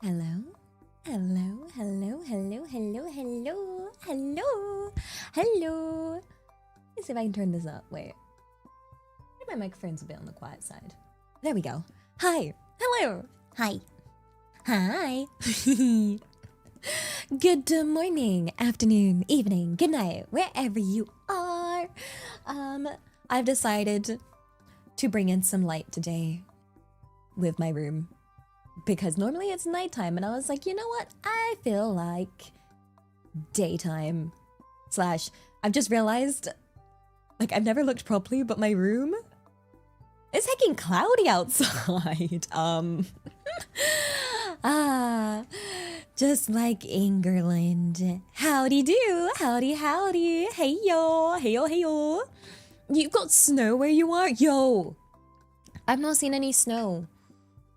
Hello? Hello, hello, hello, hello, hello, hello, hello. Let's see if I can turn this up. Wait. My microphone's a bit on the quiet side. There we go. Hi. Hello. Hi. Hi. Good morning, afternoon, evening, good night, wherever you are. I've decided to bring in some light today with my room because normally it's nighttime, and I was like, you know what? I feel like daytime. Slash, I've just realized, like, I've never looked properly, but my room is fucking cloudy outside. Just like England. Howdy do, howdy howdy, hey yo, hey yo, hey yo. You've got snow where you are? Yo, I've not seen any snow.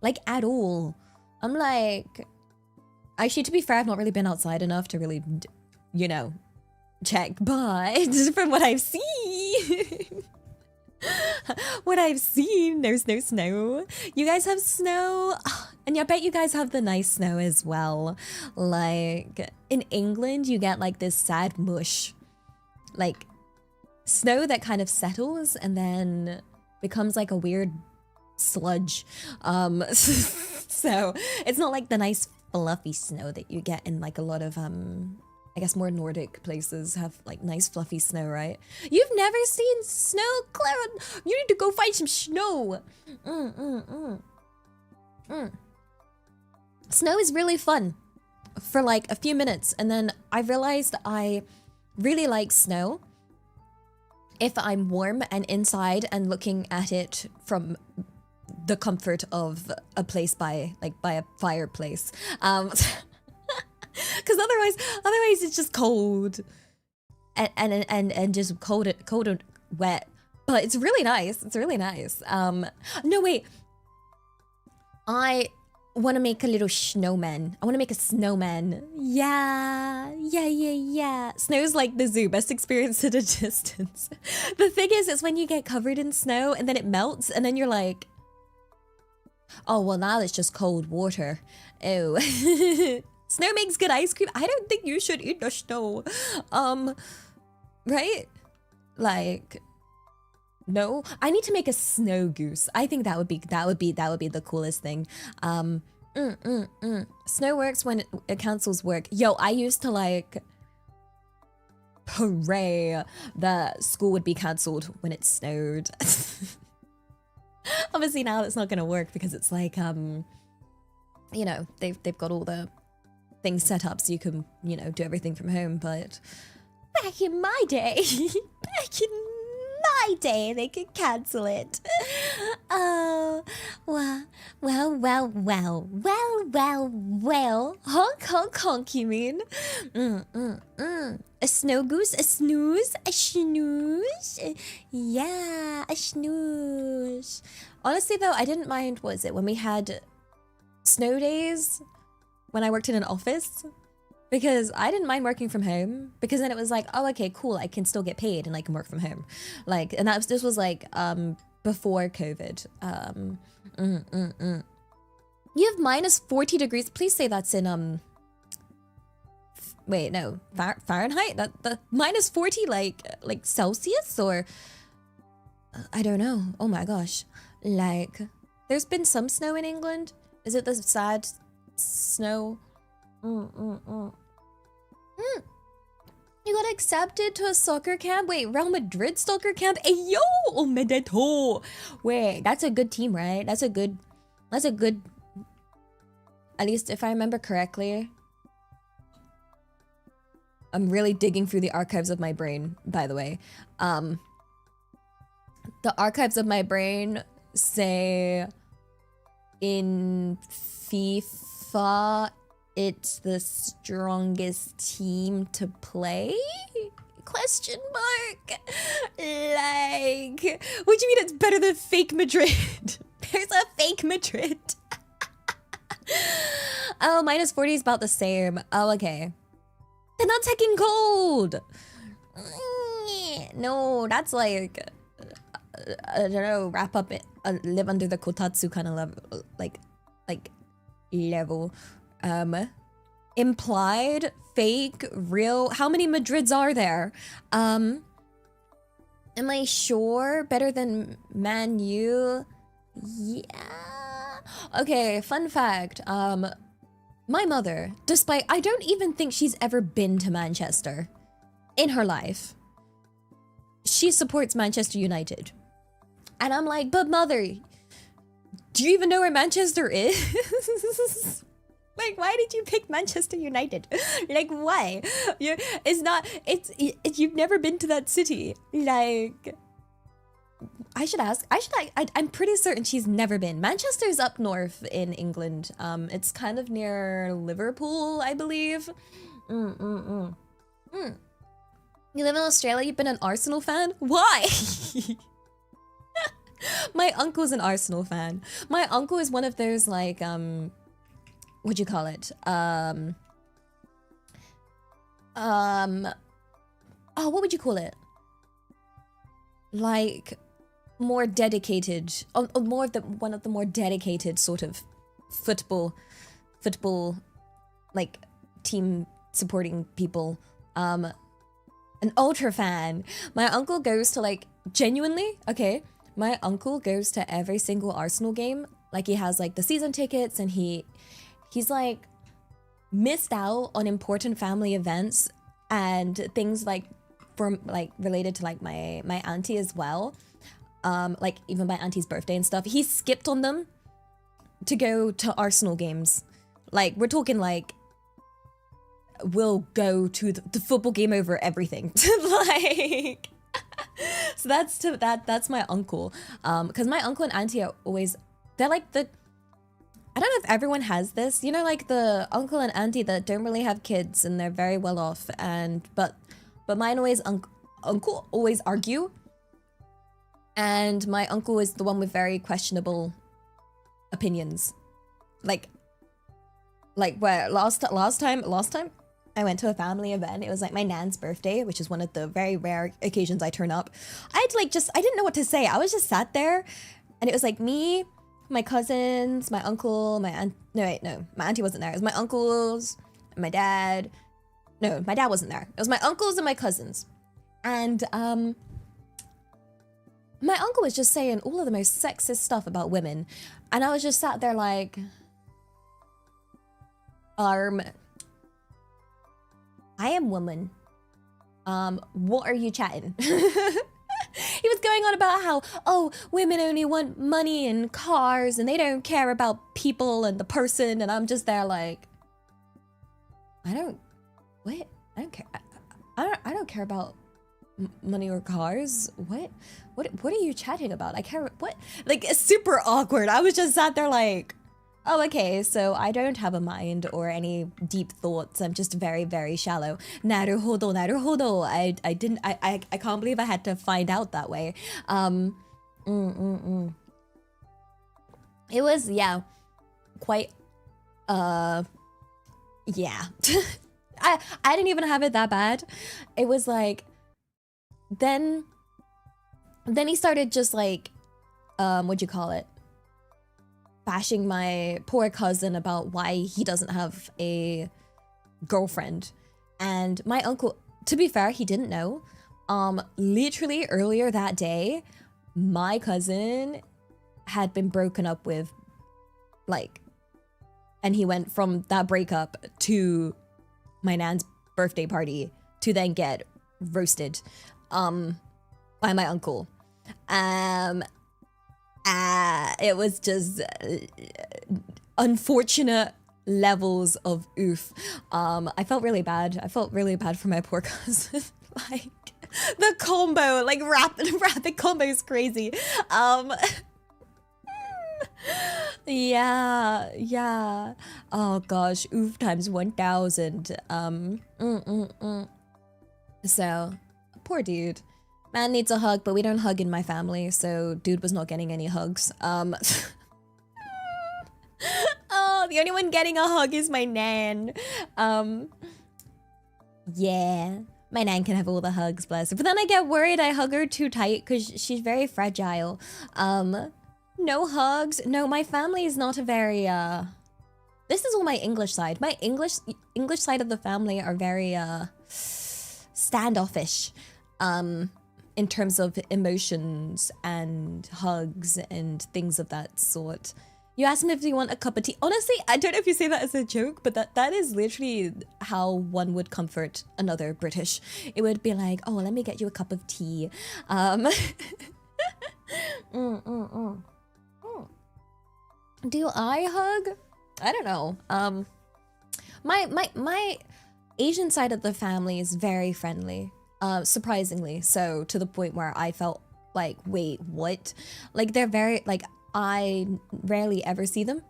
Like, at all. I'm like... Actually, to be fair, I've not really been outside enough to really, you know, check, but from what I've seen... what I've seen, there's no snow. You guys have snow? And I bet you guys have the nice snow as well. Like, in England, you get like this sad mush. Like, snow that kind of settles and then becomes like a weird sludge. So it's not like the nice fluffy snow that you get in like a lot of I guess more Nordic places have like nice fluffy snow, right? You've never seen snow, Clara? You need to go find some snow. Snow is really fun for like a few minutes, and then I realized I really like snow if I'm warm and inside and looking at it from the comfort of a place by a fireplace. Because otherwise it's just cold and just cold and wet. But it's really nice. It's really nice. No, wait. I want to make a little snowman. I want to make a snowman. Yeah. Snow's like the zoo, best experience at a distance. The thing is, it's when you get covered in snow and then it melts and then you're like, oh, well, now it's just cold water. Oh. Snow makes good ice cream. I don't think you should eat the snow. Right? Like, no. I need to make a snow goose. I think that would be the coolest thing. Snow works when it cancels work. Yo, I used to like pray that school would be cancelled when it snowed. Obviously now that's not gonna work because it's like you know, they've got all the things set up so you can, you know, do everything from home, but back in my day, they could cancel it. Oh, well. Honk, you mean? A snow goose, a snooze, a snooze. Yeah, a snooze. Honestly though, I didn't mind, what was it, when we had snow days when I worked in an office, because I didn't mind working from home, because then it was like, oh, okay, cool, I can still get paid and I can work from home. Like, and this was like, before COVID. You have minus 40 degrees. Please say that's in, wait, no, Fahrenheit? The minus 40, like Celsius, or, I don't know. Oh my gosh. Like, there's been some snow in England. Is it the sad snow? You got accepted to a soccer camp? Wait, Real Madrid soccer camp? Hey, yo! Oh, Medeto! Wait, that's a good team, right? That's a good... At least if I remember correctly. I'm really digging through the archives of my brain, by the way. The archives of my brain say... in FIFA, it's the strongest team to play? Question mark? Like, what do you mean it's better than fake Madrid? There's a fake Madrid. Oh, minus 40 is about the same. Oh, okay. They're not taking cold. No, that's like, I don't know, wrap up it, live under the kotatsu kind of level, like level. Implied, fake, real. How many Madrids are there? Am I sure? Better than Man U? Yeah. Okay, fun fact. My mother, despite I don't even think she's ever been to Manchester in her life, she supports Manchester United. And I'm like, but mother, do you even know where Manchester is? Like, why did you pick Manchester United? Like, why? You've never been to that city. Like, I should ask. I'm pretty certain she's never been. Manchester's up north in England. It's kind of near Liverpool, I believe. You live in Australia, you've been an Arsenal fan? Why? My uncle's an Arsenal fan. My uncle is one of those, like, what'd you call it? Oh, what would you call it? Like, more dedicated, more of one of the more dedicated sort of football, like, team supporting people. An ultra fan. My uncle goes to, like, genuinely, okay, my uncle goes to every single Arsenal game. Like, he has, like, the season tickets, and he's like missed out on important family events and things like from like related to like my auntie as well. Like even my auntie's birthday and stuff. He skipped on them to go to Arsenal games. Like, we're talking like we'll go to the football game over everything. Like, so that's my uncle. Because my uncle and auntie are always, they're like the, I don't know if everyone has this, you know, like the uncle and auntie that don't really have kids and they're very well off, and but mine always uncle always argue, and my uncle is the one with very questionable opinions. Like where last time I went to a family event. It was like my nan's birthday, which is one of the very rare occasions I turn up. I didn't know what to say. I was just sat there, and it was like me, my cousins, my uncle, my aunt. No, wait, no, my auntie wasn't there. It was my uncles, and my dad. No, my dad wasn't there. It was my uncles and my cousins, and my uncle was just saying all of the most sexist stuff about women, and I was just sat there like, I am woman. What are you chatting? He was going on about how, oh, women only want money and cars and they don't care about people and the person, and I'm just there like, I don't care. I don't care about money or cars. What are you chatting about? I care what? Like, it's super awkward. I was just sat there like, oh, okay, so I don't have a mind or any deep thoughts. I'm just very, very shallow. Naruhodo. I can't believe I had to find out that way. It was, yeah, quite, yeah. I didn't even have it that bad. It was like, then he started just like, what'd you call it? Bashing my poor cousin about why he doesn't have a girlfriend. And my uncle, to be fair, he didn't know. Literally earlier that day, my cousin had been broken up with, like, and he went from that breakup to my nan's birthday party to then get roasted by my uncle. It was just unfortunate levels of oof. I felt really bad. I felt really bad for my poor cousin. Like, the combo, like rapid combo is crazy. Yeah. Oh gosh, oof times 1000. So, poor dude. Man needs a hug, but we don't hug in my family, so dude was not getting any hugs. Oh, the only one getting a hug is my nan. Yeah, my nan can have all the hugs, bless her. But then I get worried I hug her too tight because she's very fragile. No hugs. No, my family is not a very, they're This is all my English side. My English side of the family are very standoffish in terms of emotions and hugs and things of that sort. You ask me if you want a cup of tea. Honestly, I don't know if you say that as a joke, but that is literally how one would comfort another British. It would be like, oh, let me get you a cup of tea. Do I hug? I don't know. My Asian side of the family is very friendly. Surprisingly, so to the point where I felt like, wait, what? Like they're very like I rarely ever see them.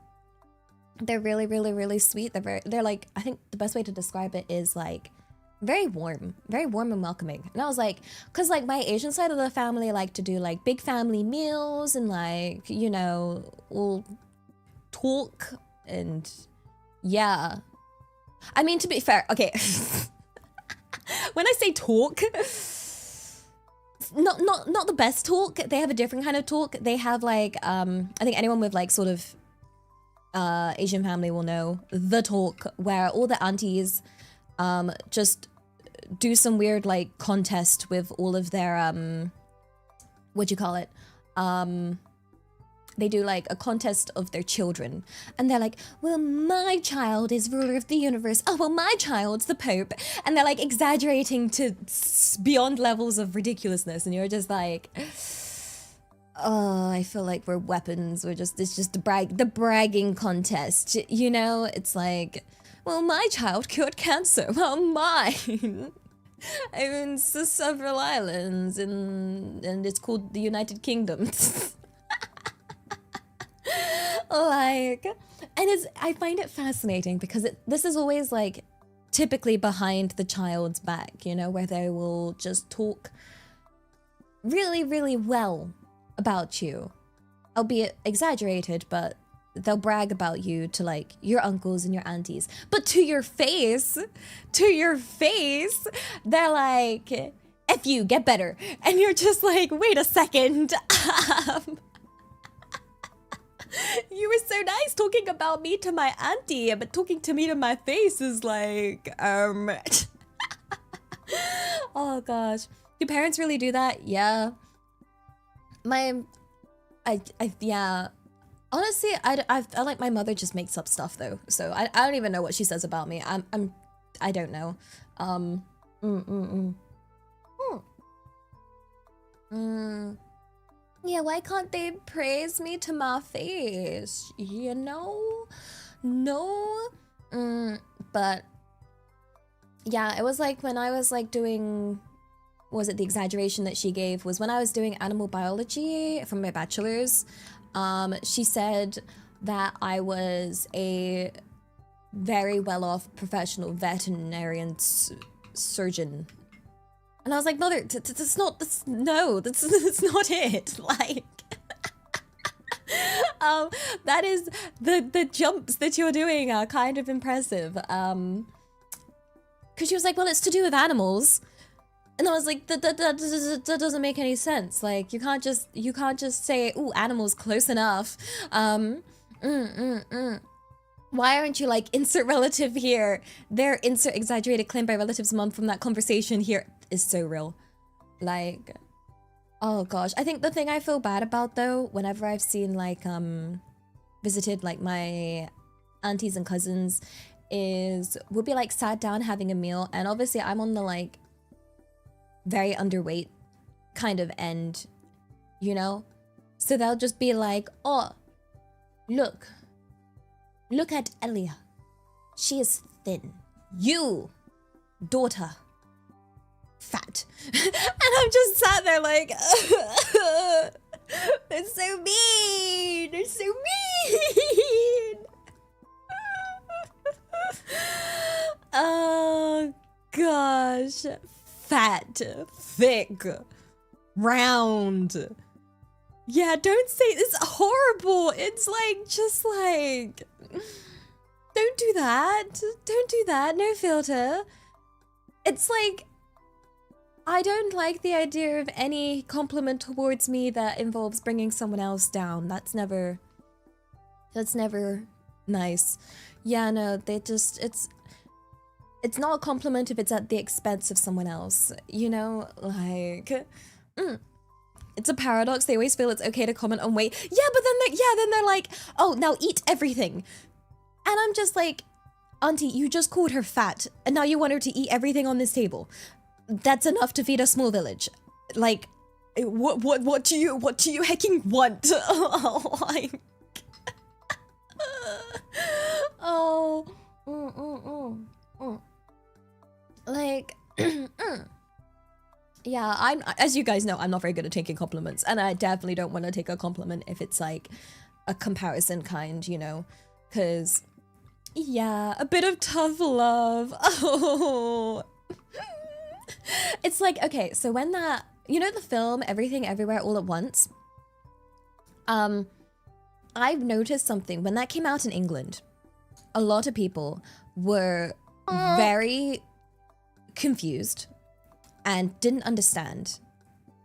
They're really, really, really sweet. They're like, I think the best way to describe it is like very warm and welcoming. And I was like, cause like my Asian side of the family like to do like big family meals and like, you know, we'll talk and yeah. I mean, to be fair, okay. When I say talk, not the best talk. They have a different kind of talk. They have like I think anyone with like sort of Asian family will know the talk where all the aunties just do some weird like contest with all of their what do you call it? They do like a contest of their children and they're like, well, my child is ruler of the universe. Oh, well, my child's the Pope. And they're like exaggerating to beyond levels of ridiculousness. And you're just like, oh, I feel like we're weapons. It's just the bragging contest. You know, it's like, well, my child cured cancer. Well, mine. I mean, it's several islands and it's called the United Kingdom. Like, and I find it fascinating because this is always like typically behind the child's back, you know, where they will just talk really, really well about you, albeit exaggerated, but they'll brag about you to like your uncles and your aunties, but to your face, they're like, F you, get better. And you're just like, wait a second. You were so nice talking about me to my auntie, but talking to me to my face is like, oh gosh. Do parents really do that? Yeah. Yeah. Honestly, I like my mother just makes up stuff though. So I don't even know what she says about me. I don't know. Yeah, why can't they praise me to my face? You know? No? But yeah, it was like when I was like doing, was it the exaggeration that she gave was when I was doing animal biology from my bachelor's. She said that I was a very well-off professional veterinarian surgeon. And I was like, mother, that's not it. Like, that is the jumps that you're doing are kind of impressive. Cause she was like, well, it's to do with animals. And I was like, that doesn't make any sense. Like, you can't just say, ooh, animals, close enough. Why aren't you like, insert relative here? Their insert exaggerated claim by relative's mom from that conversation here is so real. Like, oh gosh. I think the thing I feel bad about though, whenever I've seen like, visited like my aunties and cousins is we'll be like sat down having a meal and obviously I'm on the like very underweight kind of end, you know? So they'll just be like, oh, look at Elia. She is thin. You, daughter, fat. And I'm just sat there like, they're so mean. They're so mean. Oh, gosh. Fat, thick, round. Yeah, don't say it's horrible. It's like, just like, don't do that. Don't do that. No filter. It's like, I don't like the idea of any compliment towards me that involves bringing someone else down. That's never Nice. Yeah, no, they just, it's not a compliment if it's at the expense of someone else, you know? Like, it's a paradox. They always feel it's okay to comment on weight. Yeah, but then they're like, oh, now eat everything. And I'm just like, Auntie, you just called her fat, and now you want her to eat everything on this table. That's enough to feed a small village. Like, what do you hecking want? Oh, like, oh, like, yeah, as you guys know, I'm not very good at taking compliments, and I definitely don't want to take a compliment if it's like a comparison kind, you know, because, yeah, a bit of tough love. Oh. It's like, okay, so when that, you know the film Everything Everywhere All at Once? I've noticed something. When that came out in England, a lot of people were very confused and didn't understand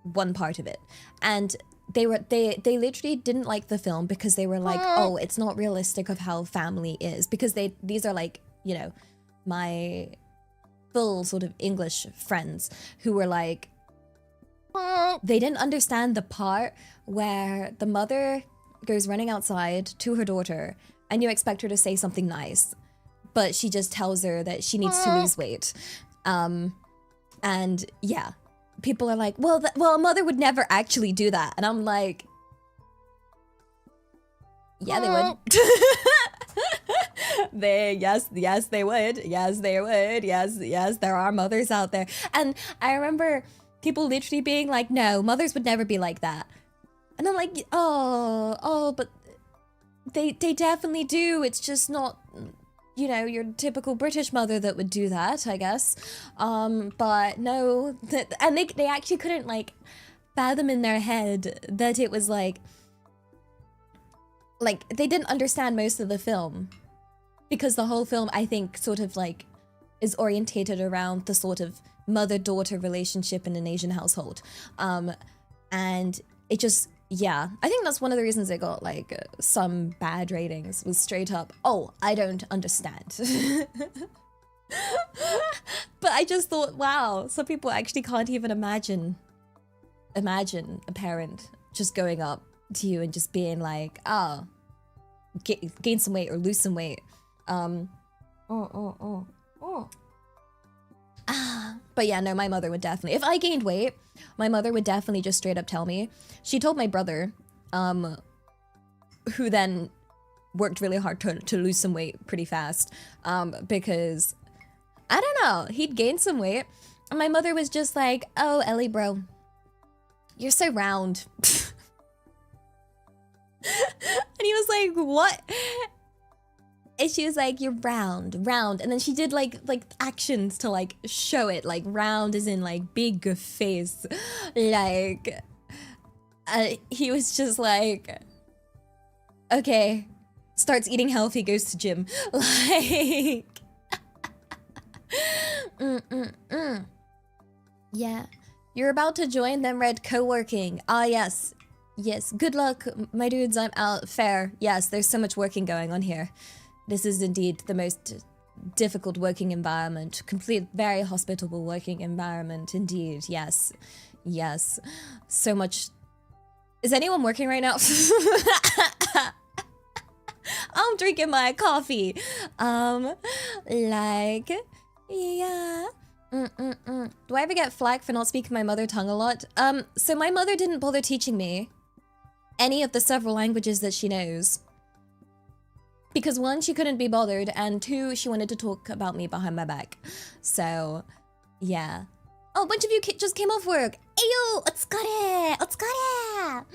one part of it. And they literally didn't like the film because they were like, oh, it's not realistic of how family is. Because these are like, you know, my full sort of English friends who were like, they didn't understand the part where the mother goes running outside to her daughter and you expect her to say something nice, but she just tells her that she needs to lose weight. And yeah, people are like, well, a mother would never actually do that. And I'm like, yeah, they would. Yes, they would. Yes, they would. Yes, there are mothers out there. And I remember people literally being like, no, mothers would never be like that. And I'm like, oh, but they definitely do. It's just not, you know, your typical British mother that would do that, I guess. But no, and they actually couldn't like fathom in their head that it was like they didn't understand most of the film, because the whole film, I think, sort of like is orientated around the sort of mother-daughter relationship in an Asian household. And it just, yeah, I think that's one of the reasons it got like some bad ratings, was straight up, oh, I don't understand. But I just thought, wow, some people actually can't even imagine a parent just going up to you and just being like, oh, gain some weight or lose some weight. But yeah, no, my mother would definitely, if I gained weight, my mother would definitely just straight up tell me. She told my brother, who then worked really hard to lose some weight pretty fast, because, I don't know, he'd gained some weight, and my mother was just like, oh, Ellie, bro, you're so round. And he was like, what? And she was like, you're round. And then she did like actions to like show it, like round as in like big face. Like, he was just like, okay, starts eating healthy, goes to gym. Like, yeah. You're about to join them Red Co-Working. Ah, yes. Yes, good luck, my dudes, I'm out. Fair. Yes, there's so much working going on here. This is indeed the most difficult working environment. Very hospitable working environment, indeed. Yes. Yes. So much. Is anyone working right now? I'm drinking my coffee. Like, yeah. Do I ever get flack for not speaking my mother tongue a lot? So my mother didn't bother teaching me any of the several languages that she knows. Because one, she couldn't be bothered, and two, she wanted to talk about me behind my back. So, yeah. Oh, a bunch of you just came off work. Ayo, otsukare! Otsukare!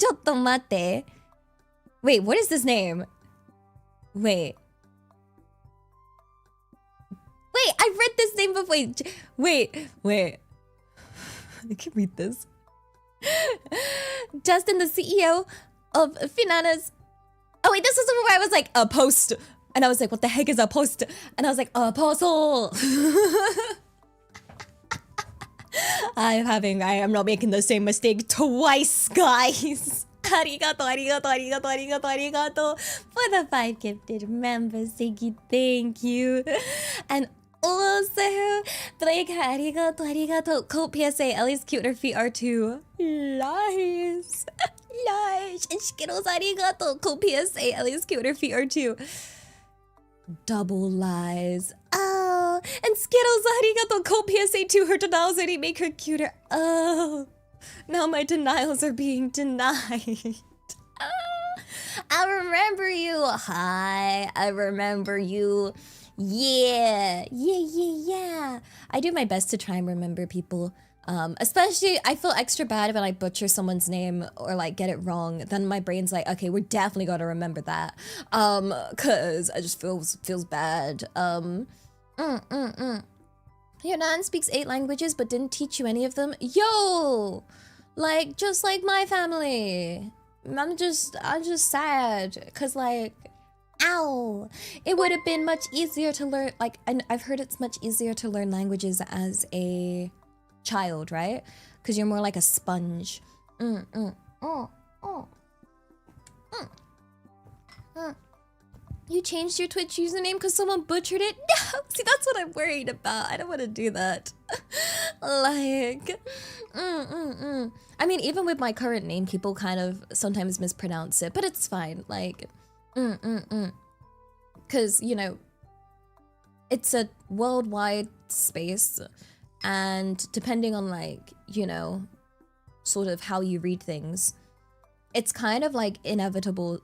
Chotto mate. Wait, what is this name? Wait, I've read this name before. Wait. I can read this. Justin, the CEO of Finanas. Oh wait, this is where I was like, a post. And I was like, what the heck is a post? And I was like, apostle. I am not making the same mistake twice, guys. Arigato, arigato, arigato, arigato, arigato for the 5 gifted members. Thank you. And also, Blake, arigato, arigato. Coat PSA, Ellie's cuter feet are too. Lies. Lies. And Skittles, arigato. Coat PSA, Ellie's cuter feet are too. Double lies. Oh, and Skittles, arigato. Coat PSA 2, her denials already make her cuter. Oh, now my denials are being denied. I remember you. Hi, I remember you. Yeah. I do my best to try and remember people. Especially, I feel extra bad when I butcher someone's name or like get it wrong. Then my brain's like, okay, we're definitely gonna remember that. Cause I just feels bad. Your nan speaks 8 languages but didn't teach you any of them. Yo, like just like my family. I'm just sad, cause like, ow, it would have been much easier to learn. Like, I've heard it's much easier to learn languages as a child, right? Cause you're more like a sponge. You changed your Twitch username because someone butchered it? No! See, that's what I'm worried about. I don't want to do that. Like, I mean, even with my current name, people kind of sometimes mispronounce it, but it's fine. Like, because, you know, it's a worldwide space, and depending on, like, you know, sort of how you read things, it's kind of like inevitable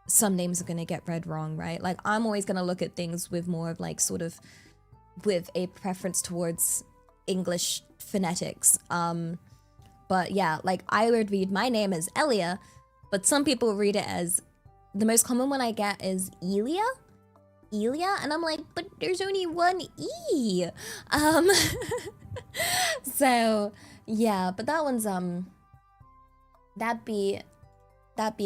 some names are gonna get read wrong, right? Like, I'm always gonna look at things with more of like sort of with a preference towards English phonetics. But yeah, like I would read my name as Elia, but some people read it as, the most common one I get is Elia, and I'm like, but there's only one E. So yeah, but that one's that'd be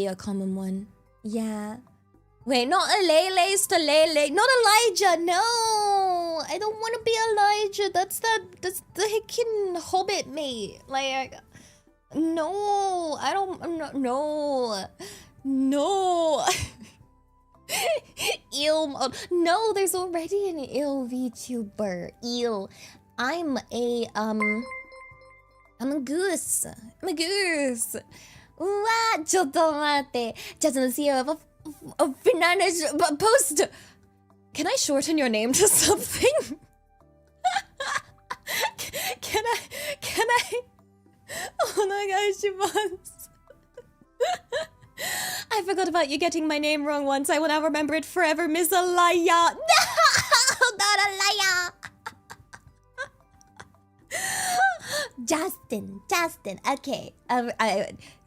a common one. Yeah. Wait, not Alele, it's Lele. Not Elijah, no! I don't want to be Elijah. That's the hickin' hobbit mate. Like, no, I don't, I'm not, no. Eel, no, there's already an eel VTuber. Eel. I'm a goose. I'm a goose. うわ、ちょっと待って。just to see a bananas post. Can I shorten your name to something? Can I? Onegaishimasu. I forgot about you getting my name wrong once. I will now remember it forever, Miss Alaya. No, not Alaya. Justin, okay.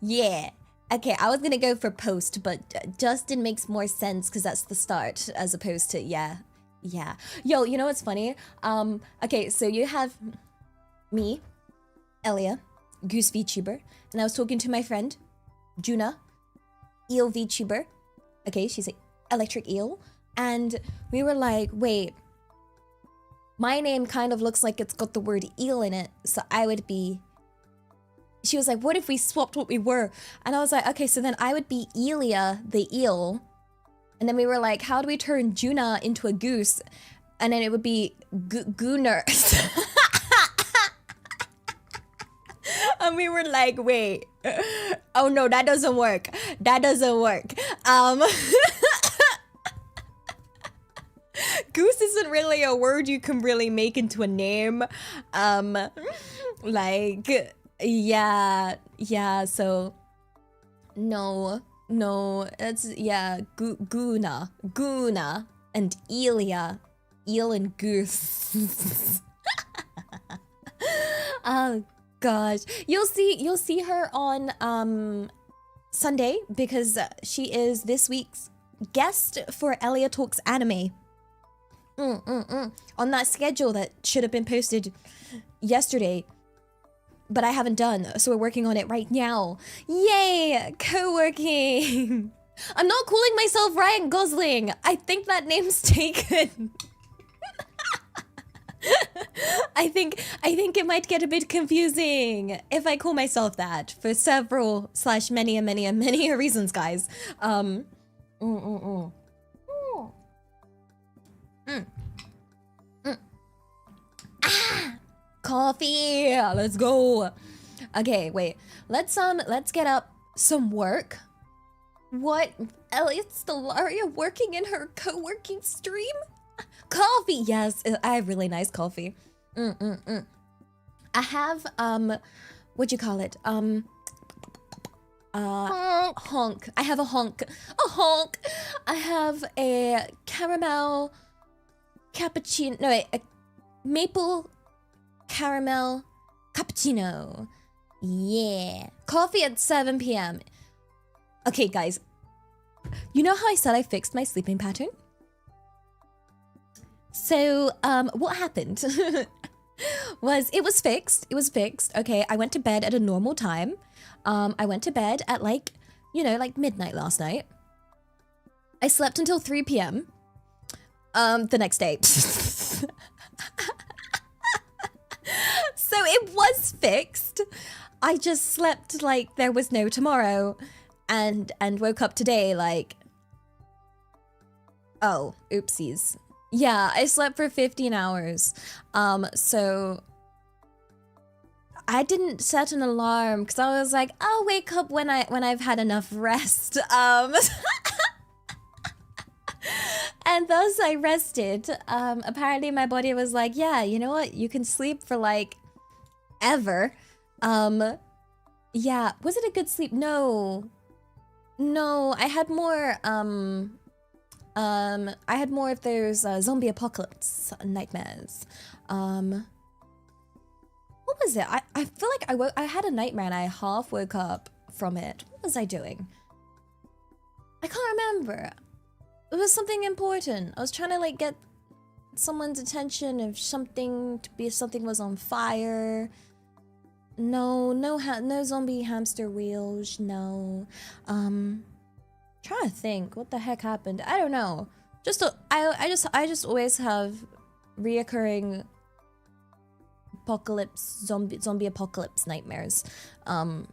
Yeah. Okay, I was gonna go for post, but Justin makes more sense because that's the start as opposed to, yeah. Yo, you know what's funny? Okay, so you have me, Elia, Goose VTuber, and I was talking to my friend, Juna, Eel VTuber. Okay, she's an electric eel. And we were like, wait, my name kind of looks like it's got the word eel in it, so I would be... She was like, what if we swapped what we were? And I was like, okay, so then I would be Elia, the eel. And then we were like, how do we turn Juna into a goose? And then it would be Gooner. And we were like, wait. Oh no, that doesn't work. Goose isn't really a word you can really make into a name. Like, yeah, so no, it's, yeah, Guna, and Elia, eel and goose. Oh gosh, you'll see her on Sunday because she is this week's guest for Elia Talks Anime. On that schedule that should have been posted yesterday, but I haven't done, so we're working on it right now. Yay, co-working. I'm not calling myself Ryan Gosling. I think that name's taken. I think it might get a bit confusing if I call myself that for several / many reasons, guys. Mm, mm, mm. Mm. Mm. Ah! Coffee! Let's go. Okay, wait. Let's get up some work. What? Elliot's Stellaria working in her co-working stream? Coffee! Yes, I have really nice coffee. I have, what'd you call it? Honk. I have a honk. A honk! I have a caramel cappuccino. No, wait, a maple caramel cappuccino. Yeah. Coffee at 7 p.m. Okay, guys. You know how I said I fixed my sleeping pattern? So, what happened was it was fixed. It was fixed. Okay, I went to bed at a normal time. I went to bed at like, you know, like midnight last night. I slept until 3 p.m. The next day. So it was fixed. I just slept like there was no tomorrow and woke up today like, oh, oopsies. Yeah, I slept for 15 hours. So I didn't set an alarm because I was like, I'll wake up when I've had enough rest. And thus I rested. Apparently my body was like, yeah, you know what? You can sleep for like ever. Yeah, was it a good sleep? No, I had more, I had more of those zombie apocalypse nightmares. What was it? I feel like I had a nightmare and I half woke up from it. What was I doing? I can't remember. It was something important. I was trying to like get someone's attention if something was on fire. No zombie hamster wheels. No. Trying to think what the heck happened. I don't know. I just always have reoccurring zombie apocalypse nightmares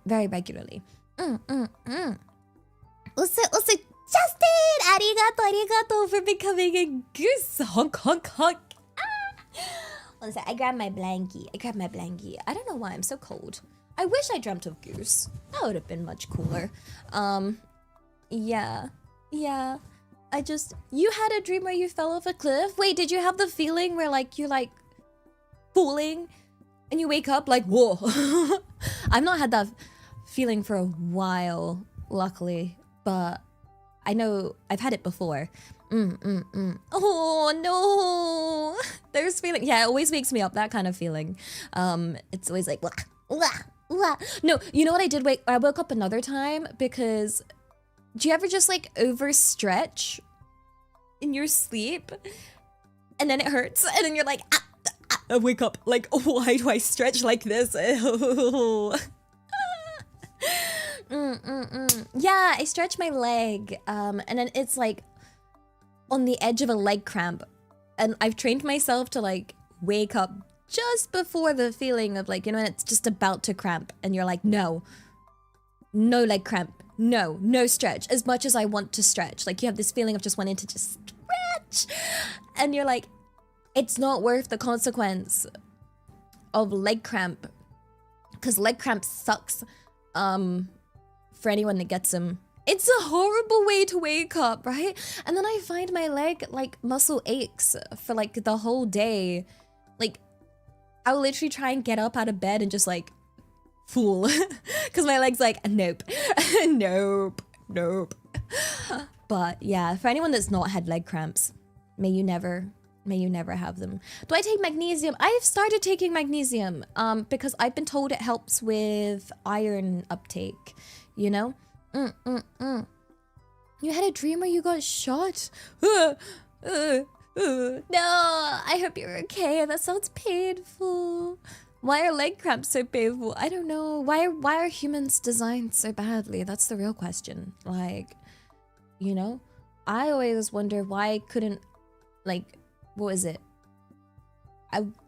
very regularly. Also, Justin, arigato for becoming a goose. Honk honk honk. One sec, I grabbed my blankie. I don't know why I'm so cold. I wish I dreamt of goose. That would have been much cooler. Yeah. You had a dream where you fell off a cliff? Wait, did you have the feeling where like you're like falling and you wake up like, whoa? I've not had that feeling for a while, luckily, but I know I've had it before. Oh no, there's feeling. Yeah, it always wakes me up, that kind of feeling. It's always like, wah, wah, wah. No, you know what I did? I woke up another time because do you ever just like overstretch in your sleep and then it hurts and then you're like, I wake up like, why do I stretch like this? Yeah, I stretch my leg and then it's like on the edge of a leg cramp, and I've trained myself to like wake up just before the feeling of like, you know, it's just about to cramp and you're like, no leg cramp, no stretch, as much as I want to stretch. Like you have this feeling of just wanting to just stretch and you're like, it's not worth the consequence of leg cramp, because leg cramp sucks for anyone that gets them. It's a horrible way to wake up, right? And then I find my leg like muscle aches for like the whole day. Like I'll literally try and get up out of bed and just like fool, because my leg's like, nope. Nope. But yeah, for anyone that's not had leg cramps, may you never have them. Do I take magnesium? I've started taking magnesium because I've been told it helps with iron uptake, you know? You had a dream where you got shot? No, I hope you're okay. That sounds painful. Why are leg cramps so painful? I don't know. Why are humans designed so badly? That's the real question. Like, you know? I always wonder why couldn't, like, what is it?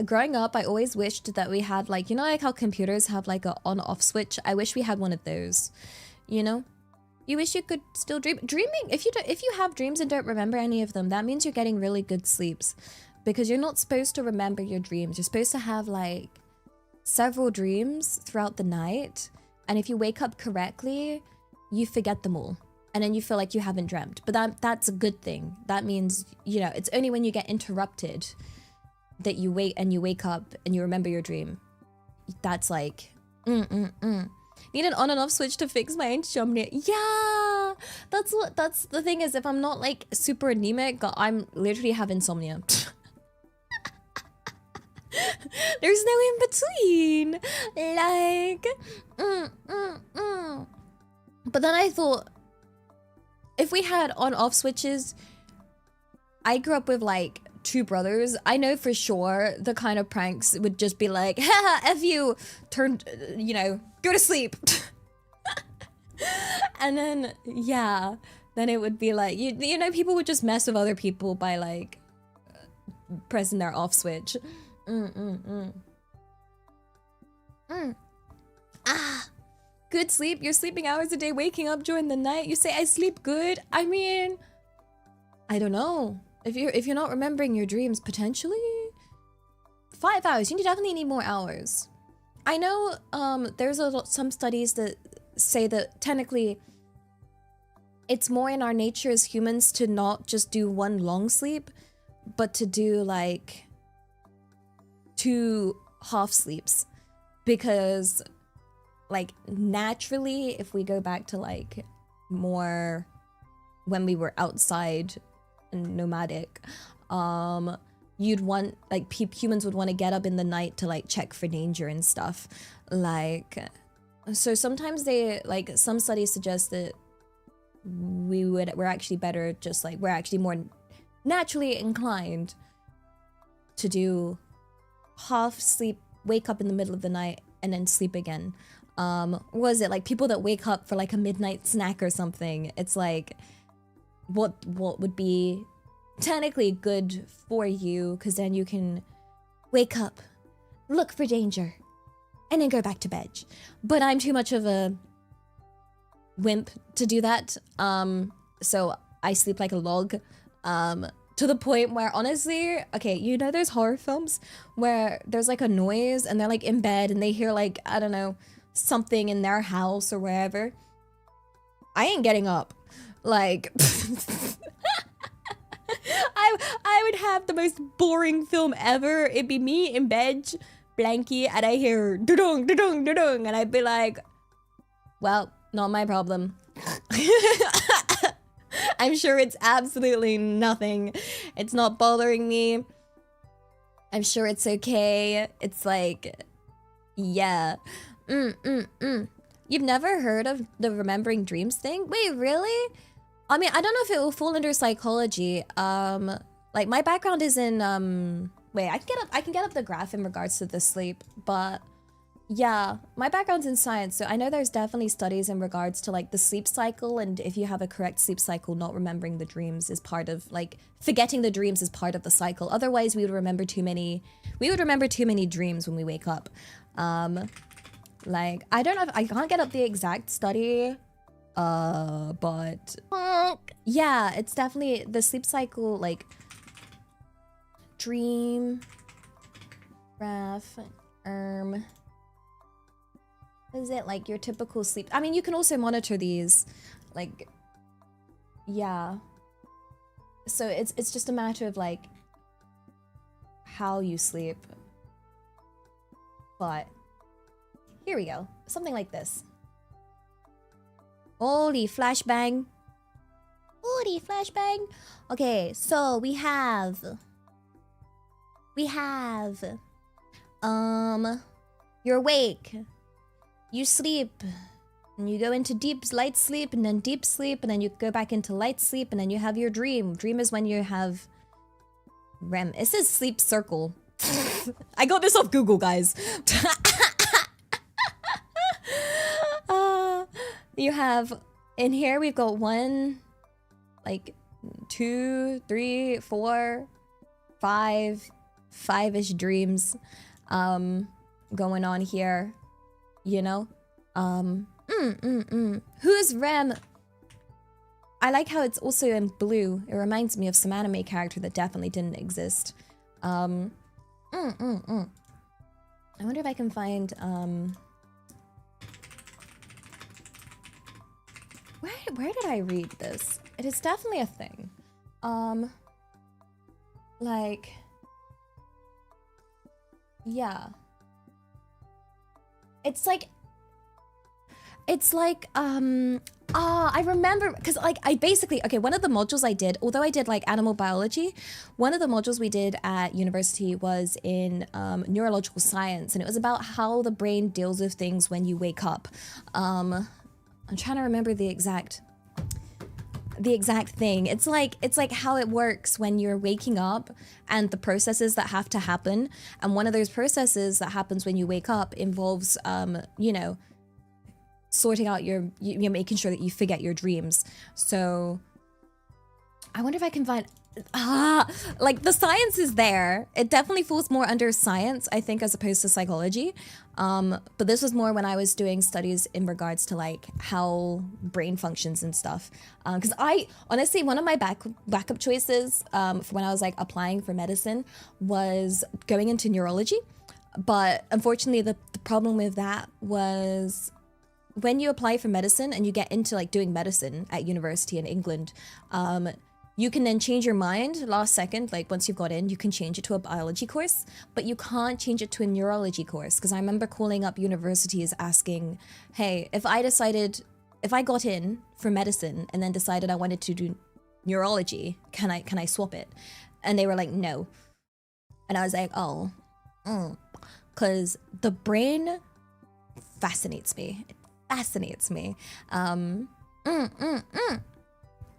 growing up, I always wished that we had like, you know, like how computers have like a on-off switch. I wish we had one of those, you know? You wish you could still dream. Dreaming, if you have dreams and don't remember any of them, that means you're getting really good sleeps, because you're not supposed to remember your dreams. You're supposed to have like several dreams throughout the night, and if you wake up correctly, you forget them all, and then you feel like you haven't dreamt. But that's a good thing. That means, you know, it's only when you get interrupted that you wake up and you remember your dream. That's like need an on and off switch to fix my insomnia. Yeah, that's the thing is, if I'm not like super anemic, I'm literally have insomnia. There's no in between. Like, But then I thought, if we had on-off switches, I grew up with like 2 brothers. I know for sure the kind of pranks would just be like, haha, F you, you know, go to sleep. And then, yeah, then it would be like, you know, people would just mess with other people by like pressing their off switch. Good sleep. You're sleeping hours a day, waking up during the night. You say I sleep good. I mean, I don't know. If you're not remembering your dreams, potentially 5 hours. You definitely need more hours. I know there's some studies that say that technically it's more in our nature as humans to not just do one long sleep, but to do like 2 half sleeps, because like naturally, if we go back to like more when we were outside and nomadic, you'd want like humans would want to get up in the night to like check for danger and stuff. Like, so sometimes they like, some studies suggest that we're actually better, just like we're actually more naturally inclined to do half sleep, wake up in the middle of the night and then sleep again. Was it like people that wake up for like a midnight snack or something? It's like what would be technically good for you, because then you can wake up, look for danger, and then go back to bed. But I'm too much of a wimp to do that, so I sleep like a log, to the point where honestly, okay, you know those horror films where there's like a noise and they're like in bed and they hear like, I don't know, something in their house or wherever? I ain't getting up. Like, I would have the most boring film ever. It'd be me in bed, blankie, and I hear dudung, dudung, dudung, and I'd be like, well, not my problem. I'm sure it's absolutely nothing. It's not bothering me. I'm sure it's okay. It's like, yeah. You've never heard of the remembering dreams thing? Wait, really? I mean, I don't know if it will fall under psychology. Like my background is in wait, I can get up the graph in regards to the sleep, but yeah, my background's in science, so I know there's definitely studies in regards to like the sleep cycle, and if you have a correct sleep cycle, not remembering the dreams is part of, like, forgetting the dreams is part of the cycle. Otherwise, we would remember too many dreams when we wake up. Like, I don't know if I can't get up the exact study, but yeah, it's definitely the sleep cycle, like dream graph, is it like your typical sleep? I mean, you can also monitor these, like, yeah. So it's just a matter of like how you sleep. But here we go, something like this. Holy flashbang. Holy flashbang. Okay, so we have you're awake. You sleep, and you go into deep light sleep, and then deep sleep, and then you go back into light sleep, and then you have your dream. Dream is when you have REM. It says sleep circle. I got this off Google, guys. You have, in here we've got 1, like 2, 3, 4, 5, 5-ish dreams going on here, you know? Who's Rem? I like how it's also in blue. It reminds me of some anime character that definitely didn't exist. I wonder if I can find where did I read this? It is definitely a thing. Like, yeah. It's like, I remember, because like, I basically, okay, one of the modules I did, although I did like animal biology, one of the modules we did at university was in neurological science, and it was about how the brain deals with things when you wake up. I'm trying to remember the exact thing. It's like how it works when you're waking up and the processes that have to happen. And one of those processes that happens when you wake up involves, you know, sorting out you're making sure that you forget your dreams. So I wonder if I can find, like the science is there. It definitely falls more under science, I think, as opposed to psychology. But this was more when I was doing studies in regards to like how brain functions and stuff. Because I honestly, one of my backup choices for when I was like applying for medicine was going into neurology. But unfortunately, the problem with that was when you apply for medicine and you get into like doing medicine at university in England, you can then change your mind last second. Like once you've got in, you can change it to a biology course, but you can't change it to a neurology course. Because I remember calling up universities asking, hey, if I got in for medicine and then decided I wanted to do neurology, can I swap it? And they were like, no. And I was like, oh, because the brain fascinates me. It fascinates me.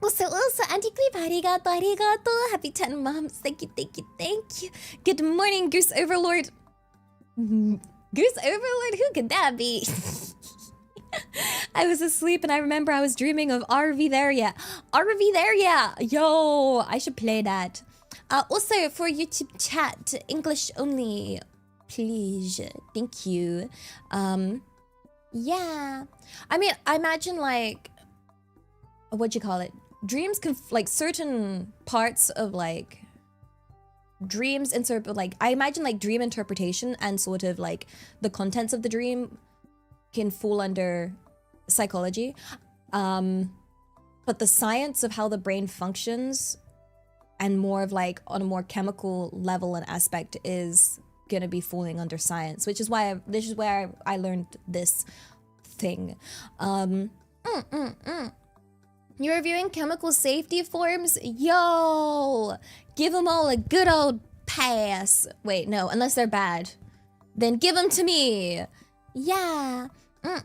Also, Auntie Cleve, arigato. Happy 10 months. Thank you. Good morning, Goose Overlord. Goose Overlord? Who could that be? I was asleep and I remember I was dreaming of RV there yet. Yo, I should play that. Also, for YouTube chat, English only, please. Thank you. Yeah. I mean, I imagine like, what'd you call it? Dreams can, like, certain parts of like dreams like, I imagine like dream interpretation and sort of like the contents of the dream can fall under psychology. But the science of how the brain functions and more of like on a more chemical level and aspect is gonna be falling under science, which is why this is where I learned this thing. You're reviewing chemical safety forms? Yo! Give them all a good old pass. Wait, no, unless they're bad. Then give them to me. Yeah. Yeah.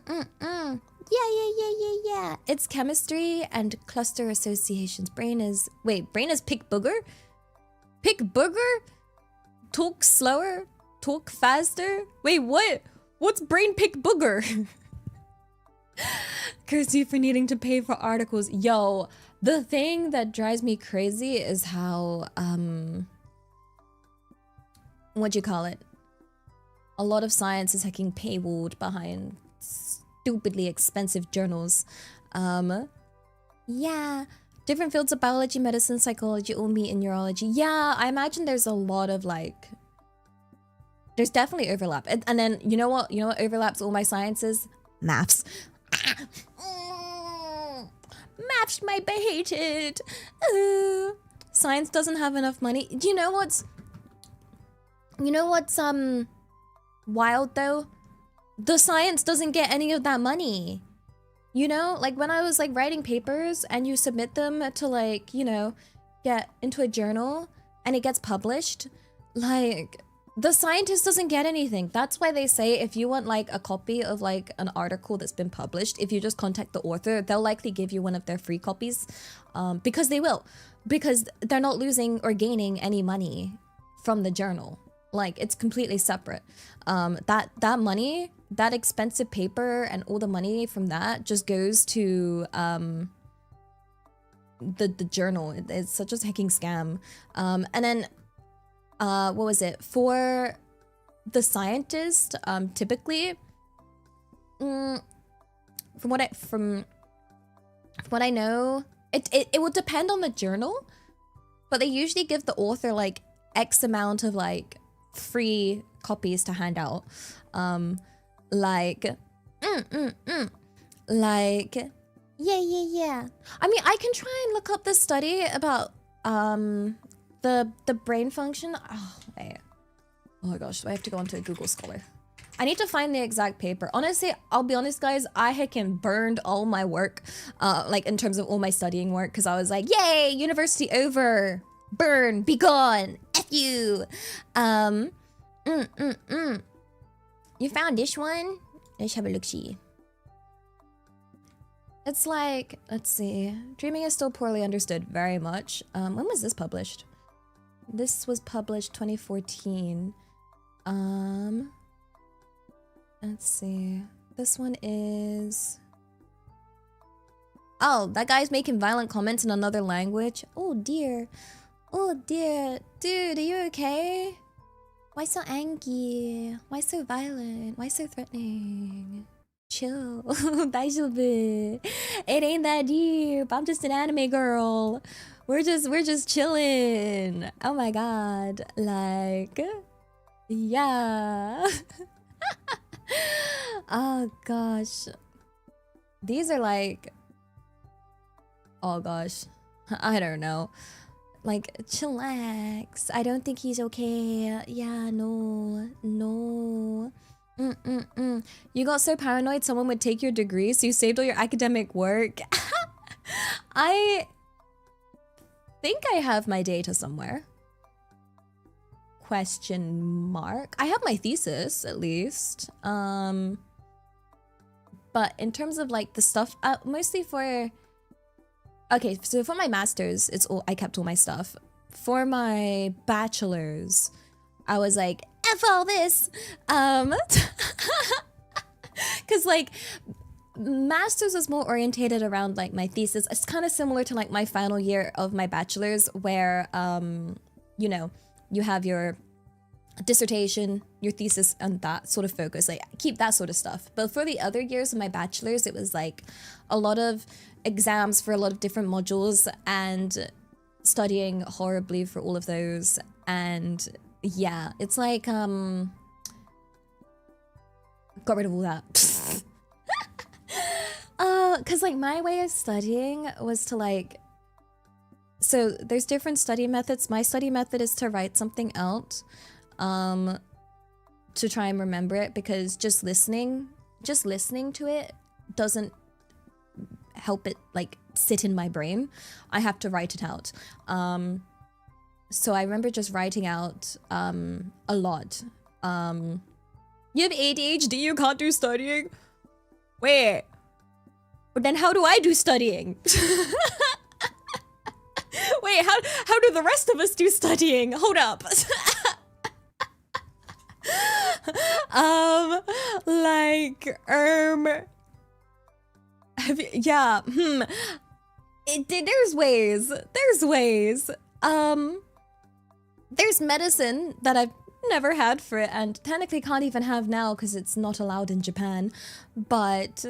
It's chemistry and cluster associations. Brain is pick booger? Pick booger? Talk slower? Talk faster? Wait, what? What's brain pick booger? Curse you for needing to pay for articles. Yo, the thing that drives me crazy is how, what'd you call it? A lot of science is getting paywalled behind stupidly expensive journals. Yeah, different fields of biology, medicine, psychology all meet in neurology. Yeah, I imagine there's a lot of like, there's definitely overlap. And then, you know what overlaps all my sciences? Maths. Maths might be hated. Science doesn't have enough money. Do you know what's wild though? The science doesn't get any of that money. You know, like when I was like writing papers and you submit them to like, you know, get into a journal and it gets published, like the scientist doesn't get anything. That's why they say if you want like a copy of like an article that's been published, if you just contact the author, they'll likely give you one of their free copies, because they will, because they're not losing or gaining any money from the journal. Like it's completely separate. That money, that expensive paper and all the money from that just goes to the journal. It's such a hacking scam. And then what was it? For the scientist, typically, from what I know, it will depend on the journal, but they usually give the author like X amount of like free copies to hand out. Like, like, yeah. I mean, I can try and look up this study about the brain function. Oh, wait. Oh my gosh, do I have to go onto a Google Scholar? I need to find the exact paper. Honestly, I'll be honest, guys, I heckin' burned all my work, like in terms of all my studying work, because I was like, yay, university over, burn, be gone, F you. You found this one? Let's have a look-see. It's like, let's see, dreaming is still poorly understood very much. When was this published? This was published 2014. Let's see. This one is... Oh, that guy's making violent comments in another language. Oh dear. Oh dear. Dude, are you okay? Why so angry? Why so violent? Why so threatening? Chill. Daijoubu. It ain't that deep. I'm just an anime girl. We're just chilling. Oh my god. Like, yeah. Oh gosh. These are like, oh gosh, I don't know. Like, chillax. I don't think he's okay. Yeah, no. You got so paranoid someone would take your degree, so you saved all your academic work. I think I have my data somewhere. Question mark. I have my thesis, at least. But in terms of like the stuff, mostly for... Okay, so for my master's, I kept all my stuff. For my bachelor's, I was like, F all this! Cause like, master's was more orientated around like my thesis. It's kind of similar to like my final year of my bachelor's where, you know, you have your dissertation, your thesis, and that sort of focus, like keep that sort of stuff. But for the other years of my bachelor's, it was like a lot of exams for a lot of different modules and studying horribly for all of those. And yeah, it's like, got rid of all that. Cause like my way of studying was to like, so there's different study methods. My study method is to write something out, to try and remember it, because just listening to it doesn't help it like sit in my brain. I have to write it out. So I remember just writing out a lot. You have ADHD, you can't do studying? Wait. But then how do I do studying? Wait, how do the rest of us do studying? Hold up. Yeah, there's ways. There's medicine that I've never had for it, and technically can't even have now because it's not allowed in Japan. But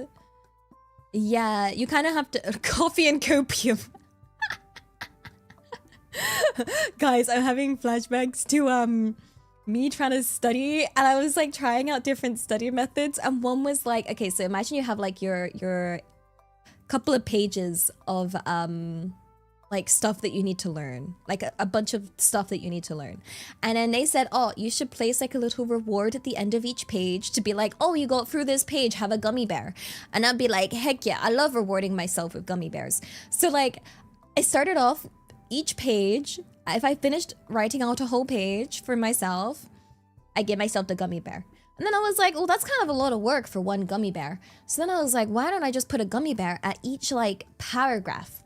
yeah, you kind of have to coffee and copium. Guys, I'm having flashbacks to me trying to study, and I was like trying out different study methods, and one was like, okay, so imagine you have like your couple of pages of like stuff that you need to learn, like a bunch of stuff that you need to learn. And then they said, oh, you should place like a little reward at the end of each page to be like, oh, you got through this page, have a gummy bear. And I'd be like, heck yeah, I love rewarding myself with gummy bears. So like I started off each page, if I finished writing out a whole page for myself, I give myself the gummy bear. And then I was like, oh, that's kind of a lot of work for one gummy bear. So then I was like, why don't I just put a gummy bear at each like paragraph?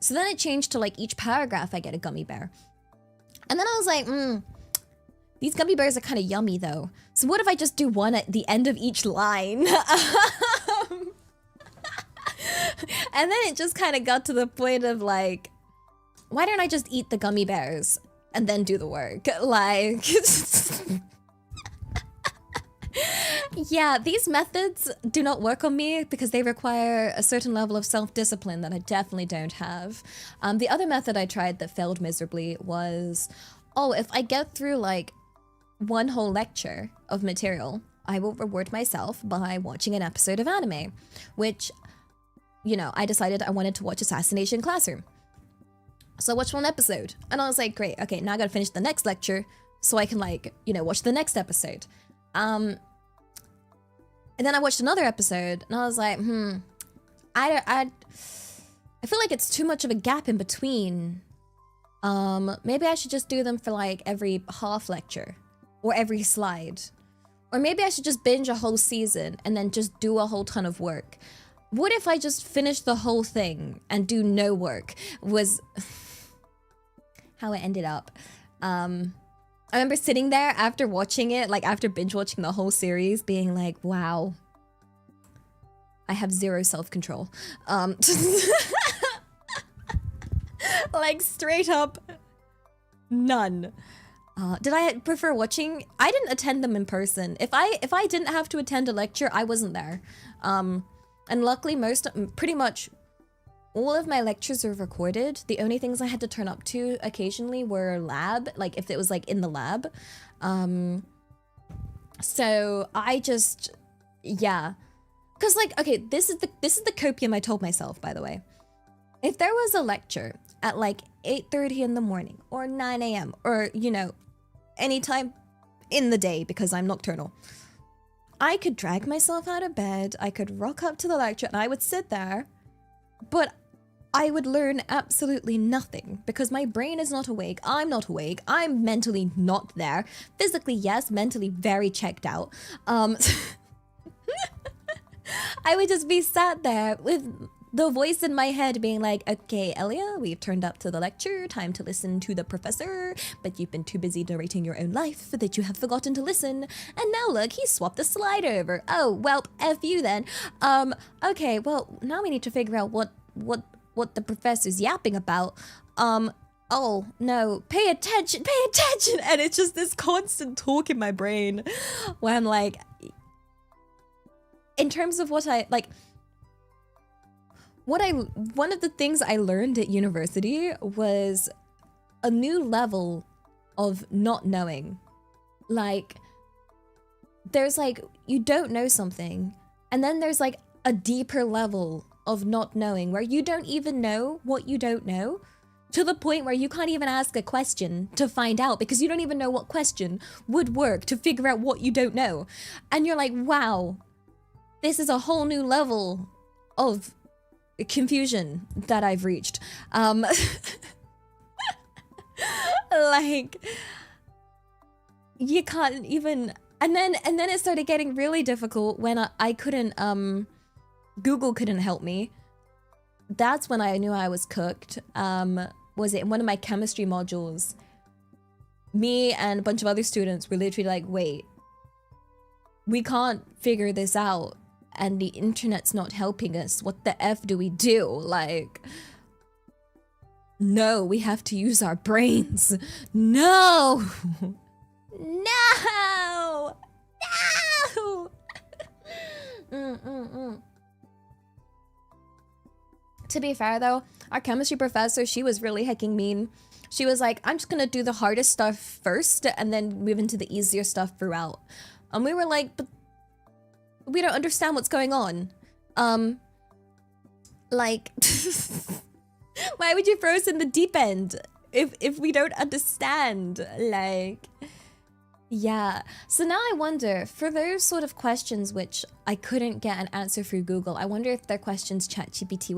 So then it changed to like each paragraph I get a gummy bear. And then I was like, these gummy bears are kind of yummy though. So what if I just do one at the end of each line? And then it just kind of got to the point of like, why don't I just eat the gummy bears and then do the work. Like, yeah, these methods do not work on me because they require a certain level of self-discipline that I definitely don't have. The other method I tried that failed miserably was, oh, if I get through like one whole lecture of material, I will reward myself by watching an episode of anime, which, you know, I decided I wanted to watch Assassination Classroom. So I watched one episode and I was like, great, okay, now I gotta finish the next lecture so I can, like, you know, watch the next episode. And then I watched another episode and I was like, I feel like it's too much of a gap in between. Maybe I should just do them for like every half lecture or every slide. Or maybe I should just binge a whole season and then just do a whole ton of work. What if I just finish the whole thing and do no work? Was how it ended up. I remember sitting there after watching it, like after binge watching the whole series, being like, wow, I have zero self-control. Like straight up, none. Did I prefer watching? I didn't attend them in person. If I didn't have to attend a lecture, I wasn't there. And luckily pretty much all of my lectures are recorded. The only things I had to turn up to occasionally were lab, like if it was like in the lab. So I just, yeah. Cause like, okay, this is the copium I told myself, by the way. If there was a lecture at like 8:30 in the morning or 9 a.m. or, you know, anytime in the day because I'm nocturnal, I could drag myself out of bed, I could rock up to the lecture and I would sit there, but I would learn absolutely nothing because my brain is not awake, I'm mentally not there. Physically, yes, mentally very checked out. I would just be sat there with the voice in my head being like, okay, Elia, we've turned up to the lecture, time to listen to the professor, but you've been too busy narrating your own life that you have forgotten to listen. And now look, he swapped the slide over. Oh, well, F you then. Okay, well, now we need to figure out what the professor's yapping about. Oh, no, pay attention. And it's just this constant talk in my brain where I'm like, in terms of what I, like, one of the things I learned at university was a new level of not knowing. Like, there's like, you don't know something, and then there's like a deeper level of not knowing where you don't even know what you don't know, to the point where you can't even ask a question to find out because you don't even know what question would work to figure out what you don't know. And you're like, wow, this is a whole new level of confusion that I've reached. Like, you can't even, and then it started getting really difficult when I couldn't, Google couldn't help me. That's when I knew I was cooked. Was it in one of my chemistry modules? Me and a bunch of other students were literally like, wait, we can't figure this out and the internet's not helping us. What the F do we do? Like, no, we have to use our brains. No! No! No! To be fair though, our chemistry professor, she was really hecking mean. She was like, I'm just gonna do the hardest stuff first and then move into the easier stuff throughout. And we were like, but we don't understand what's going on. Like, why would you throw us in the deep end if we don't understand? Like, yeah. So now I wonder, for those sort of questions which I couldn't get an answer through Google, I wonder if they're questions ChatGPT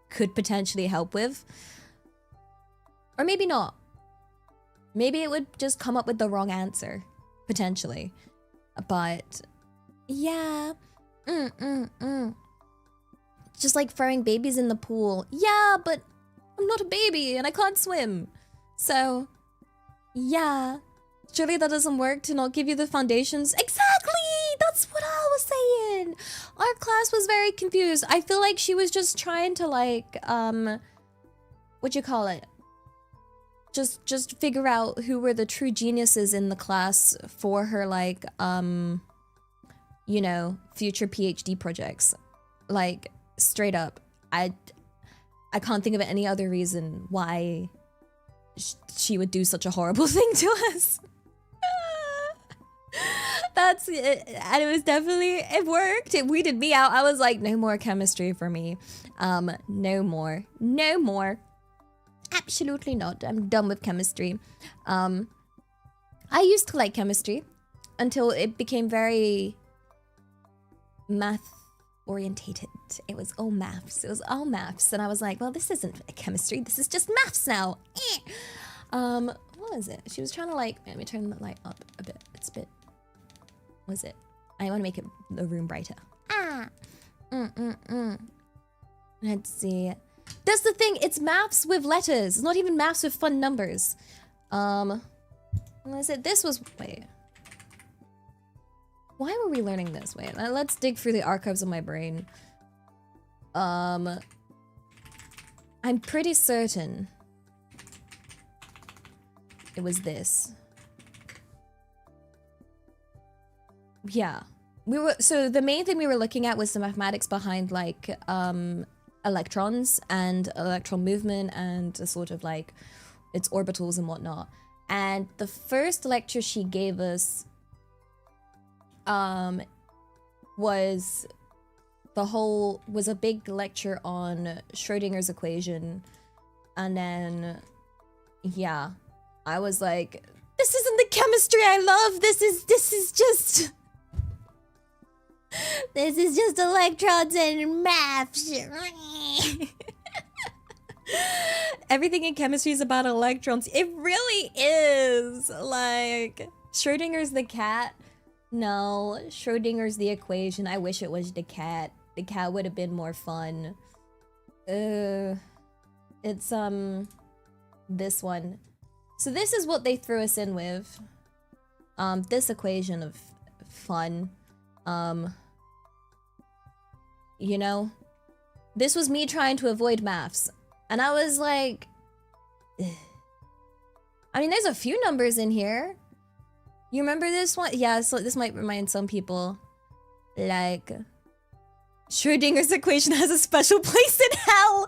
could potentially help with. Or maybe not. Maybe it would just come up with the wrong answer, potentially. But yeah. Just like throwing babies in the pool. Yeah, but I'm not a baby and I can't swim. So, yeah. Surely that doesn't work to not give you the foundations. Exactly! That's what I was saying! Our class was very confused. I feel like she was just trying to like, what you call it? just figure out who were the true geniuses in the class for her, like, you know, future PhD projects. Like, straight up, I can't think of any other reason why she would do such a horrible thing to us. That's it. And it was definitely, it worked. It weeded me out. I was like, no more chemistry for me. No more. No more. Absolutely not. I'm done with chemistry. I used to like chemistry until it became very math orientated. It was all maths. It was all maths. And I was like, well, this isn't chemistry. This is just maths now. What was it? She was trying to like, let me turn the light up a bit. It's a bit, what was it? I want to make the room brighter. Let's see. That's the thing. It's maths with letters. It's not even maths with fun numbers. What was it? This was, wait. Why were we learning this? Wait, let's dig through the archives of my brain. I'm pretty certain it was this. Yeah. So the main thing we were looking at was the mathematics behind like electrons and electron movement and sort of like its orbitals and whatnot. And the first lecture she gave us was a big lecture on Schrodinger's equation. And then yeah, I was like, this isn't the chemistry I love. This is just this is just electrons and maths. Everything in chemistry is about electrons. It really is. Like, Schrodinger's the cat. No, Schrodinger's the equation. I wish it was the cat. The cat would have been more fun. It's this one. So this is what they threw us in with. This equation of fun. You know, this was me trying to avoid maths. And I was like, ugh. I mean, there's a few numbers in here. You remember this one? Yeah, so this might remind some people. Like, Schrodinger's equation has a special place in hell.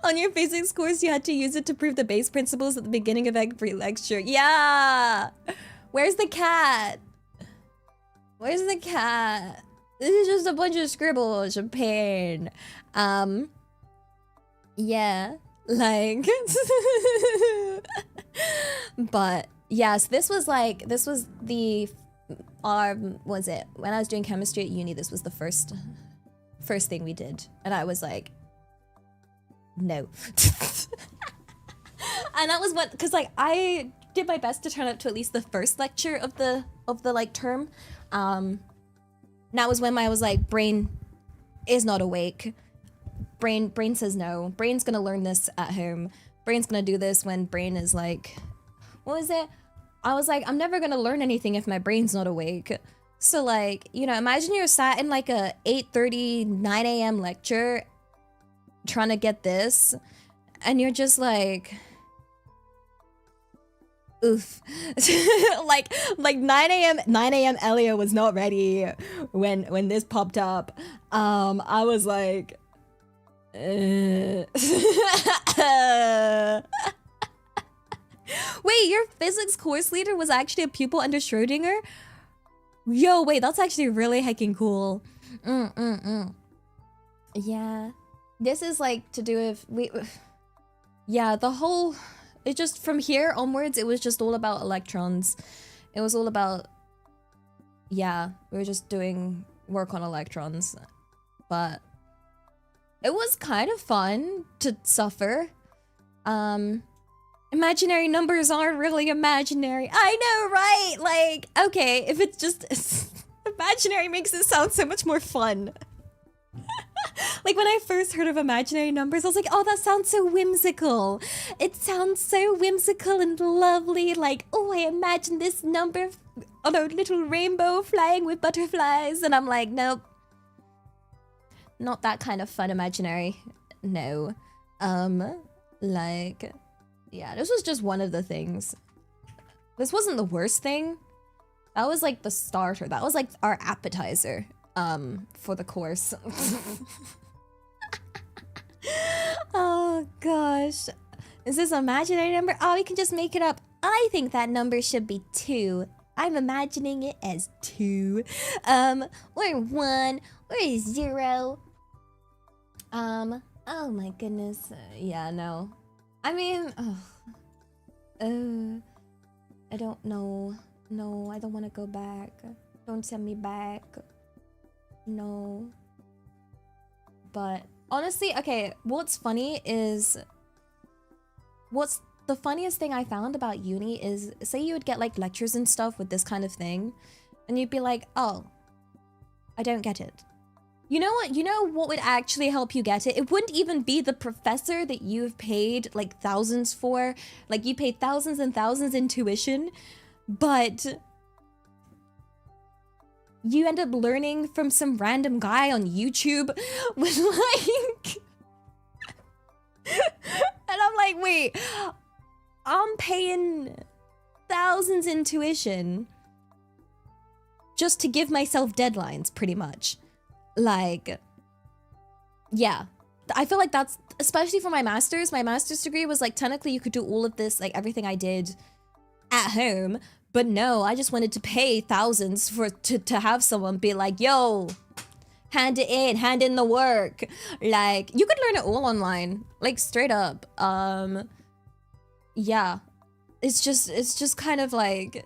On your physics course, you had to use it to prove the base principles at the beginning of every lecture. Yeah! Where's the cat? Where's the cat? This is just a bunch of scribbles of pain. Yeah, like... But, yes, this was the... was it? When I was doing chemistry at uni, this was the first thing we did. And I was like... No. And that was what, because like I did my best to turn up to at least the first lecture of the like term. That was when I was like, brain is not awake. Brain says no. Brain's gonna learn this at home. Brain's gonna do this when brain is like, what was it? I was like, I'm never gonna learn anything if my brain's not awake. So like, you know, imagine you're sat in like a 8:30, 9 a.m. lecture trying to get this, and you're just like, oof. like 9 a.m. Elia was not ready when this popped up. I was like, Wait, your physics course leader was actually a pupil under Schrodinger? Yo, wait, that's actually really heckin' cool. Yeah. This is like to do with yeah, the whole, it just from here onwards it was just all about electrons. It was all about, yeah, we were just doing work on electrons. But it was kind of fun to suffer. Imaginary numbers aren't really imaginary. I know, right? Like, okay, if it's just imaginary makes it sound so much more fun. Like when I first heard of imaginary numbers, I was like, oh, that sounds so whimsical. It sounds so whimsical and lovely. Like, oh, I imagine this number on a little rainbow flying with butterflies. And I'm like, nope. Not that kind of fun imaginary. No. Like, yeah, this was just one of the things. This wasn't the worst thing. That was like the starter. That was like our appetizer, for the course. Oh gosh. Is this imaginary number? Oh, we can just make it up. I think that number should be 2. I'm imagining it as 2. Or 1, or 0. Oh my goodness. Yeah, no. I mean, I don't know. No, I don't want to go back. Don't send me back. No. But honestly, okay, what's funny is... What's the funniest thing I found about uni is, say you would get like lectures and stuff with this kind of thing, and you'd be like, oh, I don't get it. You know what? You know what would actually help you get it? It wouldn't even be the professor that you've paid like thousands for. Like you paid thousands and thousands in tuition, but you end up learning from some random guy on YouTube with like... And I'm like, wait, I'm paying thousands in tuition just to give myself deadlines, pretty much. Like, yeah. I feel like that's, especially for my master's degree was like, technically you could do all of this, like everything I did at home, but no, I just wanted to pay thousands to have someone be like, yo, hand in the work. Like, you could learn it all online, like straight up. Yeah, it's just kind of like,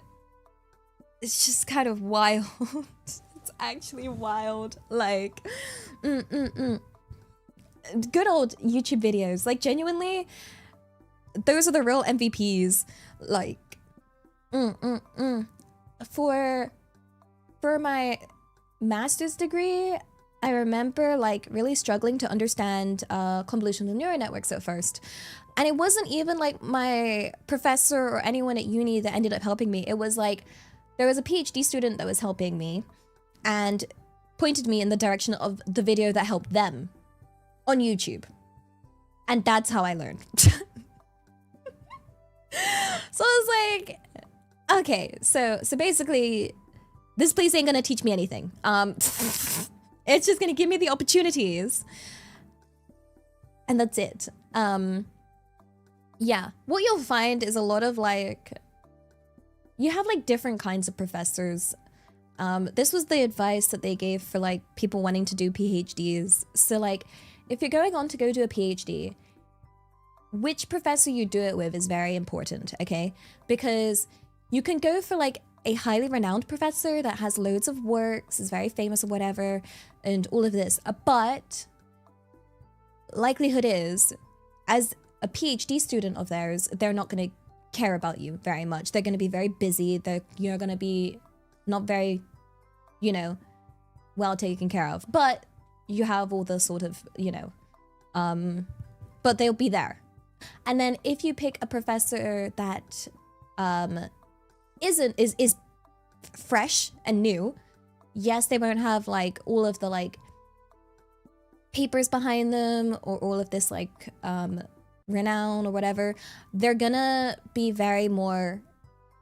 it's just kind of wild. It's actually wild. Like, good old YouTube videos. Like, genuinely, those are the real MVPs. Like, for my master's degree, I remember like really struggling to understand convolutional neural networks at first. And it wasn't even like my professor or anyone at uni that ended up helping me. It was like, there was a PhD student that was helping me and pointed me in the direction of the video that helped them on YouTube. And that's how I learned. So I was like, okay, so basically, this place ain't gonna teach me anything. It's just gonna give me the opportunities. And that's it. Yeah, what you'll find is a lot of like, you have like different kinds of professors. This was the advice that they gave for like people wanting to do PhDs. So like, if you're going on to go do a PhD, which professor you do it with is very important, okay? Because you can go for like a highly renowned professor that has loads of works, is very famous or whatever, and all of this. But likelihood is, as a PhD student of theirs, they're not going to care about you very much. They're going to be very busy. You're going to be not very, you know, well taken care of. But you have all the sort of, you know, but they'll be there. And then if you pick a professor that is fresh and new, yes, they won't have like all of the like papers behind them or all of this like renown or whatever. They're gonna be very more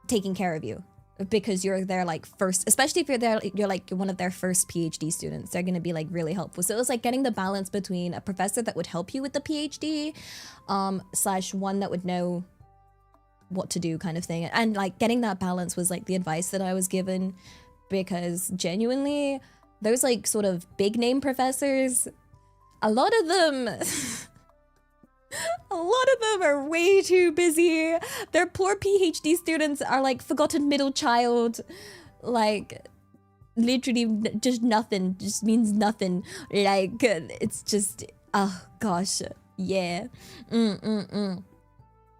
taking care of you because you're their like first, especially if you're there, you're like one of their first PhD students. They're gonna be like really helpful. So it was like getting the balance between a professor that would help you with the PhD slash one that would know what to do kind of thing. And like getting that balance was like the advice that I was given, because genuinely those like sort of big name professors, a lot of them are way too busy. Their poor PhD students are like forgotten middle child, like literally just nothing, just means nothing. Like it's just, oh gosh, yeah.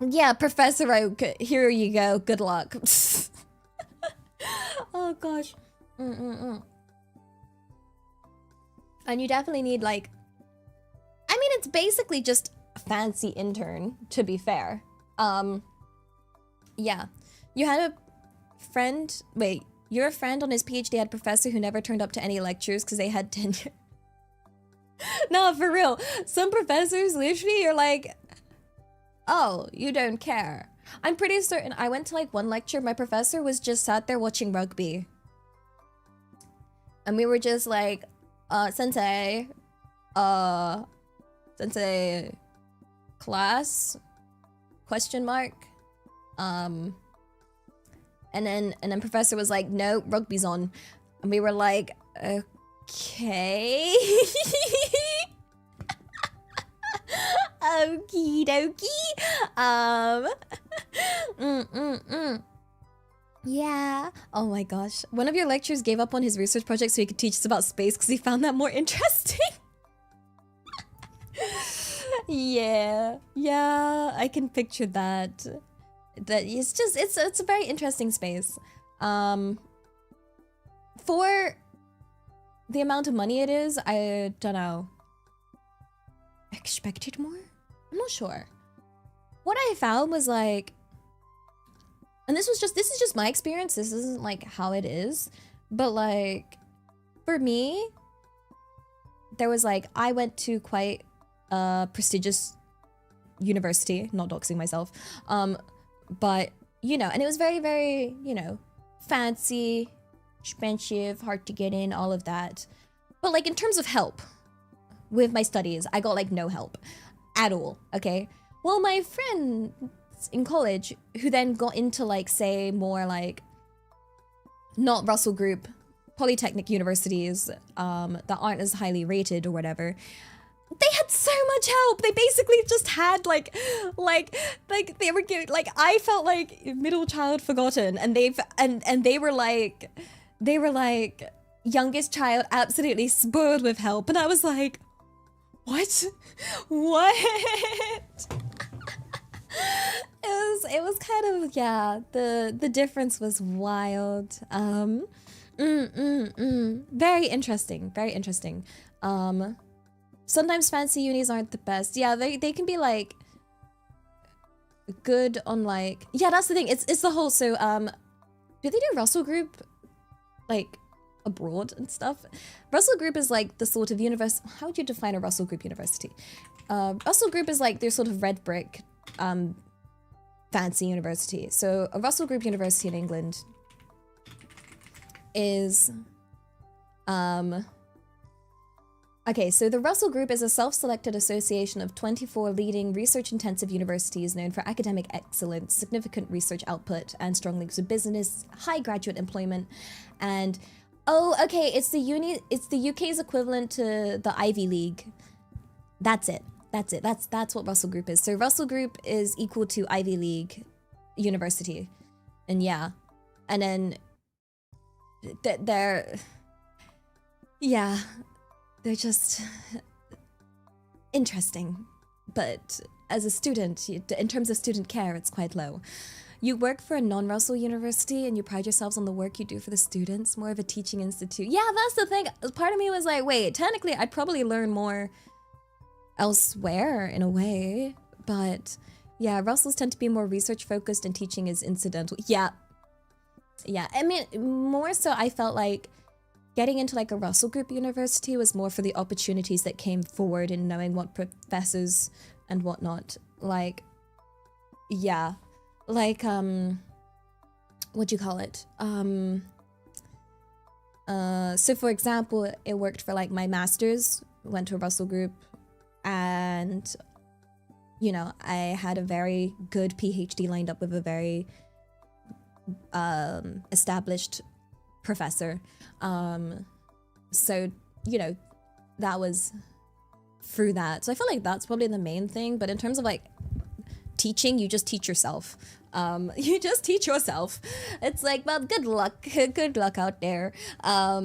Yeah, Professor Oak, here you go, good luck. Oh gosh. And you definitely need like, I mean, it's basically just a fancy intern, to be fair. Yeah. You had a friend, wait, your friend on his PhD had a professor who never turned up to any lectures because they had tenure. No, for real. Some professors literally are like, oh, you don't care. I'm pretty certain I went to like one lecture, my professor was just sat there watching rugby. And we were just like, sensei, sensei, class, question mark. And then professor was like, no, rugby's on. And we were like, okay. Okie dokie. Yeah. Oh my gosh. One of your lecturers gave up on his research project so he could teach us about space because he found that more interesting. Yeah. Yeah, I can picture that. That it's just it's a very interesting space. For the amount of money it is, I don't know. Expected more? I'm not sure. What I found was like, and this is just my experience, this isn't like how it is, but like for me, there was like, I went to quite a prestigious university, not doxing myself, but you know, and it was very, very, you know, fancy, expensive, hard to get in, all of that. But like in terms of help with my studies, I got like no help at all, okay? Well, my friends in college who then got into like, say, more like not Russell Group, polytechnic universities that aren't as highly rated or whatever, they had so much help. They basically just had like they were giving, like, I felt like middle child forgotten, and they were like youngest child absolutely spoiled with help, and I was like, what? It was kind of, yeah, the difference was wild. Very interesting, very interesting. Sometimes fancy unis aren't the best. Yeah, they can be like good on like, yeah, that's the thing. It's the whole, so do they do Russell Group like abroad and stuff? Russell Group is like the sort of university, how would you define a Russell Group university? Russell Group is like their sort of red brick fancy university. So a Russell Group university in England is okay, so the Russell Group is a self-selected association of 24 leading research-intensive universities known for academic excellence, significant research output, and strong links with business, high graduate employment, and oh, okay, it's the UK's equivalent to the Ivy League. That's it. That's what Russell Group is. So Russell Group is equal to Ivy League university, and yeah, and then they're just interesting, but as a student, in terms of student care, it's quite low. You work for a non-Russell university and you pride yourselves on the work you do for the students, more of a teaching institute. Yeah, that's the thing. Part of me was like, wait, technically I'd probably learn more elsewhere in a way, but yeah, Russells tend to be more research focused and teaching is incidental. Yeah, I mean, more so I felt like getting into like a Russell Group university was more for the opportunities that came forward in knowing what professors and whatnot. Like, yeah, like, what do you call it? So for example, it worked for like my master's, went to a Russell Group, and, you know, I had a very good PhD lined up with a very established professor. So, you know, that was through that. So I feel like that's probably the main thing. But in terms of like teaching, you just teach yourself. You just teach yourself. It's like, well, good luck out there. What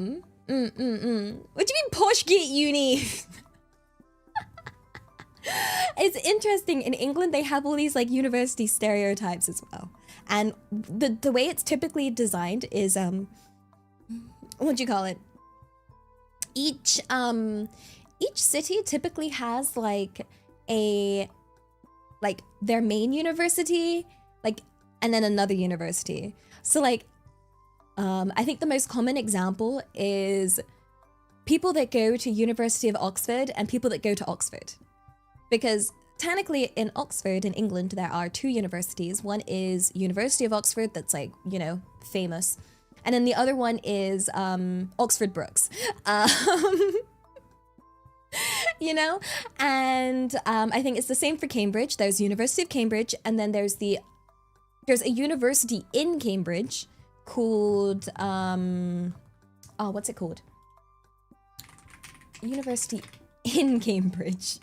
do you mean posh gate uni? It's interesting. In England, they have all these like university stereotypes as well. And the way it's typically designed is, what do you call it? Each city typically has like their main university, like, and then another university. So like, I think the most common example is people that go to University of Oxford and people that go to Oxford. Because technically in Oxford, in England, there are two universities. One is University of Oxford, that's like, you know, famous. And then the other one is Oxford Brookes. You know? And I think it's the same for Cambridge. There's University of Cambridge, and then there's a university in Cambridge called, what's it called? University in Cambridge.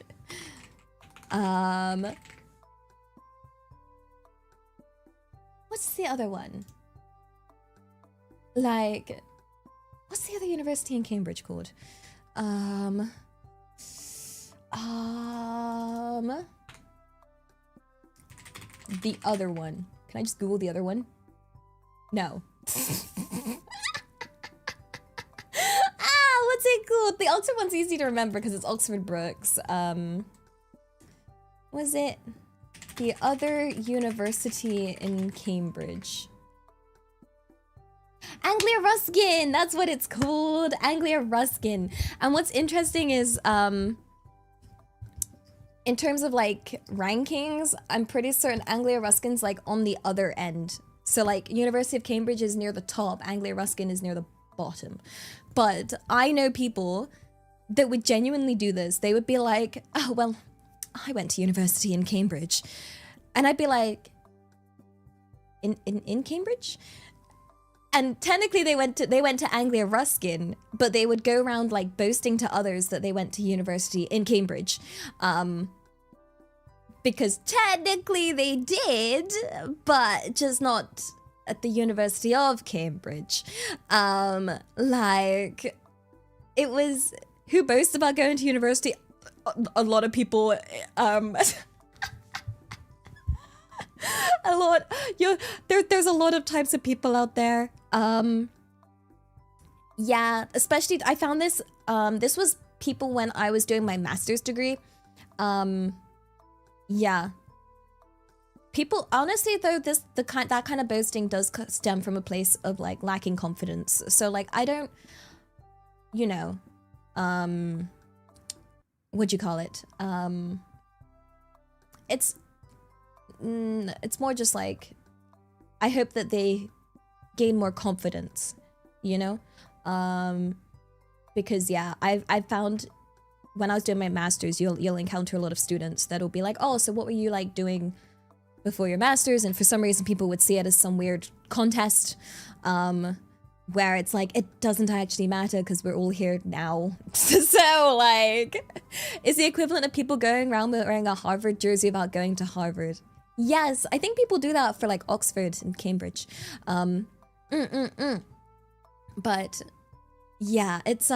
What's the other one? Like, what's the other university in Cambridge called? The other one. Can I just Google the other one? No. What's it called? The Oxford one's easy to remember because it's Oxford Brookes. Was it the other university in Cambridge? Anglia Ruskin! That's what it's called! Anglia Ruskin. And what's interesting is, in terms of like rankings, I'm pretty certain Anglia Ruskin's like on the other end. So like University of Cambridge is near the top, Anglia Ruskin is near the bottom. But I know people that would genuinely do this. They would be like, oh, well, I went to university in Cambridge. And I'd be like, in Cambridge? And technically they went to Anglia Ruskin, but they would go around like boasting to others that they went to university in Cambridge. Because technically they did, but just not at the University of Cambridge. Like, it was, who boasts about going to university? A lot of people, there's a lot of types of people out there. Yeah, especially, I found this, this was people when I was doing my master's degree. Yeah. People, honestly though, that kind of boasting does stem from a place of like lacking confidence. So like, I don't, you know, what'd you call it? It's more just like, I hope that they gain more confidence, you know? Because yeah, I've found when I was doing my master's, you'll encounter a lot of students that'll be like, oh, so what were you like doing before your master's? And for some reason, people would see it as some weird contest, where it's like, it doesn't actually matter because we're all here now. So like, it's the equivalent of people going around wearing a Harvard jersey about going to Harvard. Yes, I think people do that for like Oxford and Cambridge. But yeah, it's,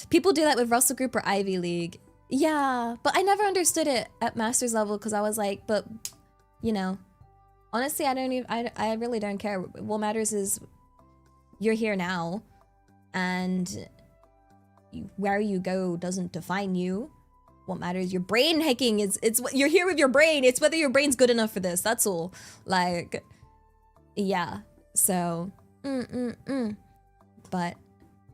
people do that with Russell Group or Ivy League. Yeah, but I never understood it at master's level because I was like, but, you know, honestly, I really don't care. What matters is you're here now, and where you go doesn't define you. What matters, your brain hacking is, you're here with your brain. It's whether your brain's good enough for this, that's all. Like, yeah, so, But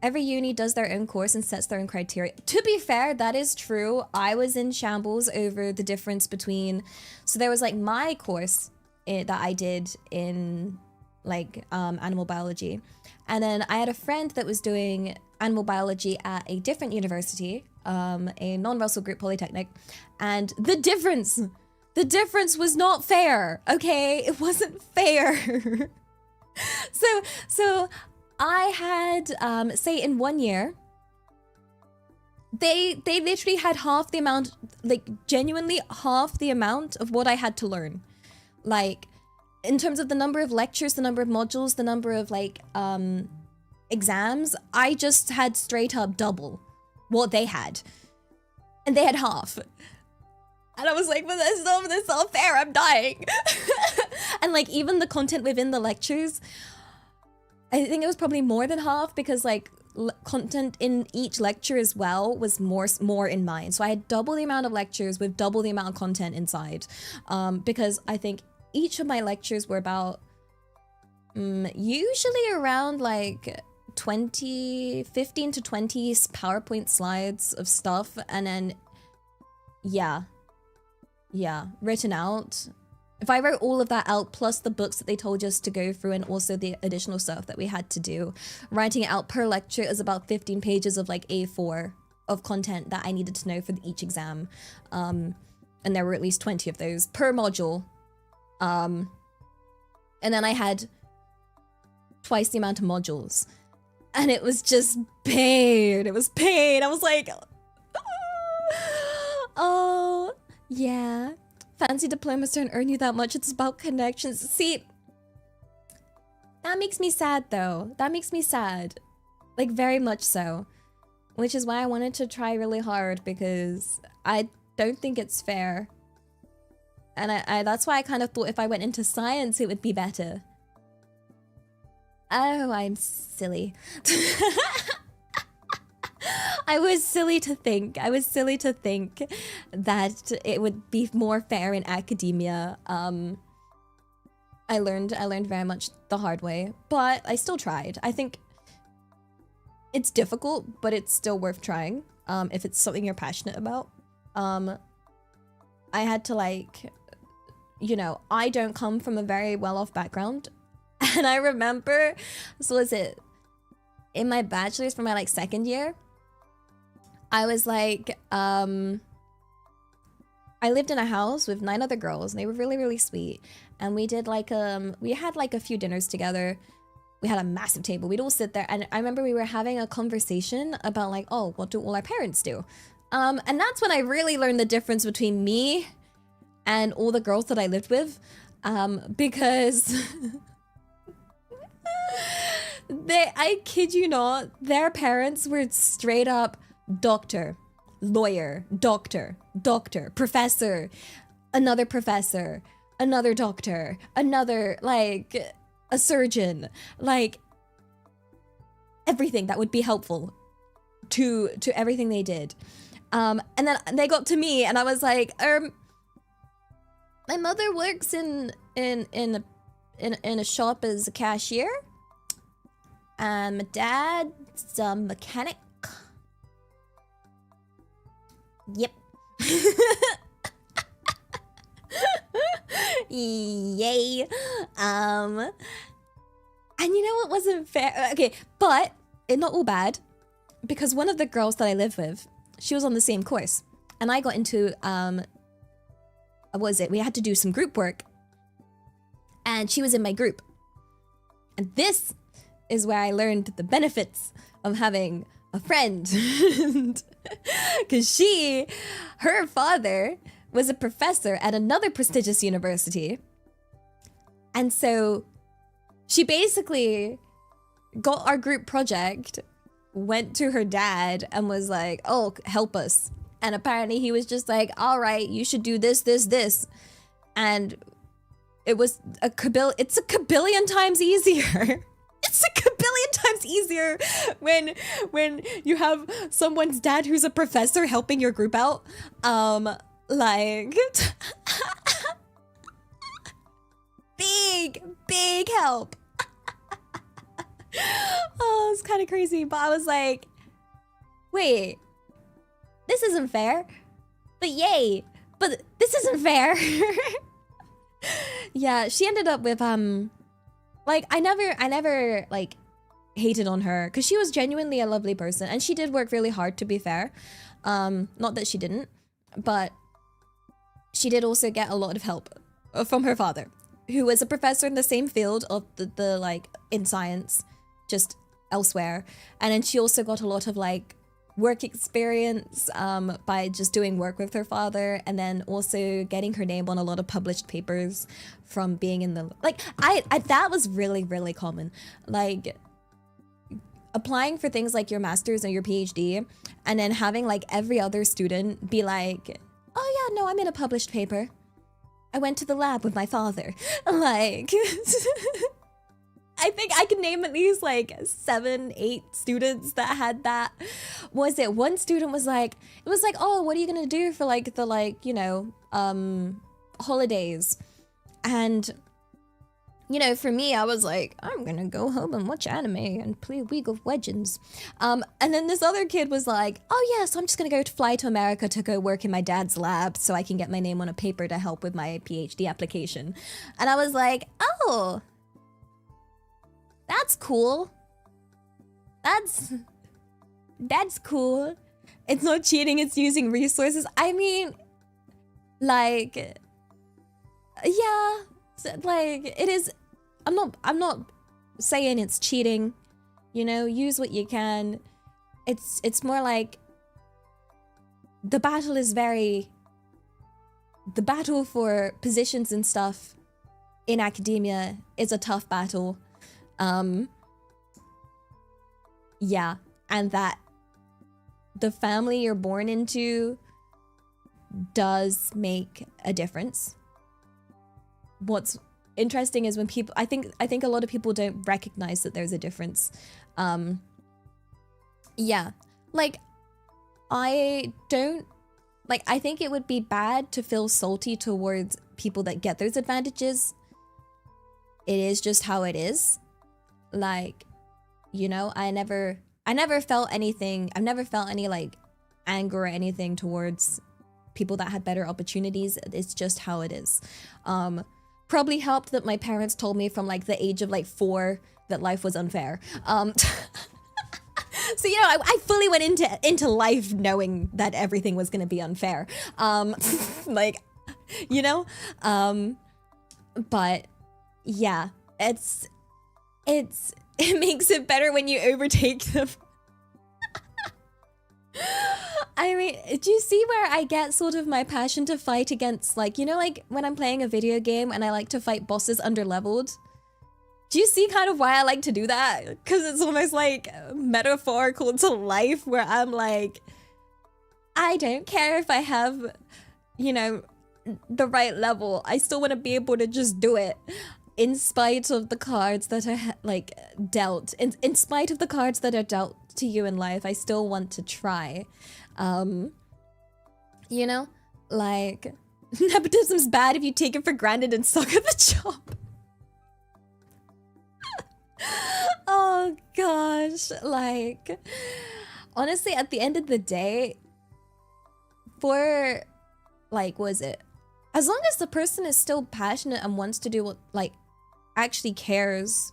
every uni does their own course and sets their own criteria. To be fair, that is true. I was in shambles over the difference between, so there was like my course that I did in like animal biology. And then I had a friend that was doing animal biology at a different university, a non-Russell Group Polytechnic. And the difference was not fair, okay? It wasn't fair. So I had, say in 1 year, they literally had half the amount, like genuinely half the amount of what I had to learn. Like, in terms of the number of lectures, the number of modules, the number of like, exams, I just had straight up double what they had. And they had half. And I was like, but that's not fair, I'm dying. And like, even the content within the lectures, I think it was probably more than half because like content in each lecture as well was more in mind. So I had double the amount of lectures with double the amount of content inside. Because I think each of my lectures were about usually around like 15 to 20 PowerPoint slides of stuff, and then yeah, written out. If I wrote all of that out, plus the books that they told us to go through and also the additional stuff that we had to do, writing it out per lecture is about 15 pages of like A4 of content that I needed to know for each exam. And there were at least 20 of those per module. And then I had twice the amount of modules. And it was just pain. It was pain. I was like, oh, yeah. Fancy diplomas don't earn you that much. It's about connections. See, that makes me sad though. That makes me sad. Like very much so. Which is why I wanted to try really hard, because I don't think it's fair. And I that's why I kind of thought if I went into science it would be better. Oh, I'm silly. I was silly to think that it would be more fair in academia. I learned very much the hard way, but I still tried. I think it's difficult, but it's still worth trying. If it's something you're passionate about. I had to like, you know, I don't come from a very well-off background. And I remember, so was it in my bachelor's for my like second year, I was like, I lived in a house with 9 other girls and they were really, really sweet. And we did like, we had like a few dinners together. We had a massive table. We'd all sit there. And I remember we were having a conversation about like, oh, what do all our parents do? And that's when I really learned the difference between me and all the girls that I lived with. Because I kid you not, their parents were straight up doctor, lawyer, doctor, professor, another doctor, another, like, a surgeon, like, everything that would be helpful to everything they did. And then they got to me and I was like, my mother works in a shop as a cashier. And my dad's a mechanic. Yep. Yay. And you know what wasn't fair? Okay, but it's not all bad. Because one of the girls that I live with, she was on the same course. And I got into, what was it? We had to do some group work. And she was in my group. And this is where I learned the benefits of having a friend. Because her father was a professor at another prestigious university. And so she basically got our group project, went to her dad and was like, oh, help us. And apparently he was just like, all right, you should do this, this, this. And it was it's a kabillion times easier. It's a kabillion times easier when you have someone's dad who's a professor helping your group out. Like big help. Oh, it's kind of crazy, but I was like, wait, this isn't fair. But yay, but this isn't fair. Yeah, she ended up with like I never like hated on her because she was genuinely a lovely person and she did work really hard, to be fair. Not that she didn't, but she did also get a lot of help from her father, who was a professor in the same field of the like in science, just elsewhere. And then she also got a lot of like work experience by just doing work with her father, and then also getting her name on a lot of published papers from being in the like I that was really, really common, like applying for things like your master's or your PhD and then having like every other student be like, oh yeah, no, I'm in a published paper, I went to the lab with my father. Like I think I could name at least like 7, 8 students that had that. Was it one student was like, it was like, oh, what are you gonna do for like the like, you know, holidays? And you know, for me, I was like, I'm gonna go home and watch anime and play League of Legends. And then this other kid was like, oh yes, I'm just gonna fly to America to go work in my dad's lab so I can get my name on a paper to help with my PhD application. And I was like, oh, that's cool. That's cool. It's not cheating, it's using resources. I mean, like, yeah, like, it is. I'm not saying it's cheating, you know, use what you can. It's more like the battle for positions and stuff in academia is a tough battle. Yeah, and that the family you're born into does make a difference. What's interesting is when people, I think a lot of people don't recognize that there's a difference. Yeah, like I think it would be bad to feel salty towards people that get those advantages. It is just how it is. Like, you know, I never felt anything. I've never felt any like anger or anything towards people that had better opportunities. It's just how it is. Probably helped that my parents told me from like the age of like 4 that life was unfair. So, you know, I fully went into life knowing that everything was gonna be unfair. Like, you know, but yeah, it makes it better when you overtake them. I mean, do you see where I get sort of my passion to fight against, like, you know, like when I'm playing a video game and I like to fight bosses underleveled? Do you see kind of why I like to do that? Because it's almost like metaphorical to life, where I'm like, I don't care if I have, you know, the right level. I still want to be able to just do it. In spite of the cards that are like dealt, in spite of the cards that are dealt to you in life, I still want to try. You know, like nepotism's bad if you take it for granted and suck at the job. Oh gosh, like honestly, at the end of the day, for like, was it? As long as the person is still passionate and wants to do what, like, actually cares,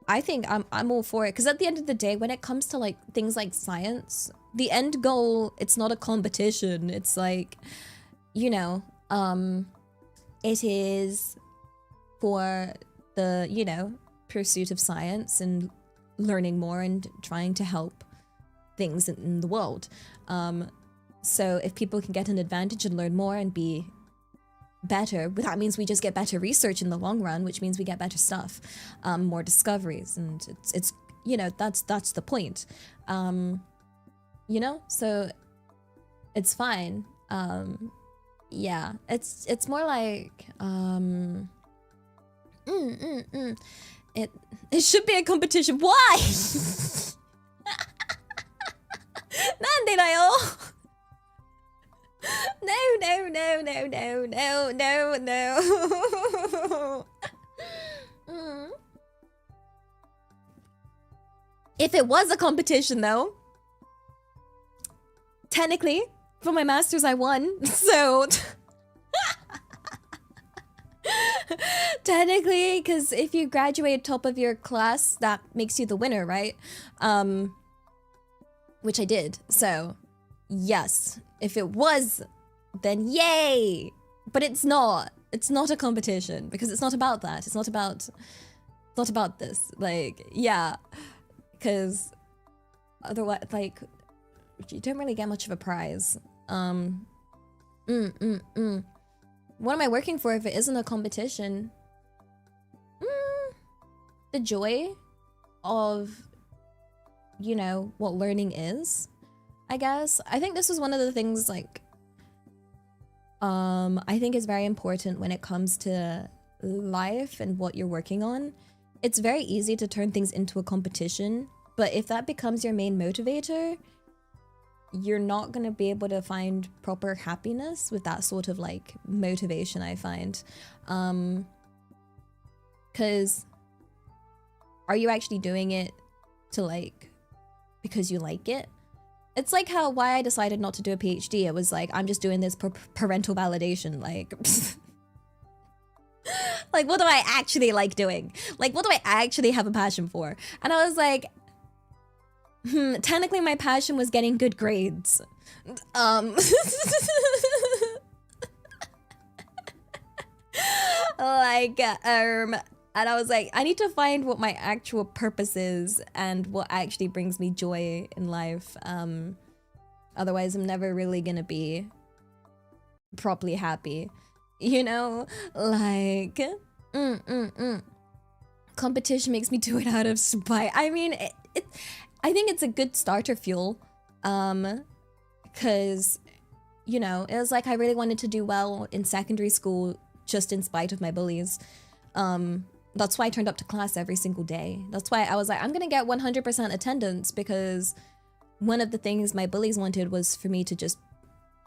I think I'm all for it. Because at the end of the day, when it comes to like things like science, the end goal, it's not a competition. It's like, you know, it is for the, you know, pursuit of science and learning more and trying to help things in the world. So if people can get an advantage and learn more and be better, that means we just get better research in the long run, which means we get better stuff, more discoveries, and it's you know, that's the point. You know, so it's fine. Yeah, it's more like it should be a competition. Why? なんでだよ? No. If it was a competition though, technically, for my master's I won, so technically, because if you graduate top of your class, that makes you the winner, right? Which I did, so yes, if it was, then yay! But it's not a competition, because it's not about that. It's not about this. Like, yeah, because otherwise, like, you don't really get much of a prize. What am I working for if it isn't a competition? The joy of, you know, what learning is, I guess. I think this is one of the things, like, I think is very important when it comes to life and what you're working on. It's very easy to turn things into a competition, but if that becomes your main motivator, you're not gonna be able to find proper happiness with that sort of like motivation, I find. Because are you actually doing it to like, because you like it? It's like why I decided not to do a PhD. It was like, I'm just doing this for parental validation. Like, like, what do I actually like doing? Like, what do I actually have a passion for? And I was like, technically my passion was getting good grades. Like, and I was like, I need to find what my actual purpose is and what actually brings me joy in life. Otherwise, I'm never really gonna be properly happy. You know? Like, competition makes me do it out of spite. I mean, I think it's a good starter fuel. Because, you know, it was like I really wanted to do well in secondary school just in spite of my bullies. That's why I turned up to class every single day. That's why I was like, I'm gonna get 100% attendance, because one of the things my bullies wanted was for me to just,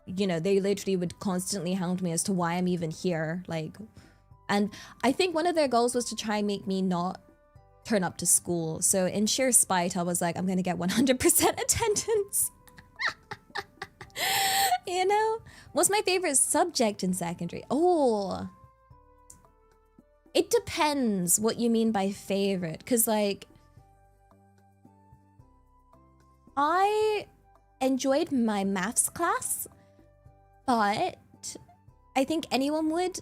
you know, they literally would constantly hound me as to why I'm even here. Like, and I think one of their goals was to try and make me not turn up to school. So in sheer spite, I was like, I'm gonna get 100% attendance. You know? What's my favorite subject in secondary? Oh, it depends what you mean by favorite, because like I enjoyed my maths class, but I think anyone would,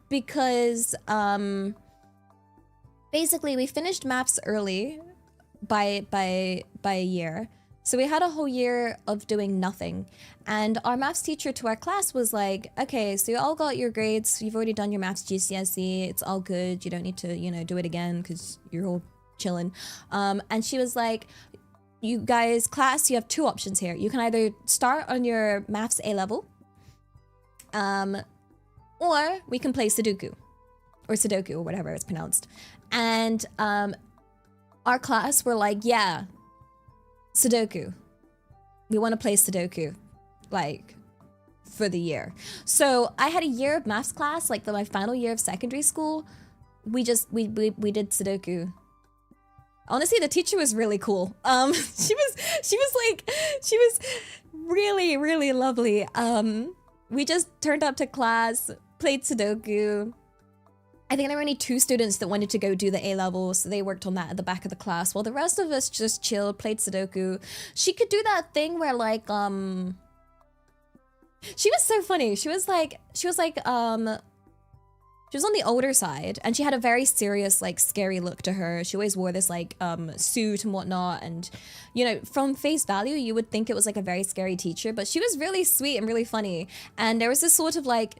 because basically we finished maths early by a year. So we had a whole year of doing nothing. And our maths teacher to our class was like, okay, so you all got your grades. You've already done your maths GCSE. It's all good. You don't need to, you know, do it again because you're all chilling. And she was like, you guys, class, you have two options here. You can either start on your maths A level, or we can play Sudoku or whatever it's pronounced. And our class were like, yeah, Sudoku. We want to play Sudoku, like, for the year. So I had a year of maths class, like my final year of secondary school. We did Sudoku. Honestly, the teacher was really cool. She was really, really lovely. We just turned up to class, played Sudoku. I think there were only 2 students that wanted to go do the A-level, so they worked on that at the back of the class, while the rest of us just chilled, played Sudoku. She could do that thing where like, she was so funny. She was on the older side, and she had a very serious, like, scary look to her. She always wore this, like, suit and whatnot, and, you know, from face value, you would think it was, like, a very scary teacher, but she was really sweet and really funny. And there was this sort of, like,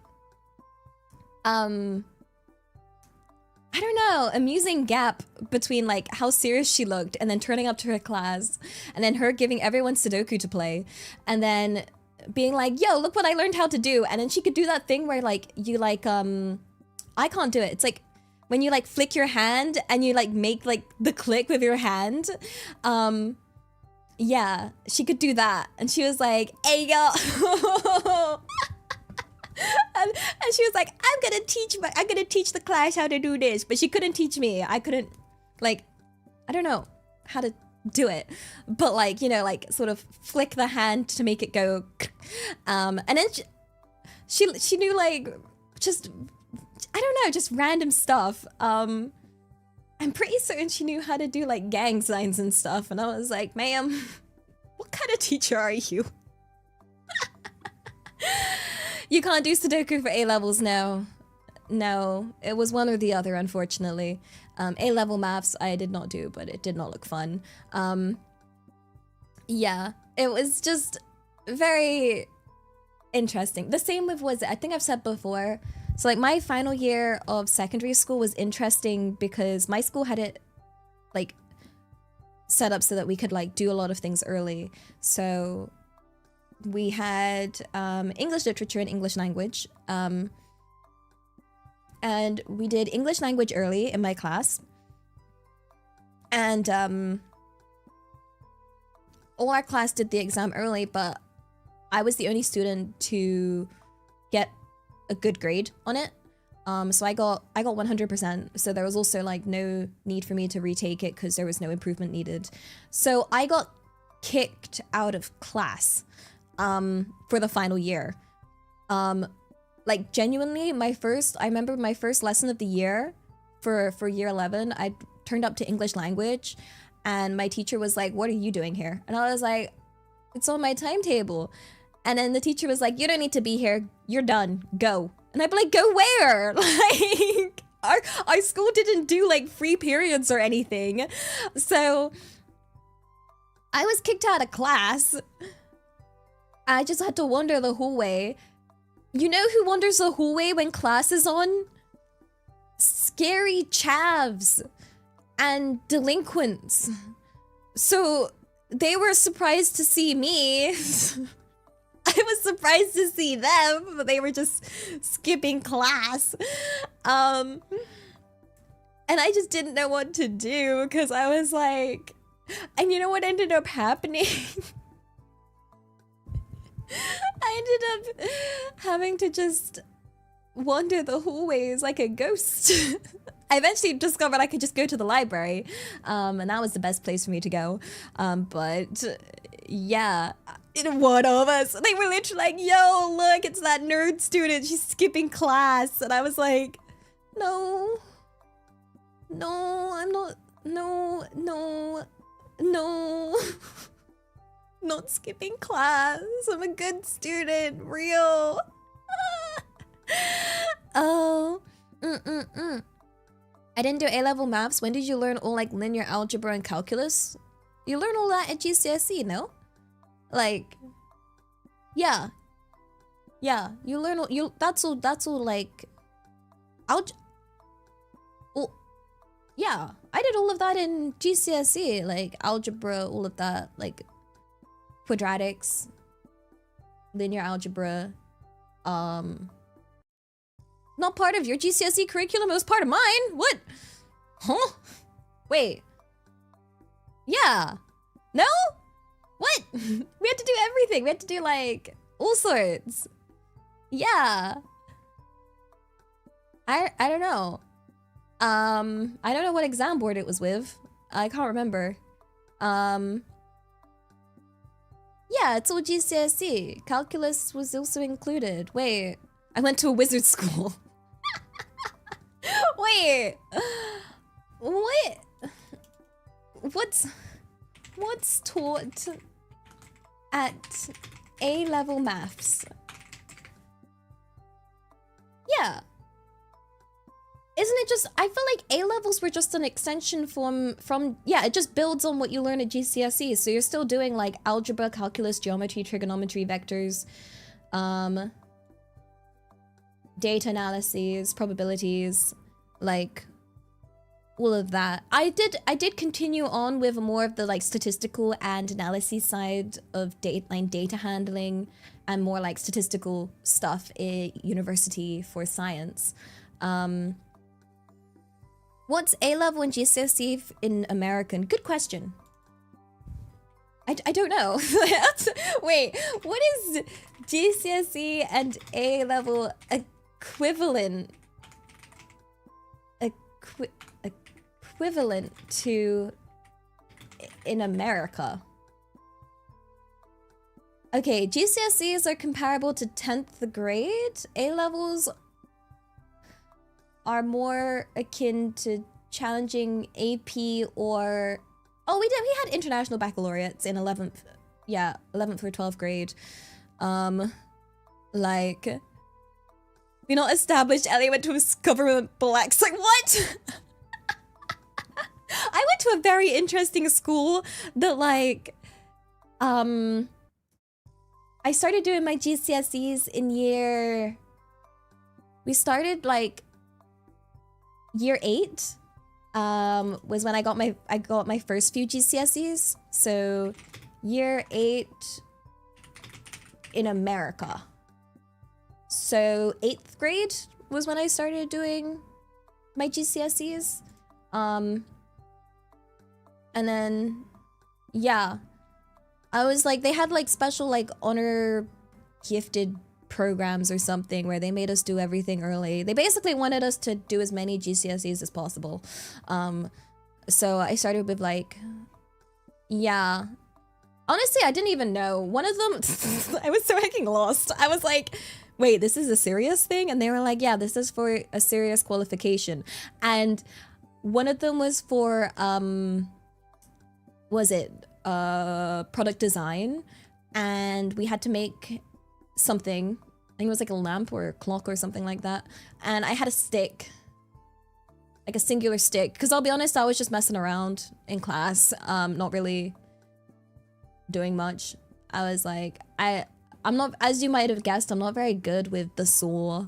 I don't know, amusing gap between, like, how serious she looked and then turning up to her class, and then her giving everyone Sudoku to play, and then being like, yo, look what I learned how to do. And then she could do that thing where, like, you, like, I can't do it. It's like when you like flick your hand and you like make like the click with your hand. Yeah, she could do that. And she was like, hey, yo. and she was like, I'm gonna teach the class how to do this. But she couldn't teach me. I couldn't, like, I don't know how to do it. But like, you know, like sort of flick the hand to make it go. And then she knew like just, I don't know, just random stuff. I'm pretty certain she knew how to do like gang signs and stuff, and I was like, ma'am, what kind of teacher are you? You can't do Sudoku for A-levels now. No, it was one or the other, unfortunately. A-level maths I did not do, but it did not look fun. Yeah, it was just very interesting. The same with, I think I've said before, so like my final year of secondary school was interesting because my school had it like set up so that we could like do a lot of things early. So we had English literature and English language. And we did English language early in my class. And all our class did the exam early, but I was the only student to get a good grade on it. So I got 100%. So there was also like no need for me to retake it because there was no improvement needed. So I got kicked out of class for the final year. Like genuinely, I remember my first lesson of the year for year 11, I turned up to English language and my teacher was like, "What are you doing here?" And I was like, "It's on my timetable." And then the teacher was like, "You don't need to be here. You're done. Go." And I'd be like, "Go where?" Like, our school didn't do like free periods or anything. So I was kicked out of class. I just had to wander the hallway. You know who wanders the hallway when class is on? Scary chavs and delinquents. So they were surprised to see me. I was surprised to see them, but they were just skipping class. And I just didn't know what to do because I was like, and you know what ended up happening? I ended up having to just wander the hallways like a ghost. I eventually discovered I could just go to the library, and that was the best place for me to go. But yeah, one of us, they were literally like, "Yo, look, it's that nerd student. She's skipping class." And I was like, no, I'm not, no. Not skipping class. I'm a good student, real. Oh, I didn't do A-level maths. When did you learn all like linear algebra and calculus? You learn all that at GCSE, no? Like, yeah, you learn all, that's all like, well, yeah, I did all of that in GCSE, like algebra, all of that, like quadratics, linear algebra. Not part of your GCSE curriculum, it was part of mine. What? Huh? Wait. Yeah. No? What? We had to do everything. We had to do like all sorts. Yeah. I don't know. I don't know what exam board it was with. I can't remember. Yeah, it's all GCSE. Calculus was also included. Wait, I went to a wizard school. Wait, what? What's taught at A-level maths? Yeah. Isn't it just, I feel like A-levels were just an extension from, yeah, it just builds on what you learn at GCSE. So you're still doing like algebra, calculus, geometry, trigonometry, vectors, data analyses, probabilities, like all of that. I did continue on with more of the like statistical and analysis side of data handling and more like statistical stuff at university for science. What's A-level and GCSE in American? Good question. I don't know. Wait, what is GCSE and A-level equivalent? Equivalent to in America? Okay, GCSEs are comparable to 10th grade. A-levels are more akin to challenging AP or... Oh, we had international baccalaureates in 11th, yeah, 11th or 12th grade. Like, we not established Ellie went to a government blacks. Like, what? I went to a very interesting school that like, I started doing my GCSEs in we started like year 8 was when I got my first few GCSEs. So year 8 in America. So 8th grade was when I started doing my GCSEs. And then, yeah, I was like, they had like special like honor gifted programs or something where they made us do everything early. They basically wanted us to do as many GCSEs as possible. So I started with like, yeah. Honestly, I didn't even know. One of them, I was so fucking lost. I was like, wait, this is a serious thing? And they were like, yeah, this is for a serious qualification. And one of them was for, product design. And we had to make something. I think it was like a lamp or a clock or something like that. And I had a stick. Like a singular stick. Because I'll be honest, I was just messing around in class. Not really doing much. I was like, I'm not, as you might have guessed, I'm not very good with the saw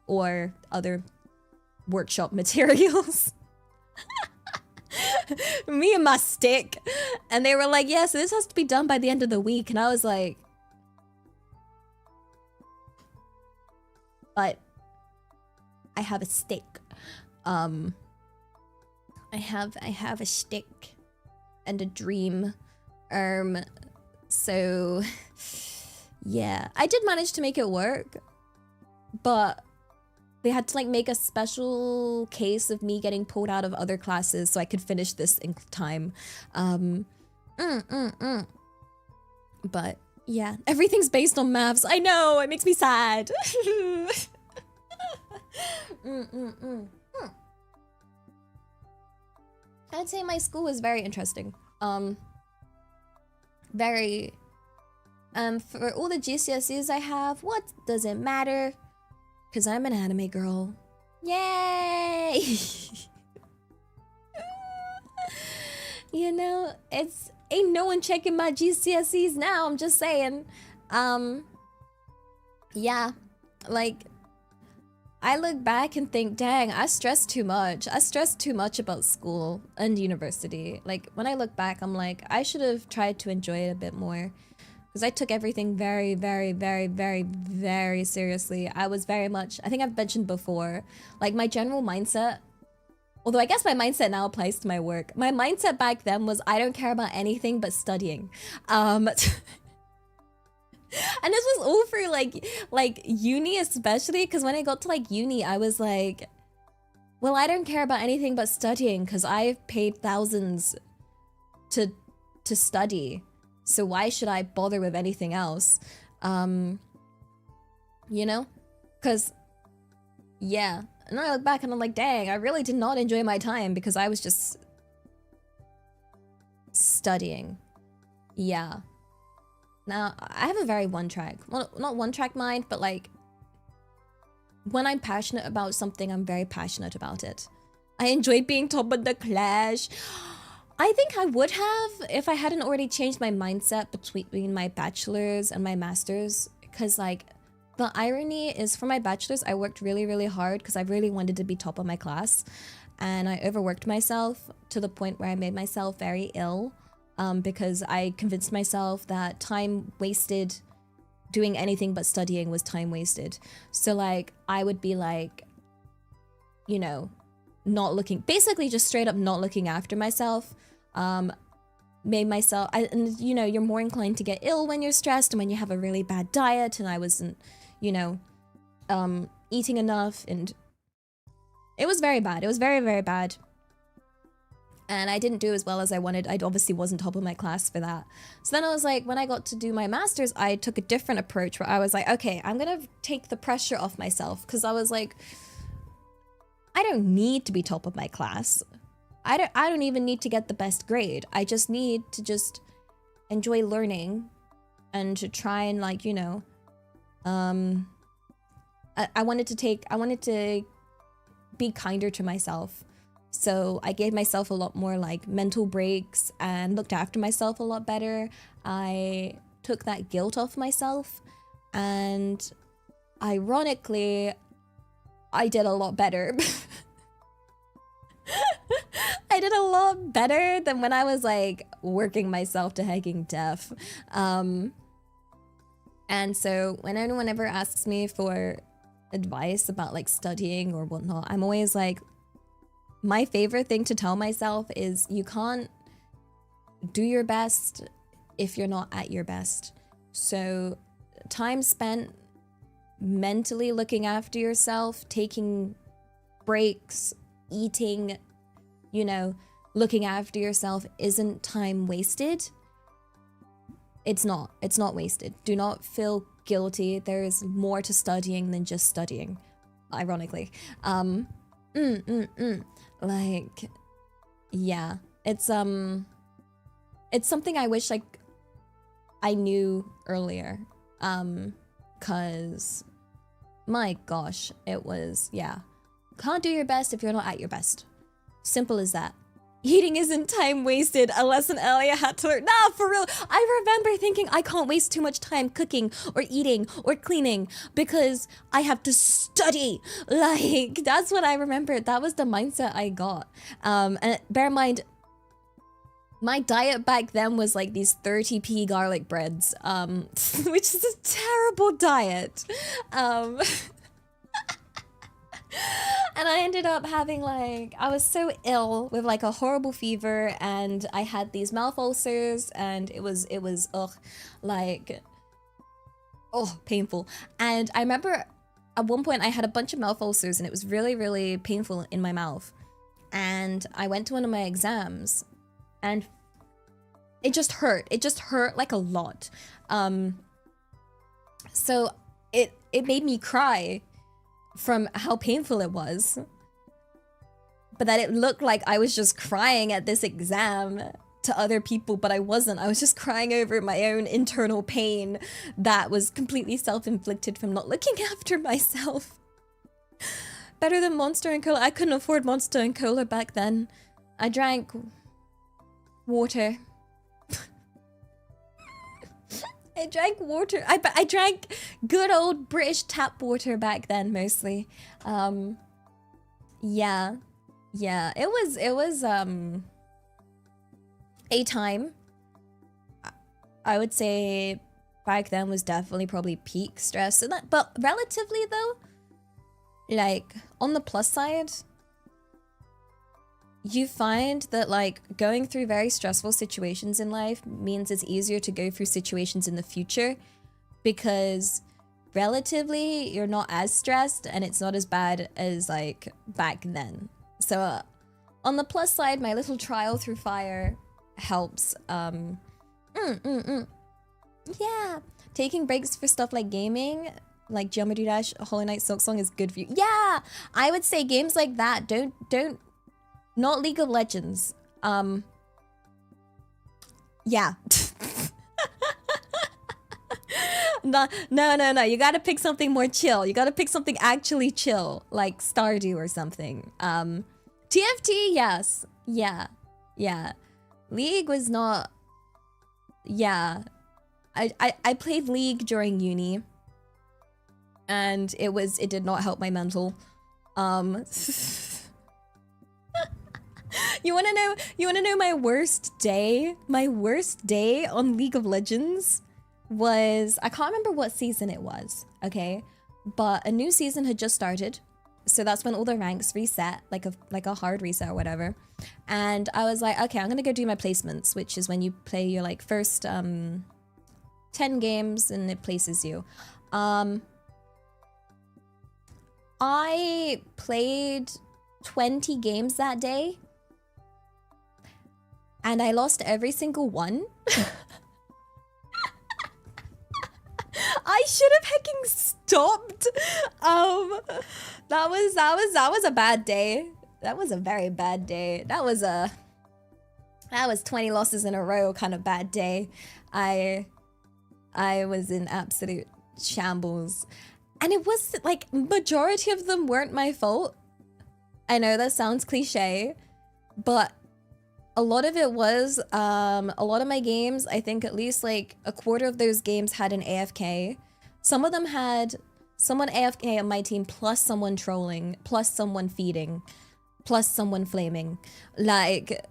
or other workshop materials. Me and my stick. And they were like, yeah, so this has to be done by the end of the week. And I was like, but I have a stick. I have a stick and a dream. So yeah, I did manage to make it work, but they had to like make a special case of me getting pulled out of other classes so I could finish this in time. But yeah, everything's based on maths. I know, it makes me sad. I'd say my school was very interesting. For all the GCSEs I have, what does it matter? Because I'm an anime girl. Yay! You know, ain't no one checking my GCSEs now, I'm just saying. Yeah, like, I look back and think, dang, I stressed too much. I stressed too much about school and university. Like, when I look back, I'm like, I should have tried to enjoy it a bit more. Because I took everything very, very, very, very, very seriously. I was very much, I think I've mentioned before, like my general mindset, although I guess my mindset now applies to my work. My mindset back then was, I don't care about anything but studying. And this was all for like uni especially, because when I got to like uni, I was like, well, I don't care about anything but studying because I've paid thousands to study. So why should I bother with anything else? You know? Because, yeah. And then I look back and I'm like, dang, I really did not enjoy my time because I was just studying. Yeah. Now, I have a very one-track, well, not one-track mind, but like, when I'm passionate about something, I'm very passionate about it. I enjoyed being top of the class. I think I would have if I hadn't already changed my mindset between my bachelor's and my master's. Because like, the irony is for my bachelor's, I worked really, really hard because I really wanted to be top of my class. And I overworked myself to the point where I made myself very ill. Because I convinced myself that time wasted doing anything but studying was time wasted. So like, I would be like, you know, not looking, basically just straight up not looking after myself. Made myself, and you know, you're more inclined to get ill when you're stressed and when you have a really bad diet, and I wasn't, you know, eating enough, and it was very bad. It was very, very bad. And I didn't do as well as I wanted. I obviously wasn't top of my class for that. So then I was like, when I got to do my master's, I took a different approach where I was like, okay, I'm gonna take the pressure off myself, because I was like, I don't need to be top of my class. I don't even need to get the best grade. I just need to just enjoy learning and to try and like, you know, I wanted to be kinder to myself. So I gave myself a lot more like mental breaks and looked after myself a lot better. I took that guilt off myself, and ironically, I did a lot better. I did a lot better than when I was like working myself to hecking death. And so when anyone ever asks me for advice about like studying or whatnot, I'm always like, my favorite thing to tell myself is you can't do your best if you're not at your best. So time spent mentally looking after yourself, taking breaks, eating, you know, looking after yourself isn't time wasted. It's not wasted. Do not feel guilty. There is more to studying than just studying, ironically. Like, yeah, it's something I wish like I knew earlier. Cause my gosh, it was, yeah. Can't do your best if you're not at your best. Simple as that. Eating isn't time wasted, a lesson Elia had to learn. Nah, for real. I remember thinking I can't waste too much time cooking or eating or cleaning because I have to study. Like, that's what I remember. That was the mindset I got. And bear in mind, my diet back then was like these 30p garlic breads, which is a terrible diet. And I ended up having like, I was so ill with like a horrible fever, and I had these mouth ulcers, and it was painful. And I remember at one point I had a bunch of mouth ulcers, and it was really, really painful in my mouth. And I went to one of my exams, and it just hurt. It just hurt like a lot. So it made me cry from how painful it was, but that it looked like I was just crying at this exam to other people, but I wasn't. I was just crying over my own internal pain that was completely self-inflicted from not looking after myself. Better than Monster and Cola. I couldn't afford Monster and Cola back then. I drank water. I drank water. I drank good old British tap water back then, mostly. Yeah. It was a time. I would say back then was definitely probably peak stress, and that, but relatively though, like on the plus side, you find that like going through very stressful situations in life means it's easier to go through situations in the future, because relatively you're not as stressed and it's not as bad as like back then. So on the plus side, my little trial through fire helps. Yeah, taking breaks for stuff like gaming, like Geometry Dash, Hollow Knight, Silksong is good for you. Yeah, I would say games like that. Don't not League of Legends. Yeah. No. You gotta pick something more chill. You gotta pick something actually chill, like Stardew or something. TFT, yes. Yeah. League was not... Yeah. I played League during uni, and it did not help my mental. You wanna know my worst day? My worst day on League of Legends was, I can't remember what season it was, okay? But a new season had just started. So that's when all the ranks reset, like a hard reset or whatever. And I was like, okay, I'm gonna go do my placements, which is when you play your like first 10 games and it places you. I played 20 games that day, and I lost every single one. I should have hecking stopped. That was a bad day. That was a very bad day. That was 20 losses in a row kind of bad day. I was in absolute shambles. And it was like, majority of them weren't my fault. I know that sounds cliche, but a lot of it was, a lot of my games, I think at least like a quarter of those games had an AFK. Some of them had someone AFK on my team, plus someone trolling, plus someone feeding, plus someone flaming. Like,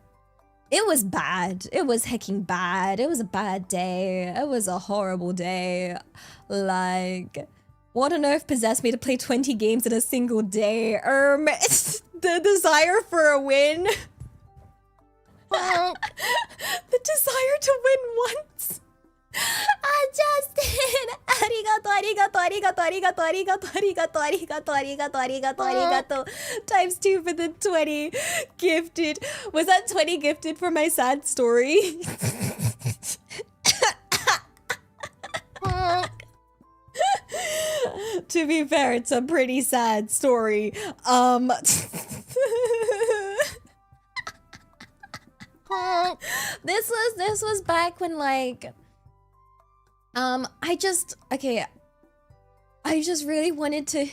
it was bad. It was hecking bad. It was a bad day. It was a horrible day. Like, what on earth possessed me to play 20 games in a single day? The desire for a win. The desire to win once. Justin! Arigato, arigato. Times 2 for the 20 gifted. Was that 20 gifted for my sad story? To be fair, it's a pretty sad story. This was back when like I just really wanted to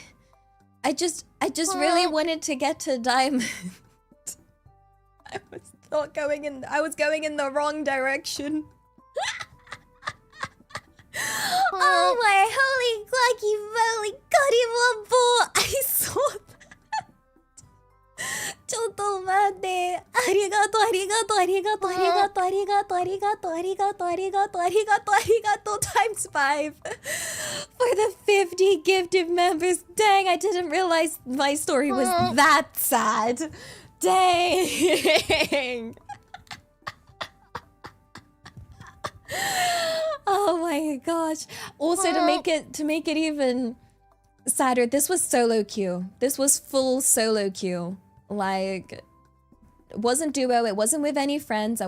really wanted to get to diamond. I was going in the wrong direction. Oh my holy clucky moly, got him on board! I saw that! ちょっと待って。ありがとう、ありがとう、ありがとう、ありがとう、ありがとう、ありがとう、ありがとう、ありがとう、ありがとう、ありがとう、times 5 for the 50 gifted members. Dang, I didn't realize my story was that sad. Dang. Oh my gosh. Also, to make it even sadder, this was solo queue. This was full solo queue. Like, it wasn't duo, it wasn't with any friends.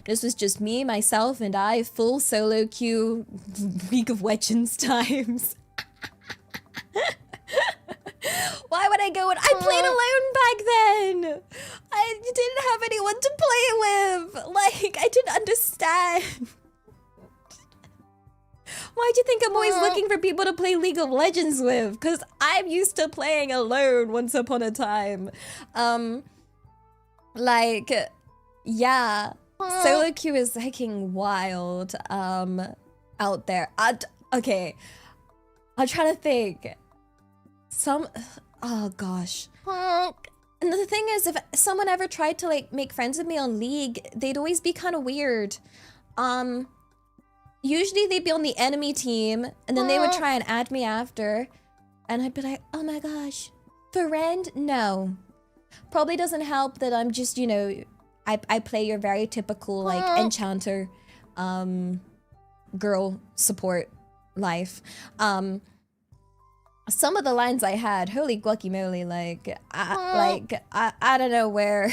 This was just me, myself, and I, full solo queue League of Legends times. Why would I go and I played alone back then? I didn't have anyone to play with. Like, I didn't understand. Why'd you think I'm always looking for people to play League of Legends with? Because I'm used to playing alone once upon a time. Like, yeah. Solo queue is hecking wild out there. Okay. I'm trying to think. Oh gosh. And the thing is, if someone ever tried to like make friends with me on League, they'd always be kind of weird. Usually they'd be on the enemy team, and then they would try and add me after. And I'd be like, oh my gosh, friend? No. Probably doesn't help that I'm just, you know, I play your very typical, like, enchanter, girl support life. Some of the lines I had, holy guacamole, like, I don't know where,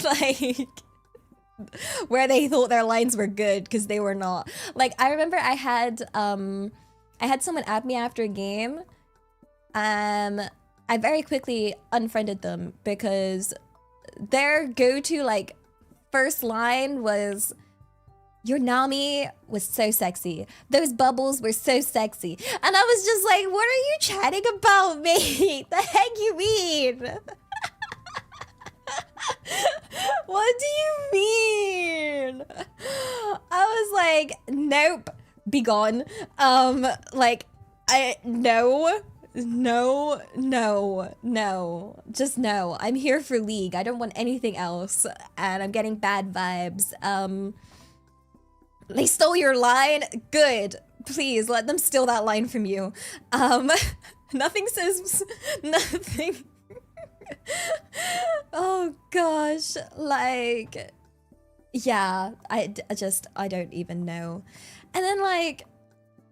like... where they thought their lines were good, because they were not. Like, I remember I had someone add me after a game. I very quickly unfriended them because their go-to, like, first line was, your Nami was so sexy. Those bubbles were so sexy. And I was just like, what are you chatting about, mate? The heck you mean? What do you mean? I was like, nope, be gone. Like, no, just no. I'm here for League. I don't want anything else, and I'm getting bad vibes. They stole your line? Good. Please, let them steal that line from you. Nothing says... nothing... Oh gosh, like, yeah, I don't even know. And then like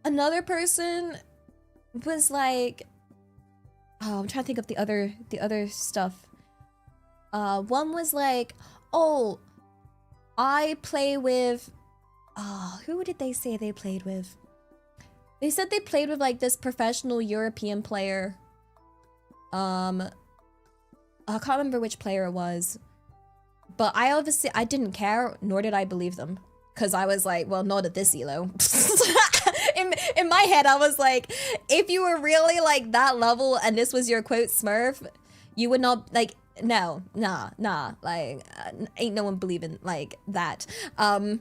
another person was like, oh, I'm trying to think of the other stuff. One was like, oh, I play with, who did they say they played with? They said they played with like this professional European player. I can't remember which player it was, but I didn't care, nor did I believe them, because I was like, well, not at this elo. in my head, I was like, if you were really like that level and this was your quote Smurf, you would not like, no, nah, like, ain't no one believing like that. And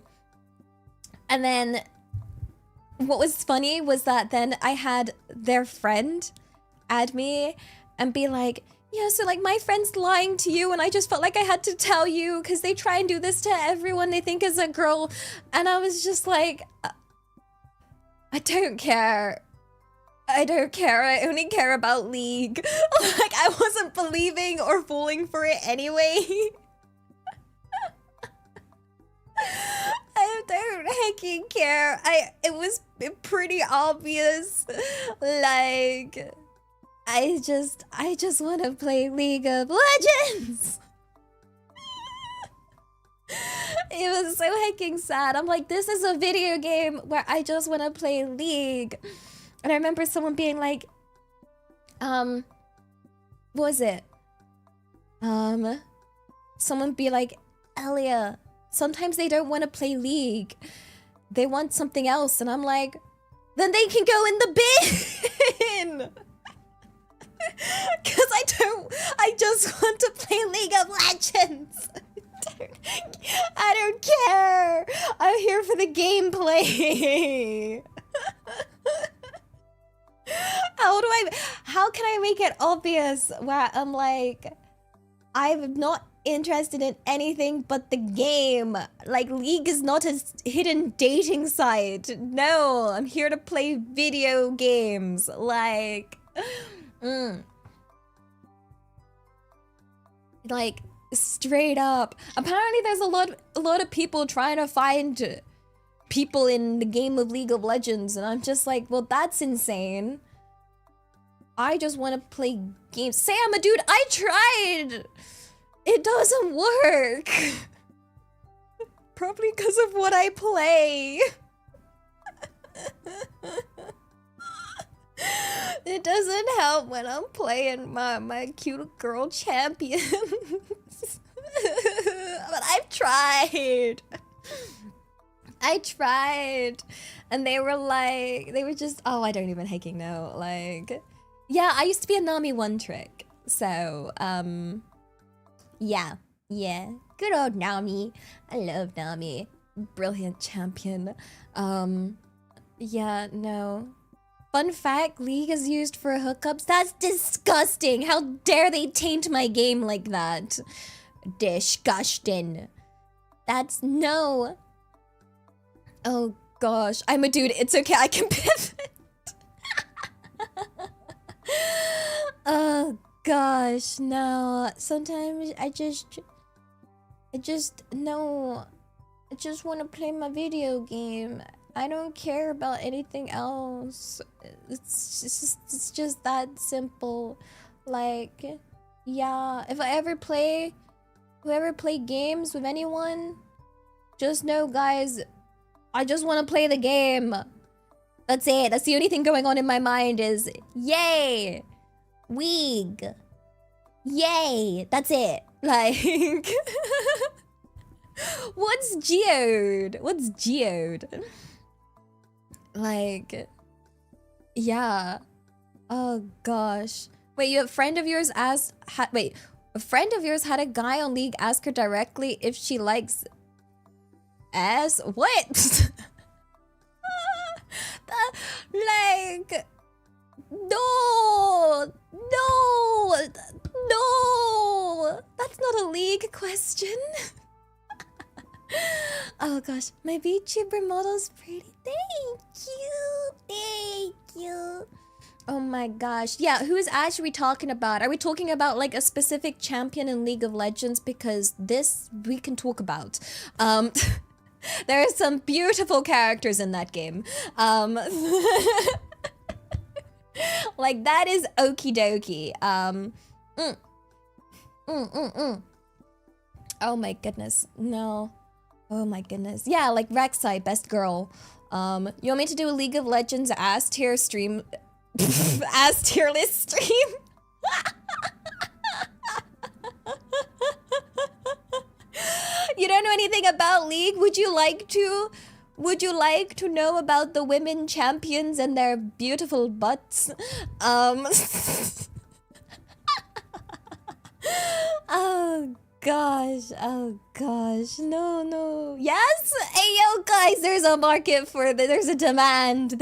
then what was funny was that then I had their friend add me and be like, yeah, so like my friend's lying to you and I just felt like I had to tell you because they try and do this to everyone they think is a girl. And I was just like, I don't care. I don't care. I only care about League. Like, I wasn't believing or falling for it anyway. I don't hecking care. It was pretty obvious. Like, I just want to play League of Legends. It was so hecking sad. I'm like, this is a video game where I just want to play League. And I remember someone being like, what was it? Someone be like, Elia, sometimes they don't want to play League. They want something else. And I'm like, then they can go in the bin. Cause I just want to play League of Legends. I don't care. I'm here for the gameplay. How can I make it obvious where I'm like, I'm not interested in anything but the game. Like, League is not a hidden dating site. No, I'm here to play video games. Like, like, straight up. Apparently there's a lot of people trying to find people in the game of League of Legends, and I'm just like, well, that's insane. I just want to play games. Sam, dude, I tried. It doesn't work. Probably because of what I play. It doesn't help when I'm playing my cute girl champions. But I've tried. I tried. And they were just, oh, I don't even hecking know. Like, yeah, I used to be a Nami one trick. So, yeah. Good old Nami. I love Nami. Brilliant champion. Yeah, no. Fun fact, League is used for hookups. That's disgusting. How dare they taint my game like that? Disgusting. That's no. Oh gosh, I'm a dude. It's okay, I can pivot. Oh gosh, no. Sometimes I just no. I just want to play my video game. I don't care about anything else. It's just that simple. Like, yeah, if I ever play games with anyone, just know, guys, I just want to play the game. That's it. That's the only thing going on in my mind is, yay, League, yay. That's it. Like, what's Geode? What's Geode? Like, yeah. Oh gosh. Wait, a friend of yours had a guy on League ask her directly if she likes ass? What? Like, no. That's not a League question. Oh gosh, my VTuber model's pretty. Thank you. Oh my gosh. Yeah, who is Ash we talking about? Are we talking about like a specific champion in League of Legends? Because this we can talk about. There are some beautiful characters in that game. Like, that is okie dokie. Oh my goodness. No. Oh my goodness. Yeah, like Rek'Sai, best girl. You want me to do a League of Legends ass tier stream? Ass tier list stream? You don't know anything about League? Would you like to? Would you like to know about the women champions and their beautiful butts? Oh gosh, no. Yes? Hey, yo, guys, there's a market for there's a demand.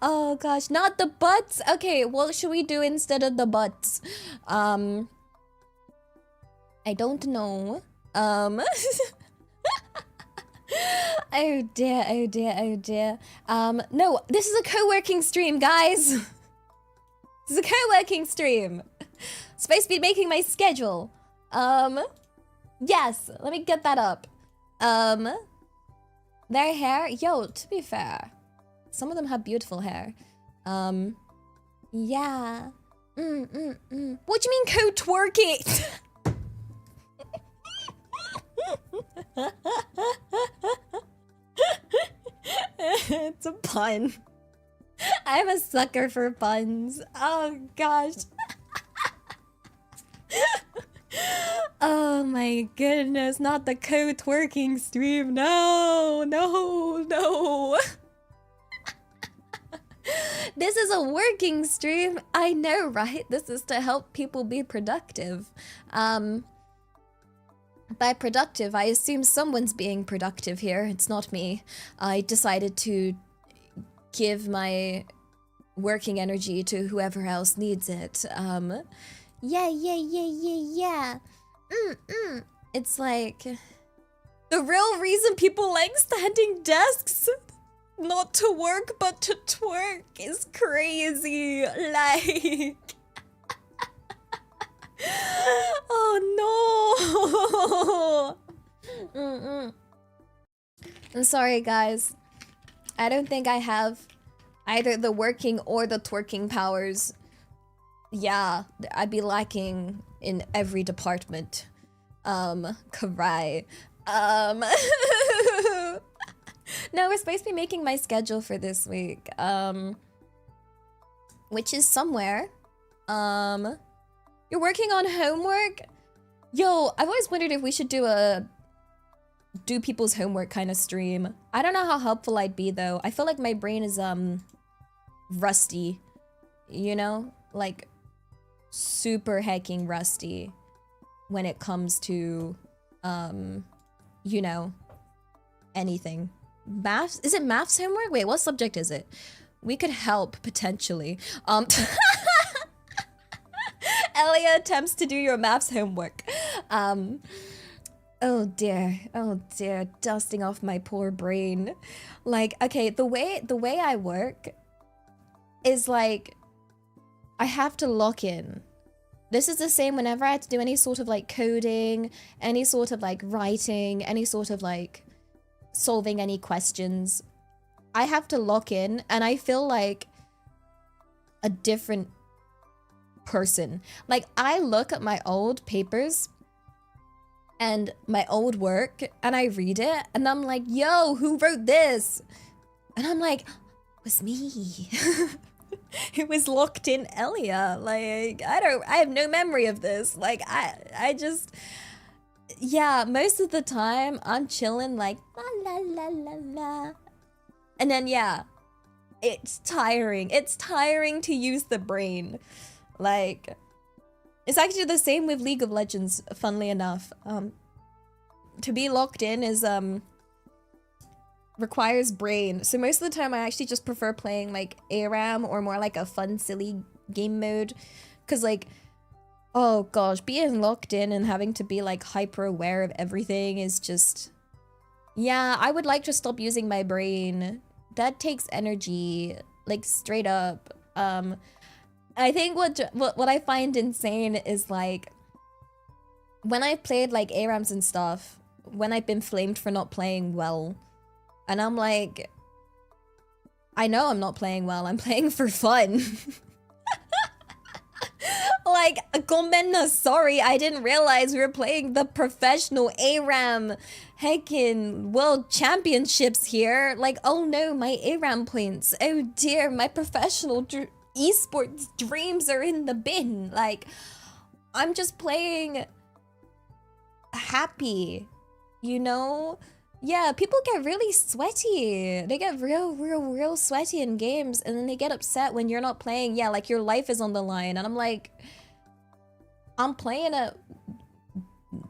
Oh gosh, not the butts? Okay, what should we do instead of the butts? I don't know. Oh dear. No, this is a co-working stream, guys. This is a co-working stream. Supposed to be making my schedule. Yes, let me get that up. Their hair, yo, to be fair, some of them have beautiful hair. Yeah. What do you mean co-twerking? It's a pun. I'm a sucker for puns. Oh gosh. Oh my goodness, not the co-twerking stream. No, no, no. This is a working stream. I know, right? This is to help people be productive. By productive, I assume someone's being productive here. It's not me. I decided to give my working energy to whoever else needs it. Yeah. It's like the real reason people like standing desks, not to work but to twerk, is crazy. Like, oh no. I'm sorry, guys. I don't think I have either the working or the twerking powers. Yeah, I'd be lacking in every department. Karai. No, we're supposed to be making my schedule for this week. Which is somewhere. You're working on homework? Yo, I've always wondered if we should do a do people's homework kind of stream. I don't know how helpful I'd be though. I feel like my brain is rusty. You know? Like super hecking rusty when it comes to you know, anything. Maths? Is it maths homework? Wait, what subject is it? We could help potentially. Elia attempts to do your maths homework. Oh dear, dusting off my poor brain. Like, okay, the way I work is like I have to lock in. This is the same whenever I had to do any sort of like coding, any sort of like writing, any sort of like solving any questions. I have to lock in and I feel like a different person. Like I look at my old papers and my old work and I read it and I'm like, yo, who wrote this? And I'm like, it was me. It was locked in Elia. Like, I have no memory of this. Like, I just, yeah, most of the time I'm chilling like, la la la la la. And then, yeah, it's tiring. It's tiring to use the brain. Like, it's actually the same with League of Legends, funnily enough. To be locked in is, requires brain. So most of the time I actually just prefer playing like ARAM or more like a fun, silly game mode. Cause like, oh gosh, being locked in and having to be like hyper aware of everything is just, yeah, I would like to stop using my brain. That takes energy, like straight up. I think what I find insane is like, when I played like ARAMs and stuff, when I've been flamed for not playing well, and I'm like, I know I'm not playing well, I'm playing for fun. Like, gomenna, sorry, I didn't realize we were playing the professional ARAM heckin' world championships here. Like, oh no, my ARAM points. Oh dear, my professional esports dreams are in the bin. Like, I'm just playing happy, you know? Yeah, people get really sweaty. They get real sweaty in games, and then they get upset when you're not playing. Yeah, like your life is on the line, and I'm like, I'm playing at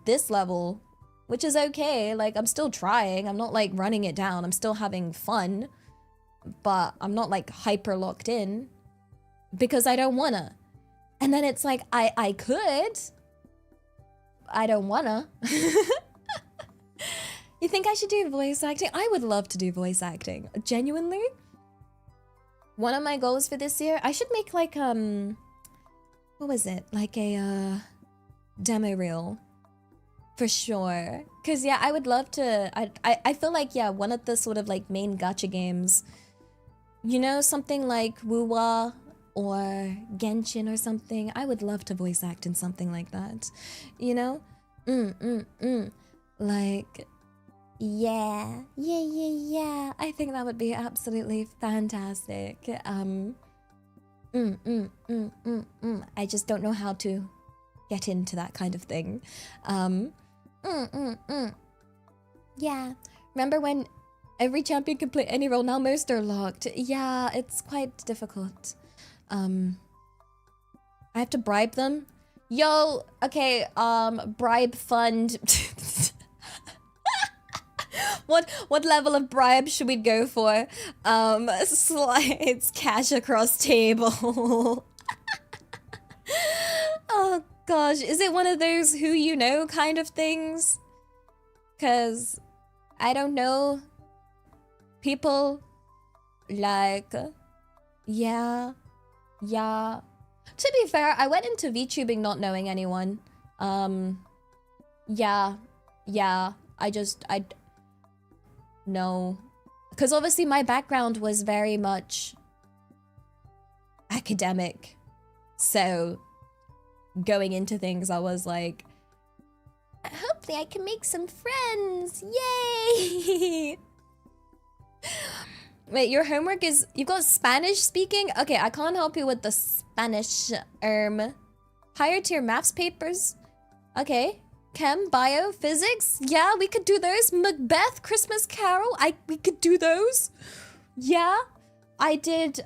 this level, which is okay. Like, I'm still trying. I'm not like running it down. I'm still having fun, but I'm not like hyper locked in because I don't wanna. And then it's like, I could. I don't wanna. You think I should do voice acting? I would love to do voice acting. Genuinely. One of my goals for this year, I should make like, what was it? Like a, demo reel. For sure. Cause yeah, I would love to. I feel like yeah, one of the sort of like main gacha games. You know, something like Wuwa or Genshin or something. I would love to voice act in something like that. You know? Like, yeah. I think that would be absolutely fantastic. I just don't know how to get into that kind of thing. Yeah. Remember when every champion can play any role? Now most are locked. Yeah, it's quite difficult. I have to bribe them. Yo, okay, bribe fund. What level of bribe should we go for? Slides cash across table. Oh gosh, is it one of those who you know kind of things? Cause I don't know. People like, yeah. To be fair, I went into VTubing not knowing anyone. Yeah. No. Because obviously my background was very much academic. So going into things, I was like, hopefully I can make some friends. Yay! Wait, your homework is, you've got Spanish speaking? Okay, I can't help you with the Spanish. Higher tier maths papers? Okay. Chem, bio, physics? Yeah, we could do those. Macbeth, Christmas Carol? We could do those. Yeah. I did,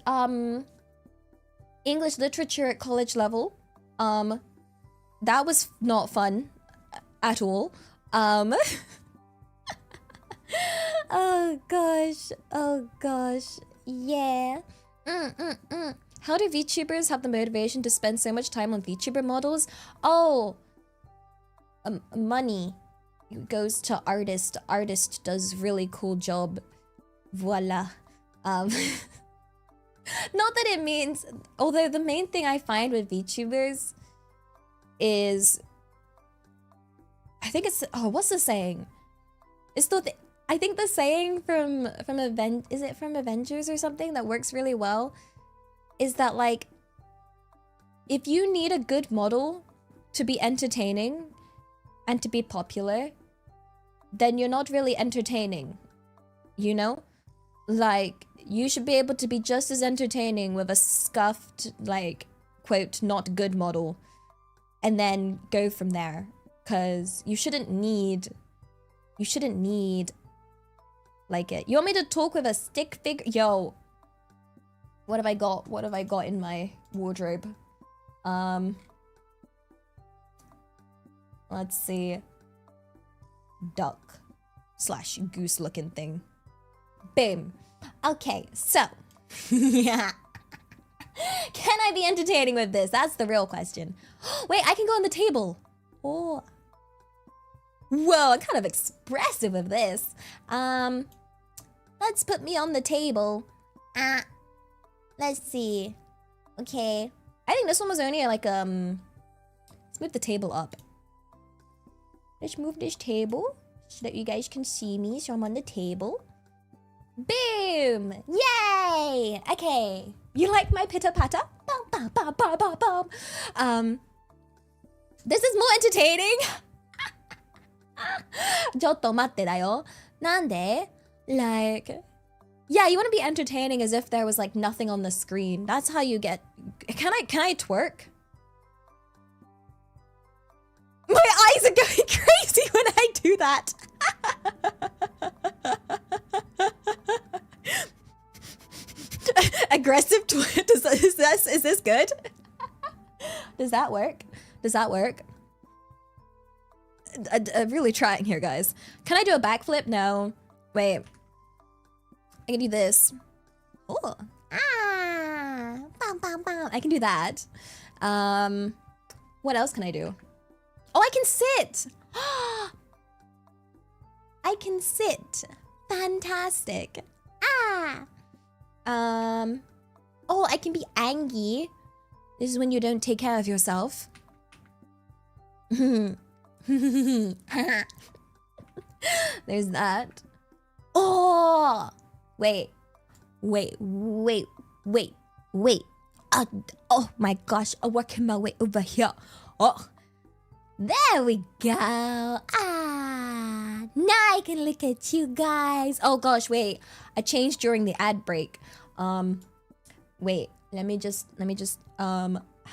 English literature at college level. That was not fun at all. Oh gosh, yeah. How do VTubers have the motivation to spend so much time on VTuber models? Oh, money goes to artist. Artist does really cool job. Voila. Not that it means, although the main thing I find with VTubers is, I think it's, oh, what's the saying? It's the I think the saying from is it from Avengers or something that works really well is that, like, if you need a good model to be entertaining and to be popular, then you're not really entertaining, you know? Like, you should be able to be just as entertaining with a scuffed, like, quote, not good model, and then go from there. Because you shouldn't need, like, it. You want me to talk with a stick figure? Yo. What have I got? What have I got in my wardrobe? Let's see. Duck slash goose looking thing. Boom. Okay, so. Yeah. Can I be entertaining with this? That's the real question. Wait, I can go on the table. Oh. Whoa, I'm kind of expressive with this. Let's put me on the table. Let's see. Okay. I think this one was only like, let's move the table up. Let's move this table so that you guys can see me, so I'm on the table. Boom! Yay! Okay. You like my pitter-patter? Bum, bum, bum, bum, bum, bum. This is more entertaining. ちょっと待ってだよ。なんで? Like, yeah, you want to be entertaining as if there was like nothing on the screen. That's how you get. Can I twerk? My eyes are going crazy when I do that. Aggressive twerk. Is this good? Does that work? Does that work? I'm really trying here, guys. Can I do a backflip? No. Wait. I can do this. Oh. Bam, bam, bam. I can do that. What else can I do? Oh, I can sit. I can sit. Fantastic. Oh, I can be angry. This is when you don't take care of yourself. There's that. Oh, wait, wait, wait, wait, wait. Oh my gosh, I'm working my way over here. Oh, there we go. Ah, now I can look at you guys. Oh gosh, wait. I changed during the ad break. Wait. Let me just. How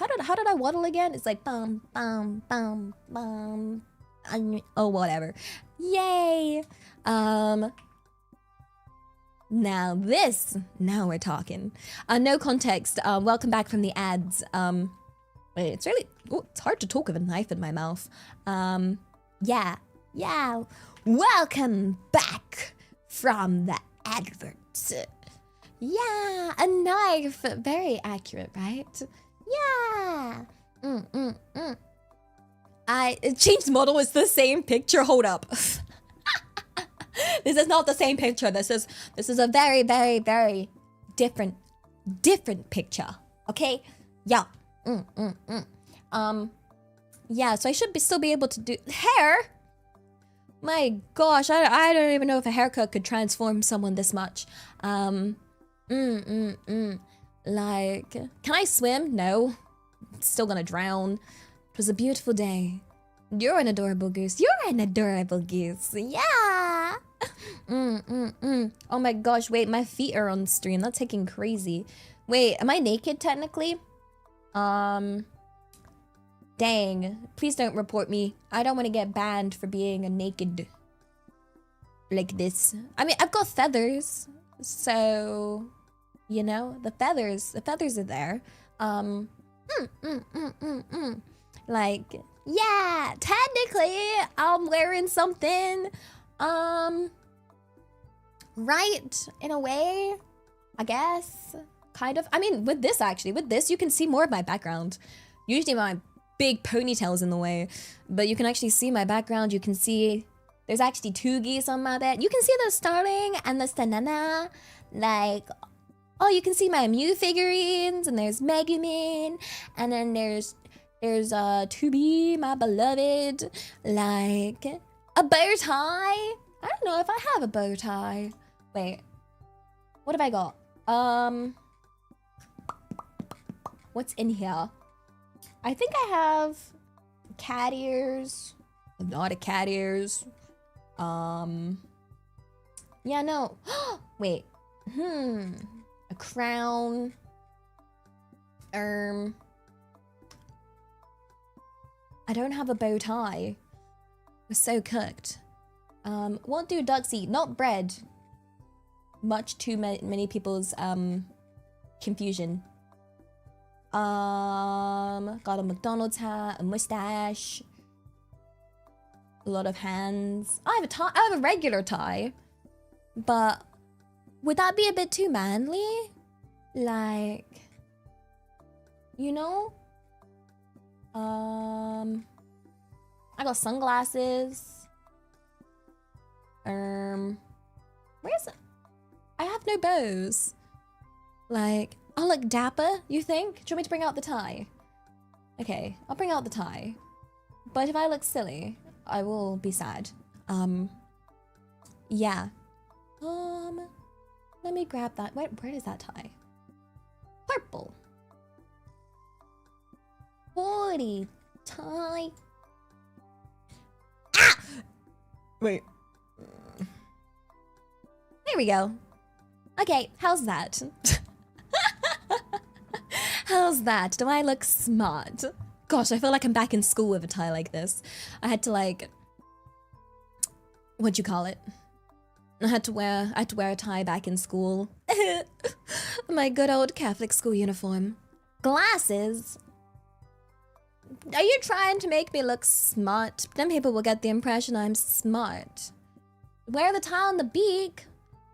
did I waddle again? It's like bum bum bum bum. Oh, whatever. Yay. Now we're talking. No context. Welcome back from the ads. Wait, it's really, it's hard to talk with a knife in my mouth. Yeah. Welcome back from the adverts. Yeah, a knife. Very accurate, right? Yeah. I changed model. It's the same picture. Hold up. This is not the same picture. This is a very, very, very different picture. Okay? Yeah. Yeah, so I should still be able to do hair. My gosh, I don't even know if a haircut could transform someone this much. Like, can I swim? No. Still gonna drown. It was a beautiful day. You're an adorable goose. You're an adorable goose. Yeah. Oh my gosh, wait, my feet are on stream. That's taking crazy. Wait, am I naked technically? Dang. Please don't report me. I don't want to get banned for being a naked like this. I mean, I've got feathers. So, you know, the feathers are there. Like, yeah, technically I'm wearing something. Right, in a way, I guess. Kind of. I mean, with this you can see more of my background. Usually my big ponytail's in the way, but you can actually see my background. You can see there's actually 2 geese on my bed. You can see the starling and the stanana. Like, oh, you can see my Mew figurines, and there's Megumin, and then there's Tubi, my beloved. Like, a bow tie. I don't know if I have a bow tie. Wait, what have I got? What's in here? I think I have cat ears. Not a cat ears. Yeah, no. Wait. A crown. I don't have a bow tie. We're so cooked. What do ducks eat? Not bread. Much too many people's confusion. Got a McDonald's hat, a mustache, a lot of hands. I have a tie. I have a regular tie, but would that be a bit too manly? Like, you know? I got sunglasses. Where's it? I have no bows. Like, I'll look dapper, you think? Do you want me to bring out the tie? Okay, I'll bring out the tie. But if I look silly, I will be sad. Yeah. Let me grab that. Where is that tie? Purple. Hoodie tie. Ah! Wait. There we go. Okay, how's that? How's that? Do I look smart? Gosh, I feel like I'm back in school with a tie like this. I had to like, what'd you call it? I had to wear a tie back in school. My good old Catholic school uniform. Glasses? Are you trying to make me look smart? Then people will get the impression I'm smart. Wear the tie on the beak.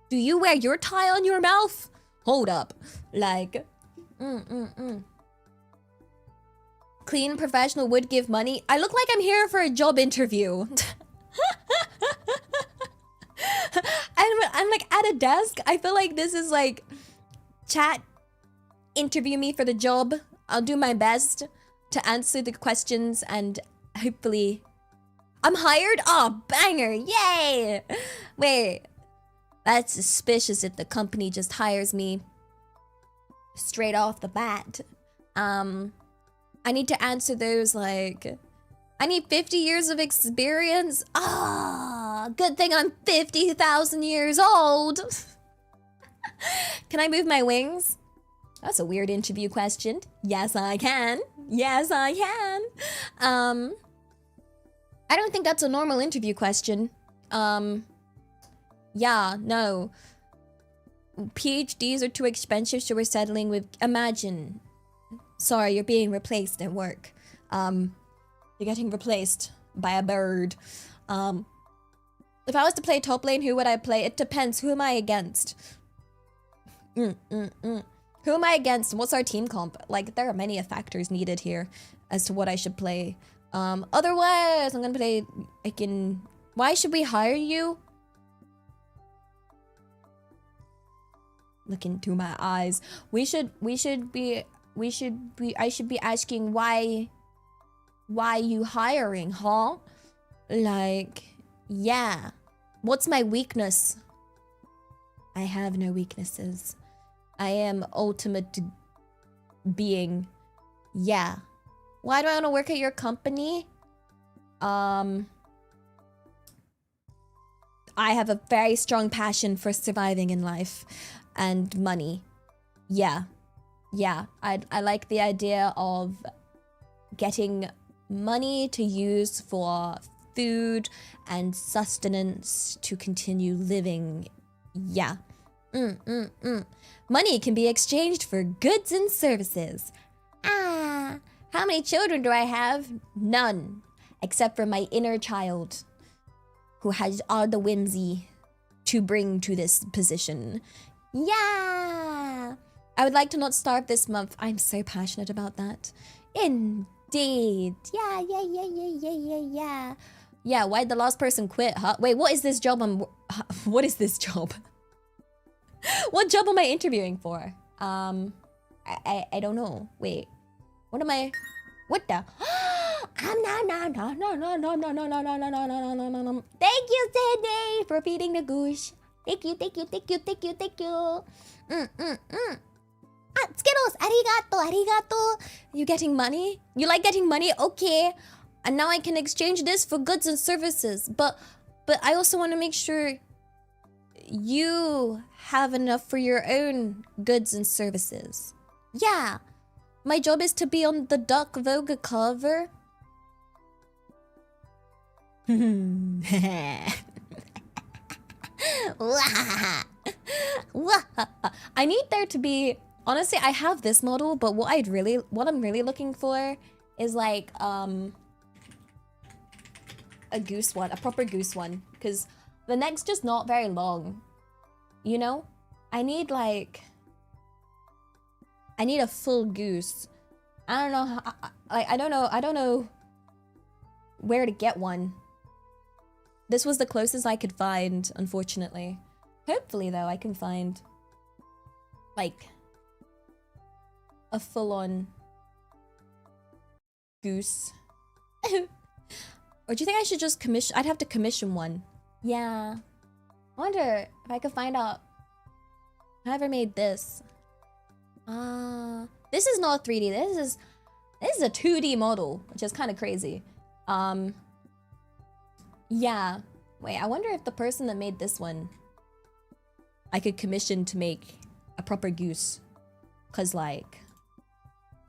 Do you wear your tie on your mouth? Hold up. Like, Clean professional would give money. I look like I'm here for a job interview. I'm like at a desk. I feel like this is like, chat, interview me for the job. I'll do my best to answer the questions and hopefully I'm hired? Oh, banger. Yay. Wait. That's suspicious if the company just hires me straight off the bat. I need to answer those like, I need 50 years of experience. Ah, good thing I'm 50,000 years old. Can I move my wings? That's a weird interview question. Yes, I can. Yes, I can. I don't think that's a normal interview question. Yeah, no. PhDs are too expensive, so we're settling with, imagine. Sorry, you're being replaced at work. You're getting replaced by a bird. If I was to play top lane, who would I play? It depends. Who am I against? Who am I against? What's our team comp? Like, there are many factors needed here as to what I should play. Otherwise, I'm gonna play, why should we hire you? Look into my eyes. I should be asking why you hiring, huh? Like, yeah. What's my weakness? I have no weaknesses. I am ultimate being. Yeah. Why do I want to work at your company? I have a very strong passion for surviving in life and money. Yeah. Yeah. I like the idea of getting money to use for food and sustenance to continue living. Yeah. Money can be exchanged for goods and services. Ah, how many children do I have? None, except for my inner child, who has all the whimsy to bring to this position. Yeah! I would like to not starve this month. I'm so passionate about that. Indeed. Yeah. Yeah, why'd the last person quit, huh? Wait, what is this job what is this job? What job am I interviewing for? I don't know. Wait. What am I? What the? No. Thank you, Sydney, for feeding the goose. Thank you. Ah, Skittles, arigato. You getting money? You like getting money? Okay. And now I can exchange this for goods and services. But I also want to make sure you have enough for your own goods and services. Yeah. My job is to be on the Duck Vogue cover. I need there to be, honestly, I have this model, but what I'm really looking for is like a goose one, a proper goose one, because the neck's just not very long. You know? I need a full goose. I don't know how, I don't know where to get one. This was the closest I could find, unfortunately. Hopefully, though, I can find like a full-on goose. Or do you think I should just commission? I'd have to commission one. Yeah. I wonder if I could find out whoever made this. This is not 3D. This is a 2D model, which is kind of crazy. Yeah. Wait, I wonder if the person that made this one I could commission to make a proper goose. Cause like,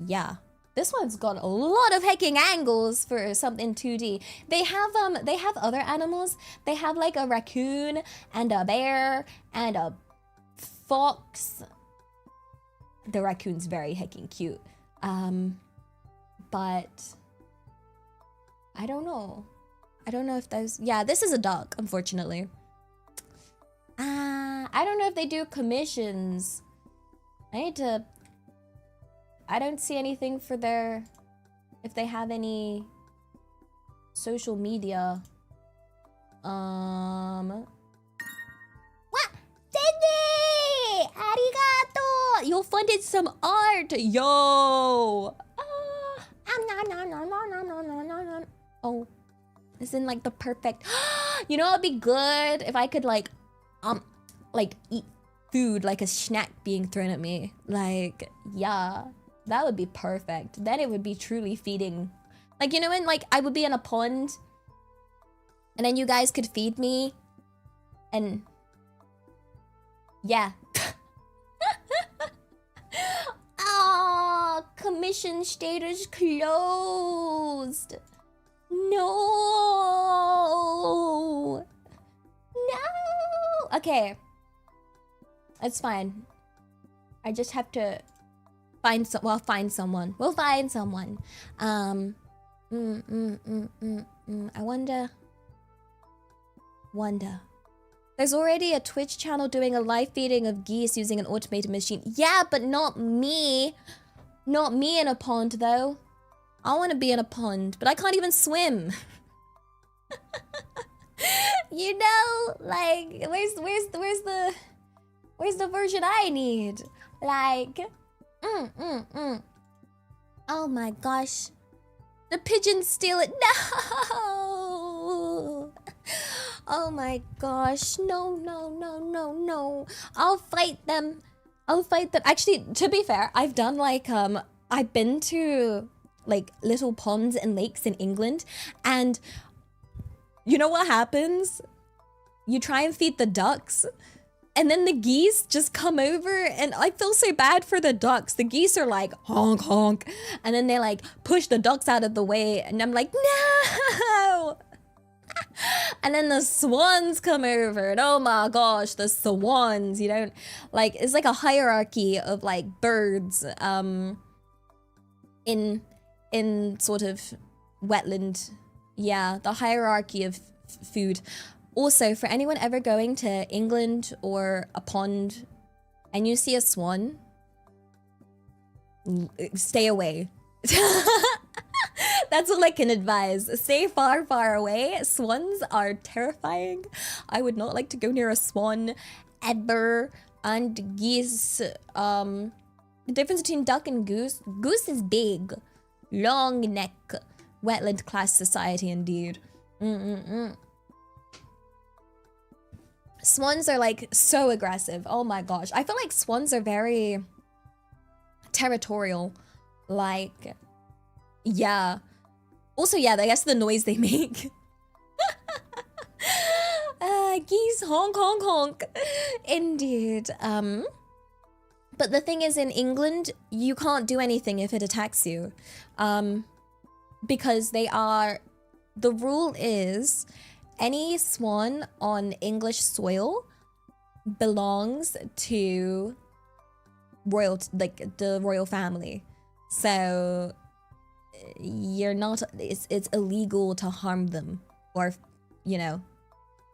yeah. This one's got a lot of hecking angles for something 2D. They have other animals. They have like a raccoon and a bear and a fox. The raccoon's very hecking cute. But I don't know. I don't know if those, yeah, this is a duck, unfortunately. I don't know if they do commissions. I don't see anything for their, if they have any social media. What? Sydney! Arigato! You funded some art! Yo! Oh. As in like the perfect. You know what'd be good if I could like eat food like a snack being thrown at me. Like, yeah, that would be perfect. Then it would be truly feeding. Like, you know when like I would be in a pond and then you guys could feed me and yeah. Ah, commission status closed. No. No. Okay. It's fine. I just have to find find someone. We'll find someone. I wonder. There's already a Twitch channel doing a live feeding of geese using an automated machine. Yeah, but not me. Not me in a pond, though. I want to be in a pond, but I can't even swim. You know, like, where's the version I need? Like, Oh my gosh. The pigeons steal it. No! Oh my gosh. No. I'll fight them. Actually, to be fair, I've done like, I've been to like little ponds and lakes in England, and you know what happens? You try and feed the ducks, and then the geese just come over, and I feel so bad for the ducks. The geese are like, honk, honk. And then they like push the ducks out of the way, and I'm like, no! And then the swans come over, and oh my gosh, the swans, you don't, like, it's like a hierarchy of like birds, in sort of wetland. Yeah, the hierarchy of food. Also, for anyone ever going to England or a pond and you see a swan, stay away. That's all I can advise. Stay far, far away. Swans are terrifying. I would not like to go near a swan ever. And geese, the difference between duck and goose. Goose is big, long neck, wetland class society indeed. Swans are like so aggressive. Oh my gosh. I feel like swans are very territorial. Like, yeah. Also, yeah, I guess the noise they make. Geese honk, honk, honk. Indeed. But the thing is, in England, you can't do anything if it attacks you. Because they are... The rule is... Any swan on English soil belongs to the royal family. So you're not, it's illegal to harm them, or, you know,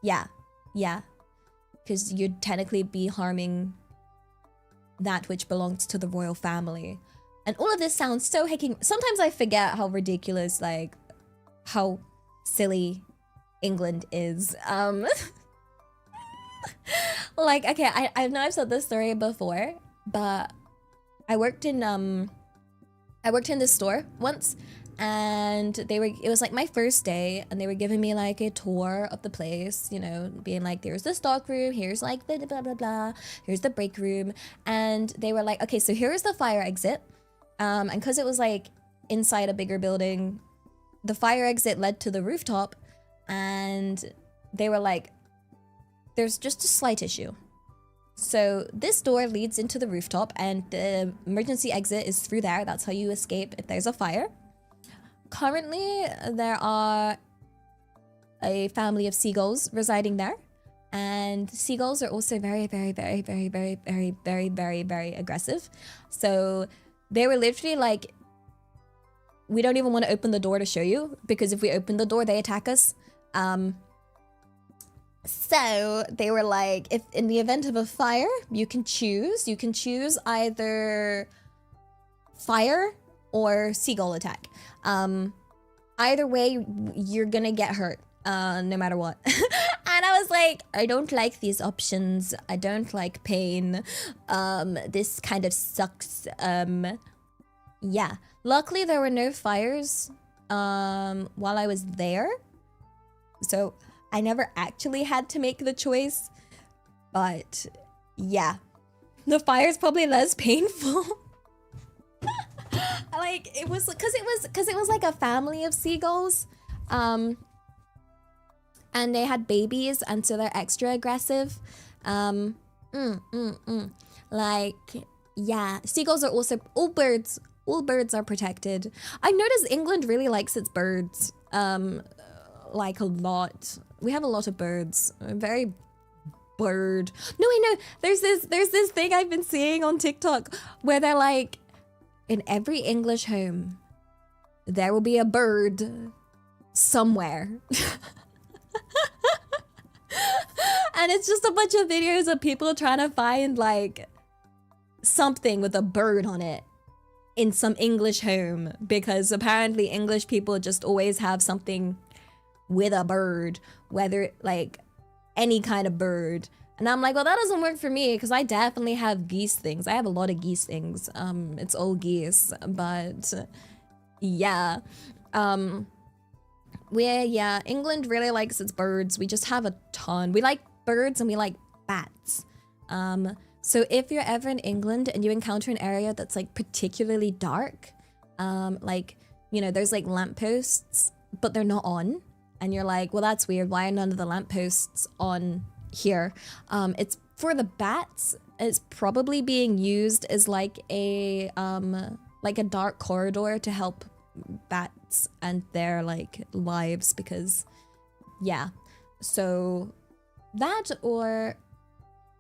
yeah, because you'd technically be harming that which belongs to the royal family. And all of this sounds so hacking. Sometimes I forget how ridiculous, like, how silly England is. Like, okay, I know I've said this story before, but I worked in this store once, and it was like my first day, and they were giving me like a tour of the place, you know, being like, there's the stock room, here's like the blah blah blah, here's the break room, and they were like, okay, so here's the fire exit, and because it was like inside a bigger building, the fire exit led to the rooftop. And they were like, there's just a slight issue. So this door leads into the rooftop, and the emergency exit is through there. That's how you escape if there's a fire. Currently, there are a family of seagulls residing there. And seagulls are also very, very, very, very, very, very, very, very, very aggressive. So they were literally like, we don't even want to open the door to show you, because if we open the door, they attack us. So they were like, if in the event of a fire, you can choose either fire or seagull attack. Either way, you're gonna get hurt, no matter what. And I was like, I don't like these options. I don't like pain. This kind of sucks. Yeah. Luckily, there were no fires, while I was there. So I never actually had to make the choice, but yeah, the fire is probably less painful. Like it was because it was like a family of seagulls, and they had babies, and so they're extra aggressive. Like yeah, seagulls are also all birds are protected. I noticed England really likes its birds, like a lot. We have a lot of birds. Very bird. No, I know. There's this thing I've been seeing on TikTok where they're like, in every English home, there will be a bird somewhere. And it's just a bunch of videos of people trying to find like something with a bird on it in some English home, because apparently English people just always have something with a bird, whether like any kind of bird. And I'm like, well, that doesn't work for me because I definitely have geese things. I have a lot of geese things. It's all geese, but yeah. England really likes its birds. We just have a ton. We like birds and we like bats. So if you're ever in England and you encounter an area that's like particularly dark, like, you know, there's like lampposts, but they're not on. And you're like, well, that's weird. Why are none of the lampposts on here? It's for the bats. It's probably being used as like a dark corridor to help bats and their like lives, because yeah. So that, or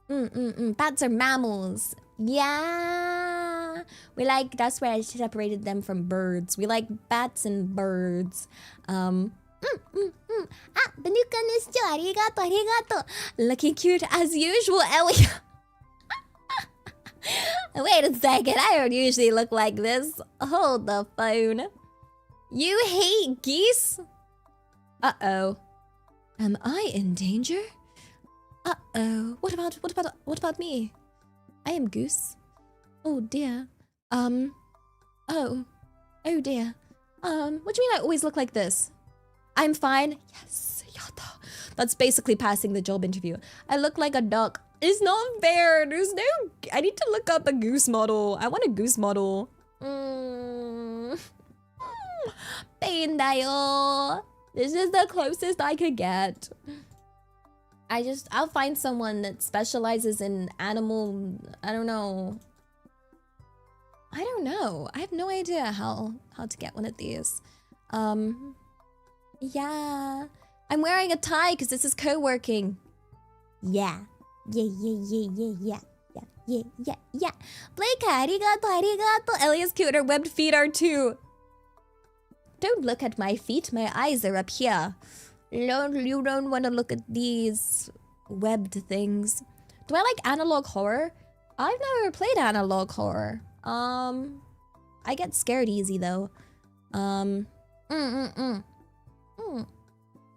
bats are mammals. Yeah, we like, that's where I separated them from birds. We like bats and birds. Banuka Nisjo, arigato, arigato. Looking cute as usual, Ellie. Wait a second, I don't usually look like this. Hold the phone. You hate geese? Uh-oh. Am I in danger? Uh-oh. What about me? I am Goose. Oh dear. Oh dear. What do you mean I always look like this? I'm fine. Yes, yada. That's basically passing the job interview. I look like a duck. It's not fair. There's no... I need to look up a goose model. I want a goose model. Paindayo. This is the closest I could get. I'll find someone that specializes in animal... I don't know. I have no idea how to get one of these. Yeah. I'm wearing a tie because this is co-working. Yeah. Yeah. Blake, arigato. Elia's cute. Her webbed feet are too. Don't look at my feet. My eyes are up here. You don't want to look at these webbed things. Do I like analog horror? I've never played analog horror. I get scared easy though. I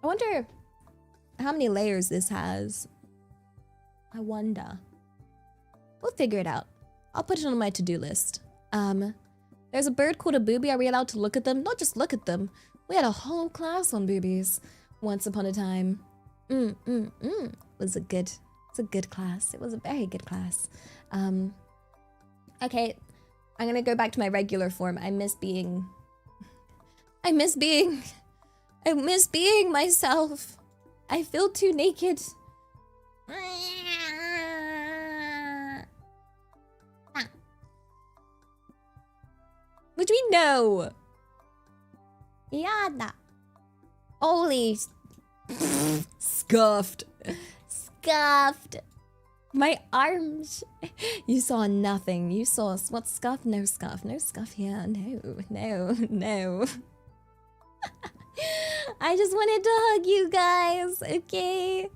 wonder how many layers this has. I wonder. We'll figure it out. I'll put it on my to-do list. There's a bird called a booby. Are we allowed to look at them? Not just look at them. We had a whole class on boobies once upon a time. It was a good class. It was a very good class. Okay, I'm gonna go back to my regular form. I miss being myself. I feel too naked. What do we know? Yada. Holy. Scuffed. My arms. You saw nothing. You saw what scuff? No scuff. No scuff here. No. I just wanted to hug you guys. Okay.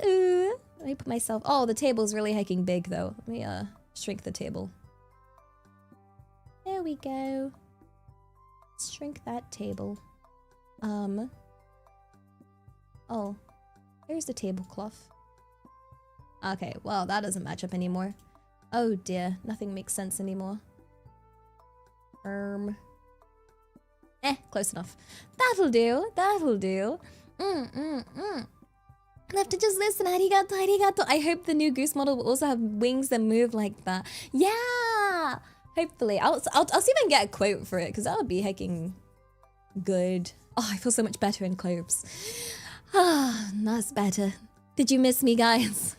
Ooh. Let me put myself. Oh, the table's really hiking big though. Let me shrink the table. There we go. Shrink that table. Oh, here's the tablecloth. Okay, well, that doesn't match up anymore. Oh dear, nothing makes sense anymore. Close enough. That'll do. I have to just listen. Arigato, arigato. I hope the new goose model will also have wings that move like that. Yeah! Hopefully. I'll see if I can get a quote for it, because that would be hecking good. Oh, I feel so much better in clothes. Ah, that's better. Did you miss me, guys?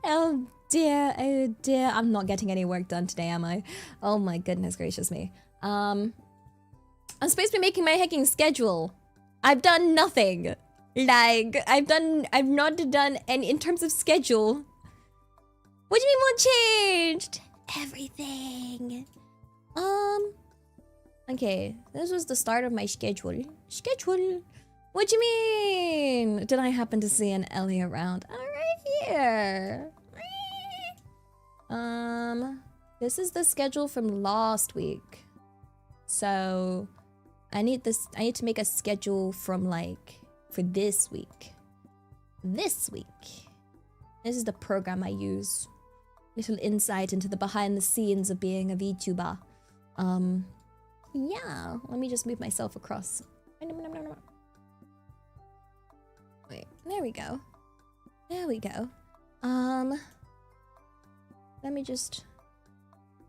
Oh dear, oh dear. I'm not getting any work done today, am I? Oh my goodness gracious me. I'm supposed to be making my hacking schedule. I've done nothing. Like, I've not done any in terms of schedule. What do you mean what changed? Everything. Okay, this was the start of my schedule. Schedule. What do you mean? Did I happen to see an Ellie around? Oh, right here. This is the schedule from last week. So, I need to make a schedule from like for this week. This week. This is the program I use. Little insight into the behind the scenes of being a VTuber. Yeah, let me just move myself across. Wait, there we go. There we go. Let me just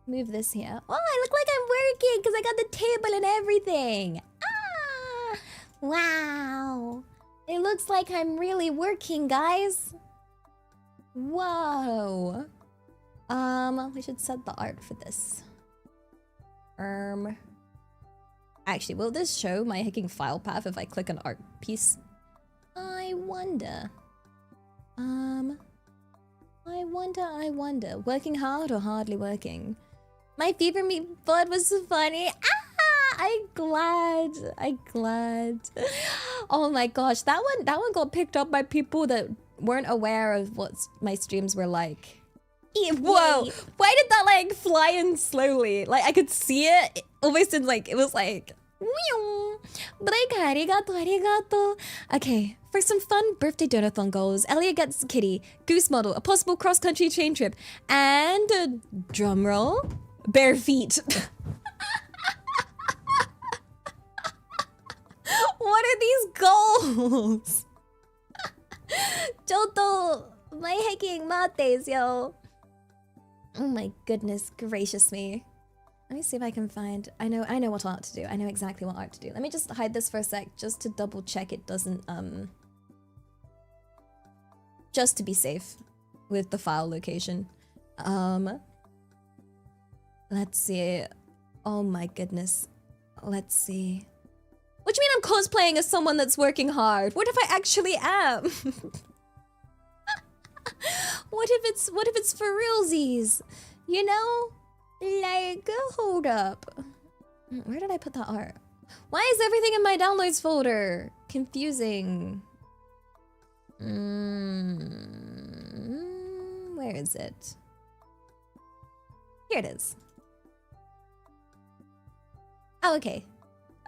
move this here. Oh, I look like I'm working because I got the table and everything. Ah! Wow. It looks like I'm really working, guys. Whoa. We should set the art for this. Actually, will this show my hacking file path if I click an art piece? I wonder. I wonder. Working hard or hardly working? My fever meat blood was so funny. Ah! I'm glad. Oh my gosh, that one got picked up by people that weren't aware of what my streams were like. Whoa! Why did that like fly in slowly? Like I could see it almost in like it was like. Break, arigato. Okay, for some fun birthday donathon goals, Elliot gets kitty, goose model, a possible cross-country train trip, and drum roll, bare feet. What are these goals? Choto, my hacking mates, yo. Oh my goodness gracious me. Let me see if I can find... I know what art to do. I know exactly what art to do. Let me just hide this for a sec, just to double check it doesn't, just to be safe with the file location. Let's see. Oh my goodness. Let's see. What do you mean I'm cosplaying as someone that's working hard? What if I actually am? What if it's for realsies? You know? Like, hold up. Where did I put that art? Why is everything in my downloads folder? Confusing. Where is it? Here it is. Oh, okay.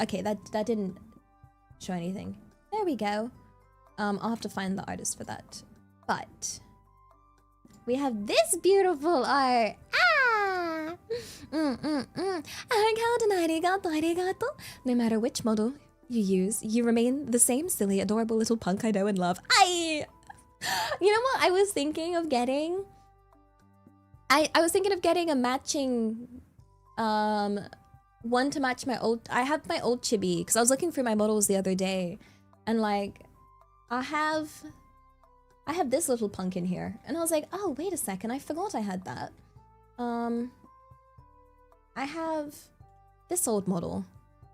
Okay, that didn't show anything. There we go. I'll have to find the artist for that. But we have this beautiful art. Ah! Arigato. No matter which model you use, you remain the same silly, adorable little punk I know and love. You know what I was thinking of getting? I was thinking of getting a matching one to match my old... I have my old chibi, because I was looking through my models the other day, and like, I have this little punk in here, and I was like, oh, wait a second, I forgot I had that. I have this old model,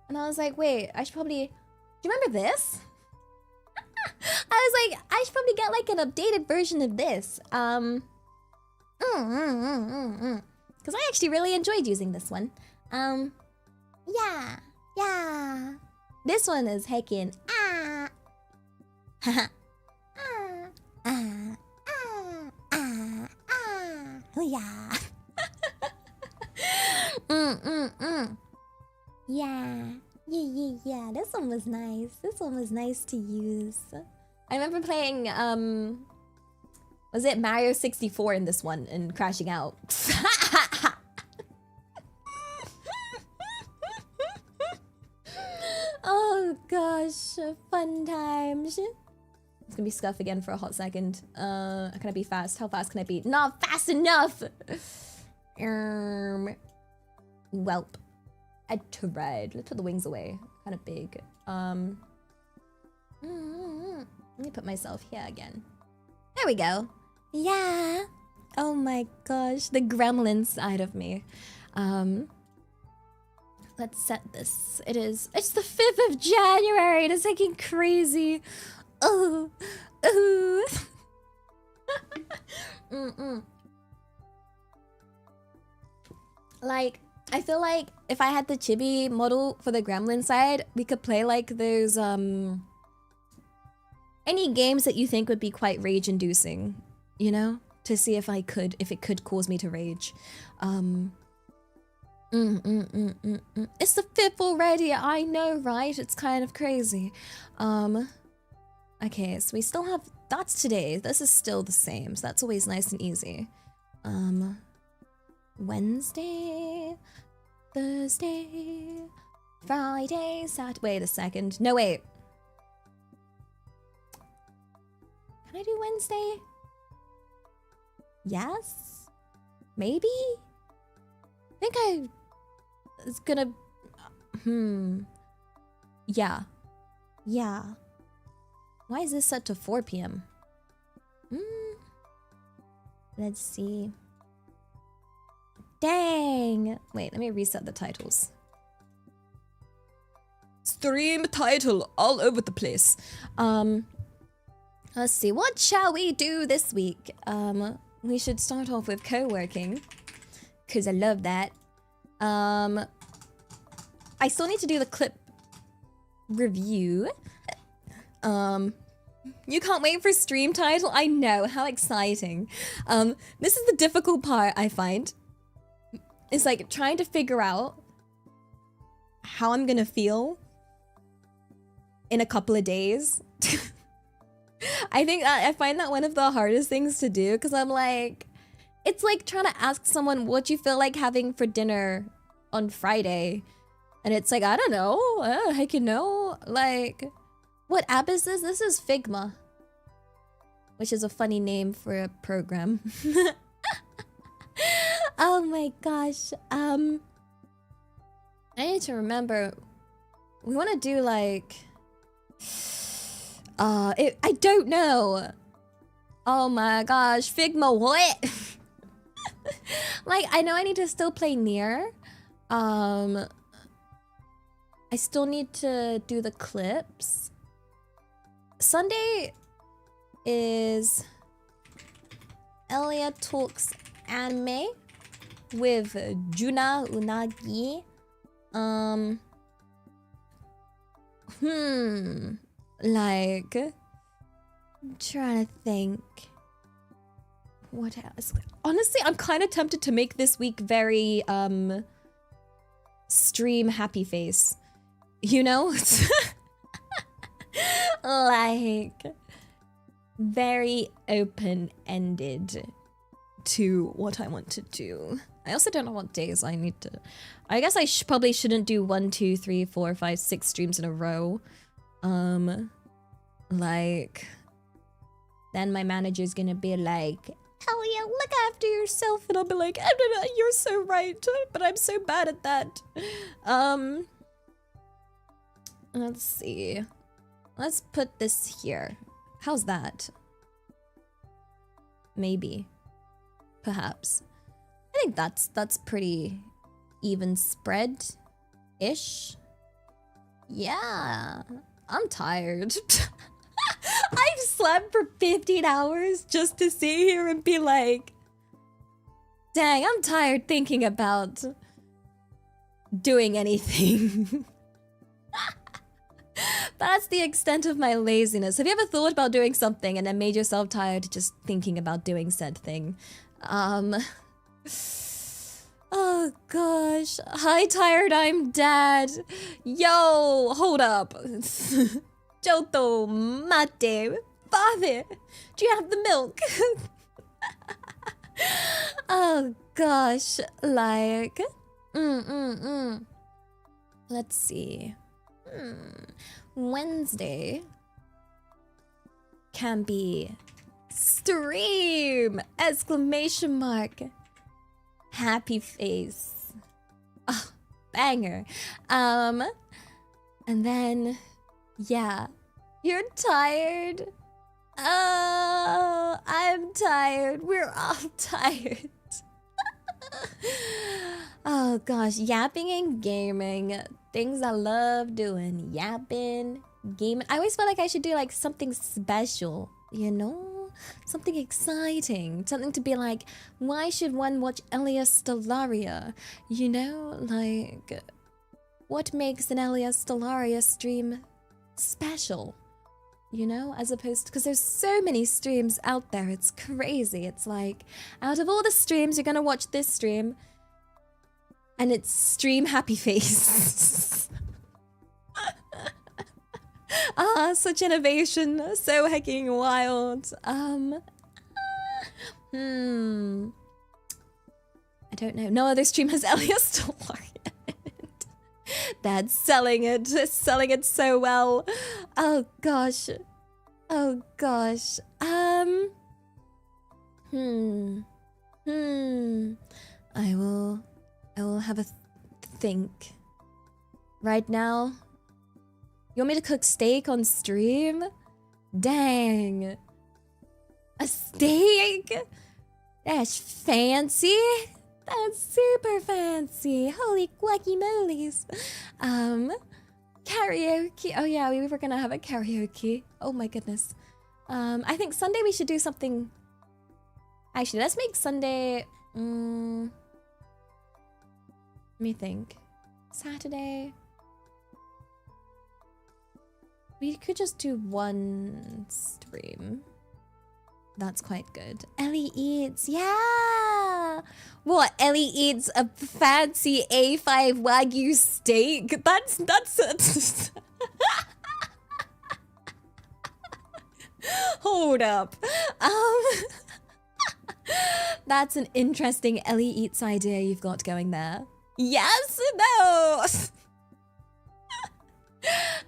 and I was like, wait, I should probably... Do you remember this? I was like, I should probably get like an updated version of this. Because I actually really enjoyed using this one. Yeah. This one is heckin' yeah. Yeah. This one was nice. This one was nice to use. I remember playing was it Mario 64 in this one and crashing out? Oh gosh. gosh, fun times. It's gonna be scuff again for a hot second. Can I be fast? How fast can I be? Not fast enough! Welp. I tried. Let's put the wings away. Kind of big. Let me put myself here again. There we go. Yeah. Oh my gosh, the gremlin side of me. Let's set this. It's the 5th of January. It is fucking crazy. Oh, ooh. Like, I feel like if I had the chibi model for the gremlin side, we could play like those any games that you think would be quite rage-inducing, you know, to see if it could cause me to rage. It's the 5th already. I know, right? It's kind of crazy. Okay, so we still have, that's today. This is still the same, so that's always nice and easy. Wednesday, Thursday, Friday, Saturday. Wait a second. No, wait. Can I do Wednesday? Yes? Maybe? I think I was gonna... Yeah. Yeah. Why is this set to 4 p.m.? Let's see. Dang! Wait, let me reset the titles. Stream title all over the place. Let's see, what shall we do this week? We should start off with co-working, because I love that. I still need to do the clip review. You can't wait for stream title? I know, how exciting. This is the difficult part, I find. It's like trying to figure out how I'm gonna feel in a couple of days. I find that one of the hardest things to do, because I'm like, it's like trying to ask someone what you feel like having for dinner on Friday. And it's like, I don't know, heck you know, like, what app is this? This is Figma, which is a funny name for a program. Oh my gosh, I need to remember, we want to do like, I don't know. Oh my gosh, Figma, what? Like, I know I need to still play Nier. I still need to do the clips. Sunday is Elia Talks Anime with Juna Unagi. Like, I'm trying to think. What else? Honestly, I'm kind of tempted to make this week very, stream happy face. You know? Like, very open-ended to what I want to do. I also don't know what days I need to... I guess I probably shouldn't do 1, 2, 3, 4, 5, 6 streams in a row. Like, then my manager's gonna be like, Elia, look after yourself, and I'll be like, you're so right, but I'm so bad at that. Let's see. Let's put this here. How's that? Maybe. Perhaps. I think that's pretty even spread-ish. Yeah. I'm tired. I've slept for 15 hours just to sit here and be like, dang, I'm tired thinking about doing anything. That's the extent of my laziness. Have you ever thought about doing something and then made yourself tired just thinking about doing said thing? Oh gosh. Hi, tired, I'm dead. Yo, hold up. Choto, mate, father, do you have the milk? Oh gosh, like, let's see. Wednesday can be stream! Exclamation mark. Happy face. Oh, banger. And then, yeah. You're tired? Oh, I'm tired. We're all tired. Oh gosh, yapping and gaming. Things I love doing. Yapping, gaming. I always feel like I should do like something special, you know? Something exciting. Something to be like, why should one watch Elias Stellaria? You know, like, what makes an Elias Stellaria stream special? You know, as opposed to, because there's so many streams out there, it's crazy. It's like, out of all the streams, you're gonna watch this stream, and it's stream happy face. Ah, such innovation, so hecking wild. I don't know. No other stream has Elias Stellaria. That's selling it so well. Oh gosh. Oh gosh. I will have a think. Right now. You want me to cook steak on stream? Dang. A steak? That's fancy. That's super fancy. Holy guacamolies. Karaoke. Oh yeah, we were gonna have a karaoke. Oh my goodness. I think Sunday we should do something. Actually, let's make Sunday. Let me think. Saturday. We could just do one stream. That's quite good. Ellie eats, yeah! What, Ellie eats a fancy A5 Wagyu steak? That's Hold up. That's an interesting Ellie eats idea you've got going there. Yes? No!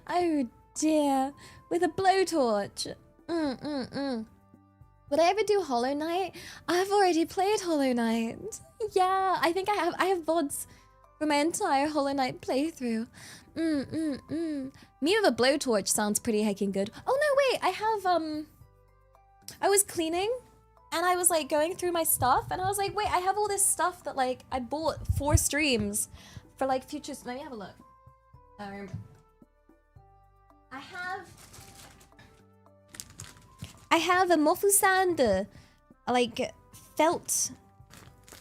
Oh dear. With a blowtorch. Would I ever do Hollow Knight? I've already played Hollow Knight. Yeah, I think I have VODs for my entire Hollow Knight playthrough. Me with a blowtorch sounds pretty heckin' good. Oh no, wait, I have, I was cleaning and I was like going through my stuff and I was like, wait, I have all this stuff that like I bought 4 streams for like future. Let me have a look. I have a Mofusand, like, felt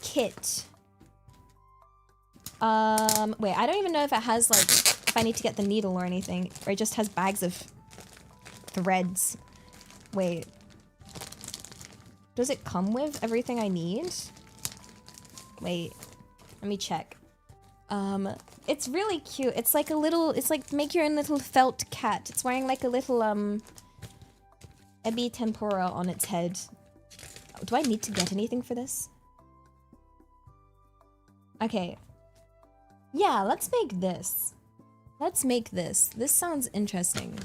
kit. Wait, I don't even know if it has, like, if I need to get the needle or anything, or it just has bags of threads. Wait. Does it come with everything I need? Wait, let me check. It's really cute. It's like a little, it's like make your own little felt cat. It's wearing like a little, ebi tempura on its head. Do I need to get anything for this? Okay. Yeah, let's make this. Let's make this. This sounds interesting.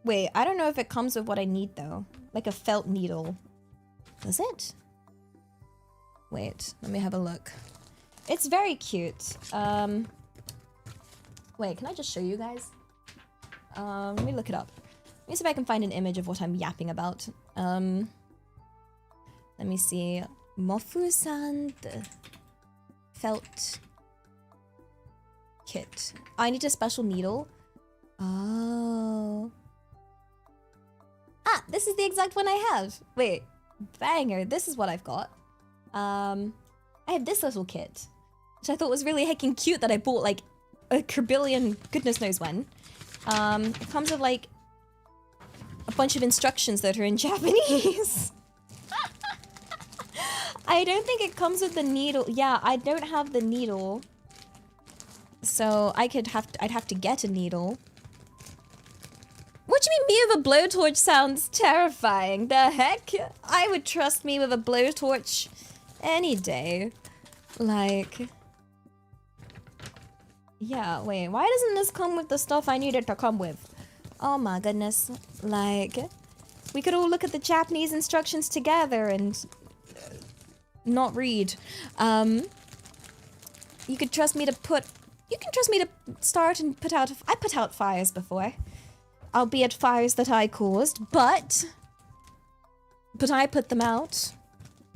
Wait, I don't know if it comes with what I need though. Like a felt needle. Does it? Wait, let me have a look. It's very cute. Wait, can I just show you guys? Let me look it up. Let me see if I can find an image of what I'm yapping about. Let me see. Mofusand felt kit. I need a special needle. Oh. Ah, this is the exact one I have. Wait, banger. This is what I've got. I have this little kit, which I thought was really heckin' cute that I bought like a kerbillion goodness knows when. It comes with like a bunch of instructions that are in Japanese. I don't think it comes with the needle. Yeah, I don't have the needle. So I'd have to get a needle. What do you mean me with a blowtorch sounds terrifying? The heck? I would trust me with a blowtorch any day. Like, Yeah, wait, why doesn't this come with the stuff I need it to come with? Oh my goodness. Like, we could all look at the Japanese instructions together and not read. You can trust me to start and I put out fires before. Albeit fires that I caused, but I put them out.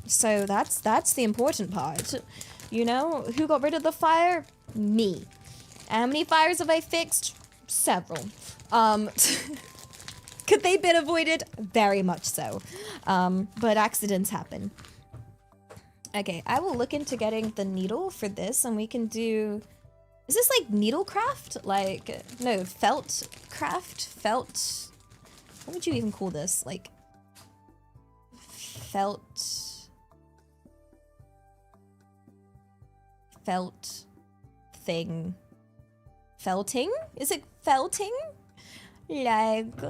So that's the important part. You know, who got rid of the fire? Me. How many fires have I fixed? Several. Could they been avoided? Very much so. But accidents happen. Okay, I will look into getting the needle for this, and we can do... Is this like needle craft? Like, no, felt craft? Felt... What would you even call this? Like... Felt... thing. Felting? Is it felting? Like...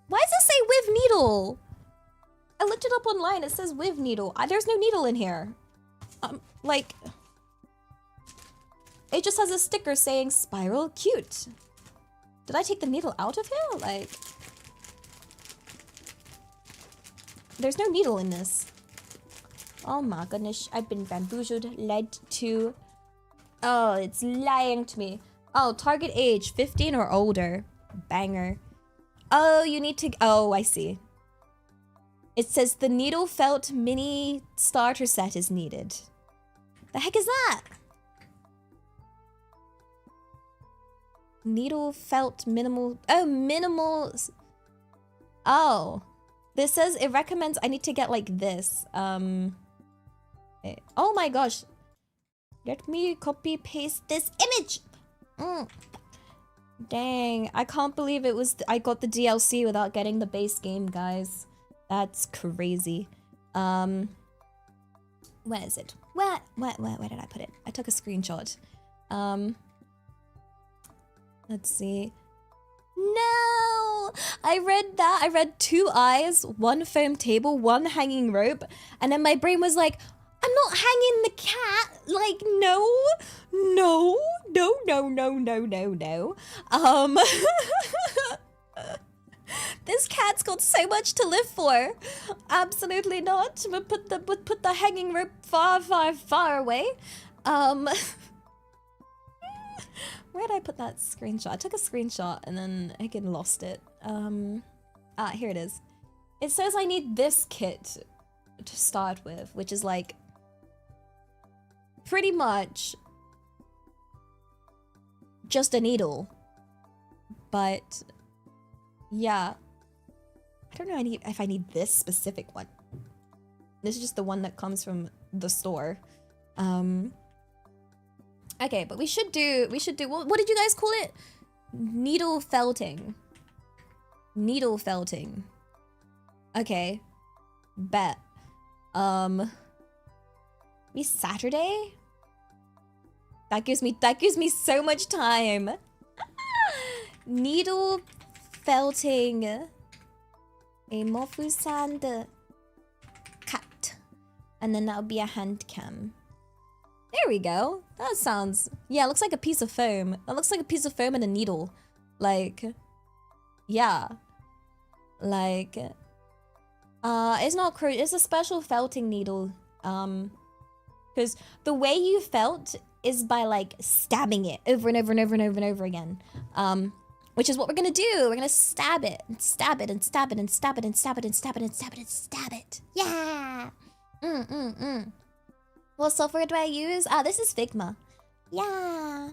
Why does it say with needle? I looked it up online, it says with needle. There's no needle in here. Like... It just has a sticker saying spiral cute. Did I take the needle out of here? Like... There's no needle in this. Oh my goodness, I've been bamboozled, lied to. Oh, it's lying to me. Oh, target age, 15 or older. Banger. Oh, you need to... Oh, I see. It says the needle felt mini starter set is needed. The heck is that? Needle felt minimal... Oh, minimal... Oh. This says it recommends I need to get like this. Oh my gosh. Let me copy paste this image. Dang, I can't believe it was I got the DLC without getting the base game, guys. That's crazy. Where is it? Where did I put it? I took a screenshot. Let's see. No! I read that. I read 2 eyes, 1 foam table, 1 hanging rope, and then my brain was like, I'm not hanging the cat. Like, no. No. No, no, no, no, no, no. This cat's got so much to live for. Absolutely not. We'll put the hanging rope far, far, far away. Where did I put that screenshot? I took a screenshot and then I again lost it. Here it is. It says I need this kit to start with, which is like pretty much just a needle. But yeah, I don't know if I need this specific one. This is just the one that comes from the store. Okay, but we should do, what did you guys call it? Needle felting. Needle felting. Okay. Bet. Maybe Saturday? That gives me so much time. Needle felting. A Mofusand cut. And then that'll be a hand cam. There we go. That sounds... Yeah, it looks like a piece of foam. That looks like a piece of foam and a needle. Like... Yeah. Like... It's not crude. It's a special felting needle. Because the way you felt is by, like, stabbing it over and over and over and over and over again. Which is what we're gonna do. We're gonna stab it. And stab it and stab it and stab it and stab it and stab it and stab it and stab it. Yeah! What software do I use? This is Figma. Yeah.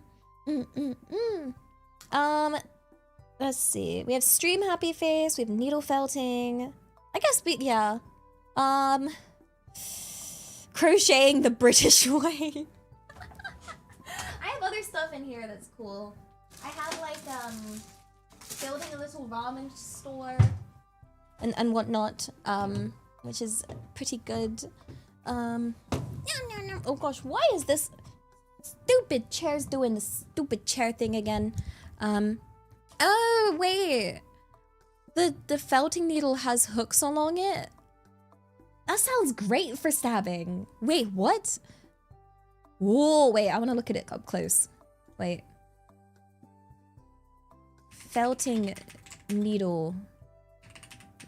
Let's see. We have Stream Happy Face. We have Needle Felting. I guess yeah. Crocheting the British way. I have other stuff in here that's cool. I have like, building a little ramen store and whatnot, which is pretty good. No. Oh gosh, why is this stupid chair's doing the stupid chair thing again? Oh wait, the felting needle has hooks along it. That sounds great for stabbing. Wait, what? Whoa, wait, I want to look at it up close. Wait. Felting needle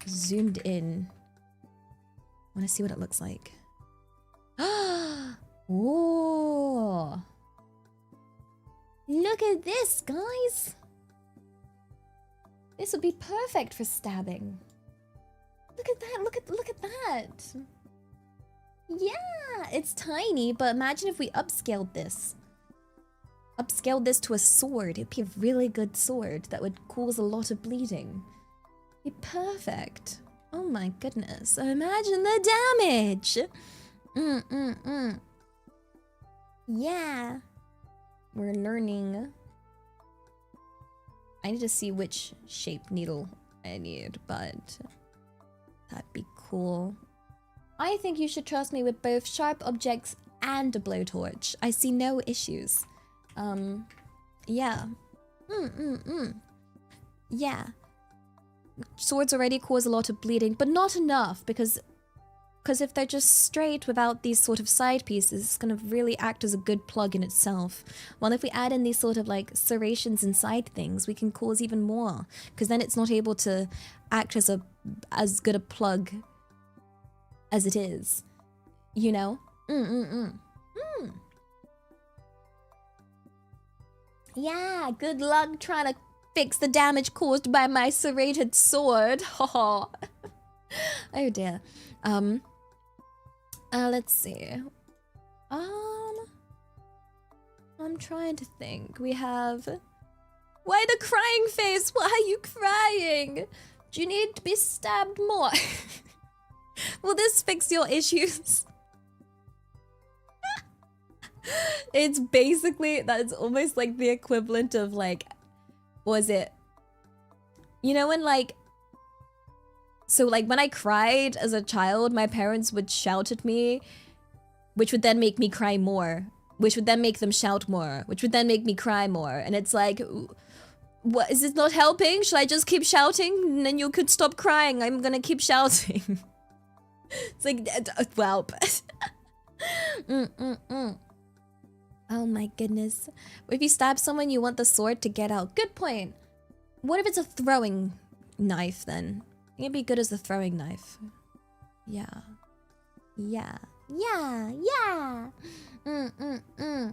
zoomed in. I want to see what it looks like. Whoa! Look at this, guys! This would be perfect for stabbing. Look at that, look at that! Yeah, it's tiny, but imagine if we upscaled this. Upscaled this to a sword. It'd be a really good sword that would cause a lot of bleeding. It'd be perfect. Oh my goodness. Imagine the damage! Yeah. We're learning. I need to see which shape needle I need, but that'd be cool. I think you should trust me with both sharp objects and a blowtorch. I see no issues. Yeah. Yeah. Swords already cause a lot of bleeding, but not enough, because if they're just straight without these sort of side pieces, it's gonna really act as a good plug in itself. While if we add in these sort of like serrations and side things, we can cause even more, because then it's not able to act as good a plug as it is, you know? Yeah, good luck trying to fix the damage caused by my serrated sword. Oh dear. Let's see. I'm trying to think. We have... Why the crying face? Why are you crying? Do you need to be stabbed more? Will this fix your issues? It's basically, that's almost like the equivalent of like, what was it? You know when like, so like when I cried as a child, my parents would shout at me, which would then make me cry more, which would then make them shout more, which would then make me cry more. And it's like, what, is this not helping? Should I just keep shouting and then you could stop crying? I'm gonna keep shouting. It's like, well, oh my goodness. If you stab someone, you want the sword to get out. Good point. What if it's a throwing knife then? It'd be good as a throwing knife. Yeah. Yeah. Yeah. Yeah.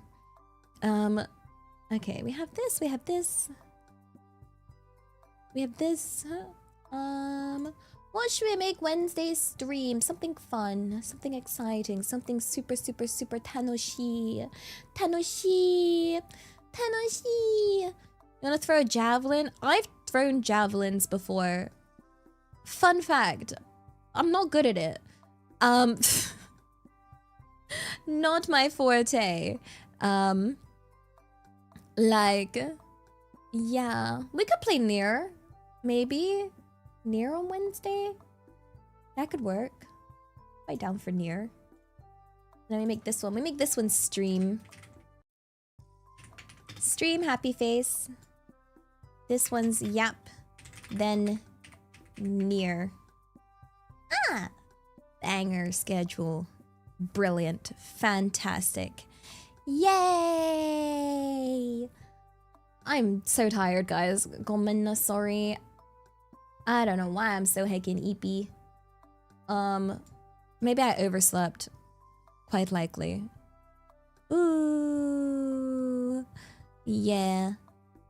Okay, we have this, we have this. We have this. What should we make Wednesday's stream? Something fun, something exciting, something super, super, super tanoshi. Tanoshi! Tanoshi! You wanna throw a javelin? I've thrown javelins before. Fun fact, I'm not good at it. Not my forte. Like, yeah. We could play Nier, maybe. Nier on Wednesday? That could work. Quite down for Nier. Then we make this one. We make this one stream. Stream, happy face. This one's yap. Then Nier. Ah! Banger schedule. Brilliant. Fantastic. Yay! I'm so tired, guys. Gomenna, sorry. I don't know why I'm so heckin' eepy. Maybe I overslept. Quite likely. Ooh. Yeah.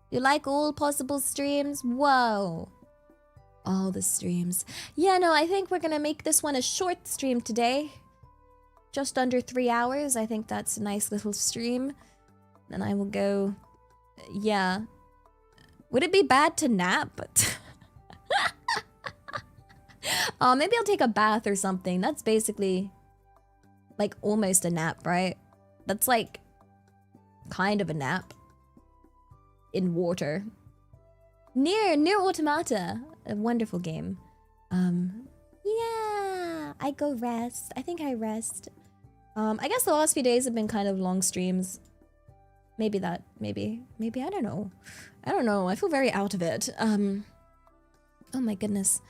You like all possible streams? Whoa. All the streams. Yeah, no, I think we're gonna make this one a short stream today. Just under 3 hours. I think that's a nice little stream. Then I will go... Yeah. Would it be bad to nap? Maybe I'll take a bath or something. That's basically like almost a nap, right? That's like kind of a nap in water. Nier Automata, a wonderful game. Yeah, I go rest. I think I rest. I guess the last few days have been kind of long streams. Maybe maybe I don't know. I don't know. I feel very out of it. Oh my goodness.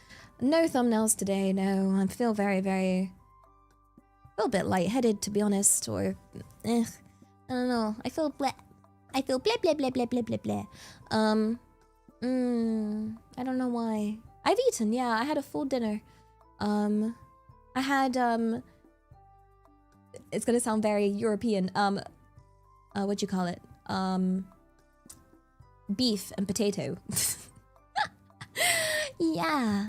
No thumbnails today, no. I feel very, very... a little bit lightheaded, to be honest, or... I don't know. I feel bleh. I feel blah blah blah blah blah blah blah. I don't know why. I've eaten, yeah, I had a full dinner. I had it's gonna sound very European. What you call it? Beef and potato. Yeah.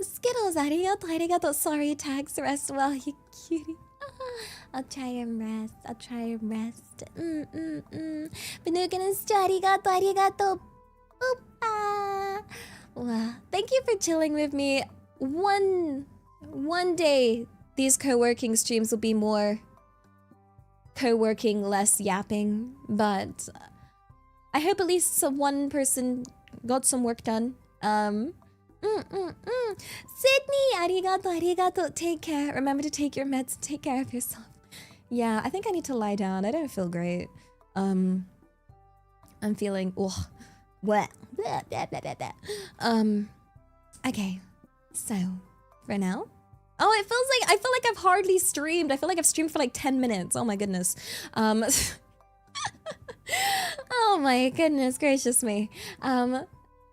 Skittles, arigato. Sorry, tags, rest well, you cutie. I'll try and rest. Benuganist, arigato. Oopa. Well, thank you for chilling with me. One day, these co-working streams will be more co-working, less yapping, but I hope at least one person got some work done. Sydney, arigato. Take care. Remember to take your meds. Take care of yourself. Yeah, I think I need to lie down. I don't feel great. I'm feeling okay. So, for now. Oh, I feel like I've hardly streamed. I feel like I've streamed for like 10 minutes. Oh my goodness. Oh my goodness gracious me.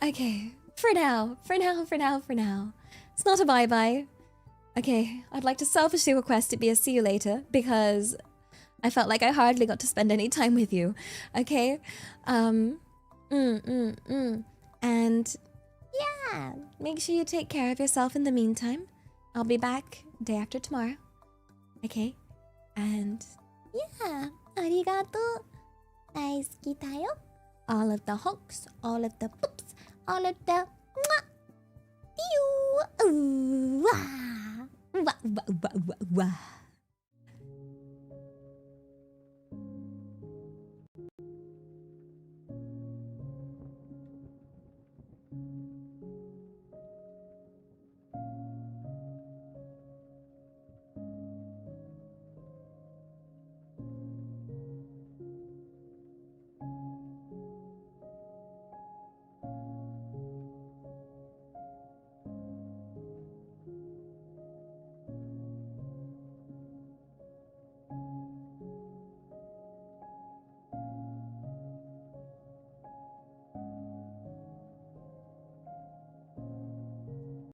Okay. For now. It's not a bye-bye. Okay, I'd like to selfishly request it be a see you later because I felt like I hardly got to spend any time with you. Okay? And yeah, make sure you take care of yourself in the meantime. I'll be back day after tomorrow. Okay? And yeah, arigato. 大好きだよ. All of the honks, all of the poops, all of the mwah. Pew. Ooh, wah. Wah, wah, wah, wah, wah.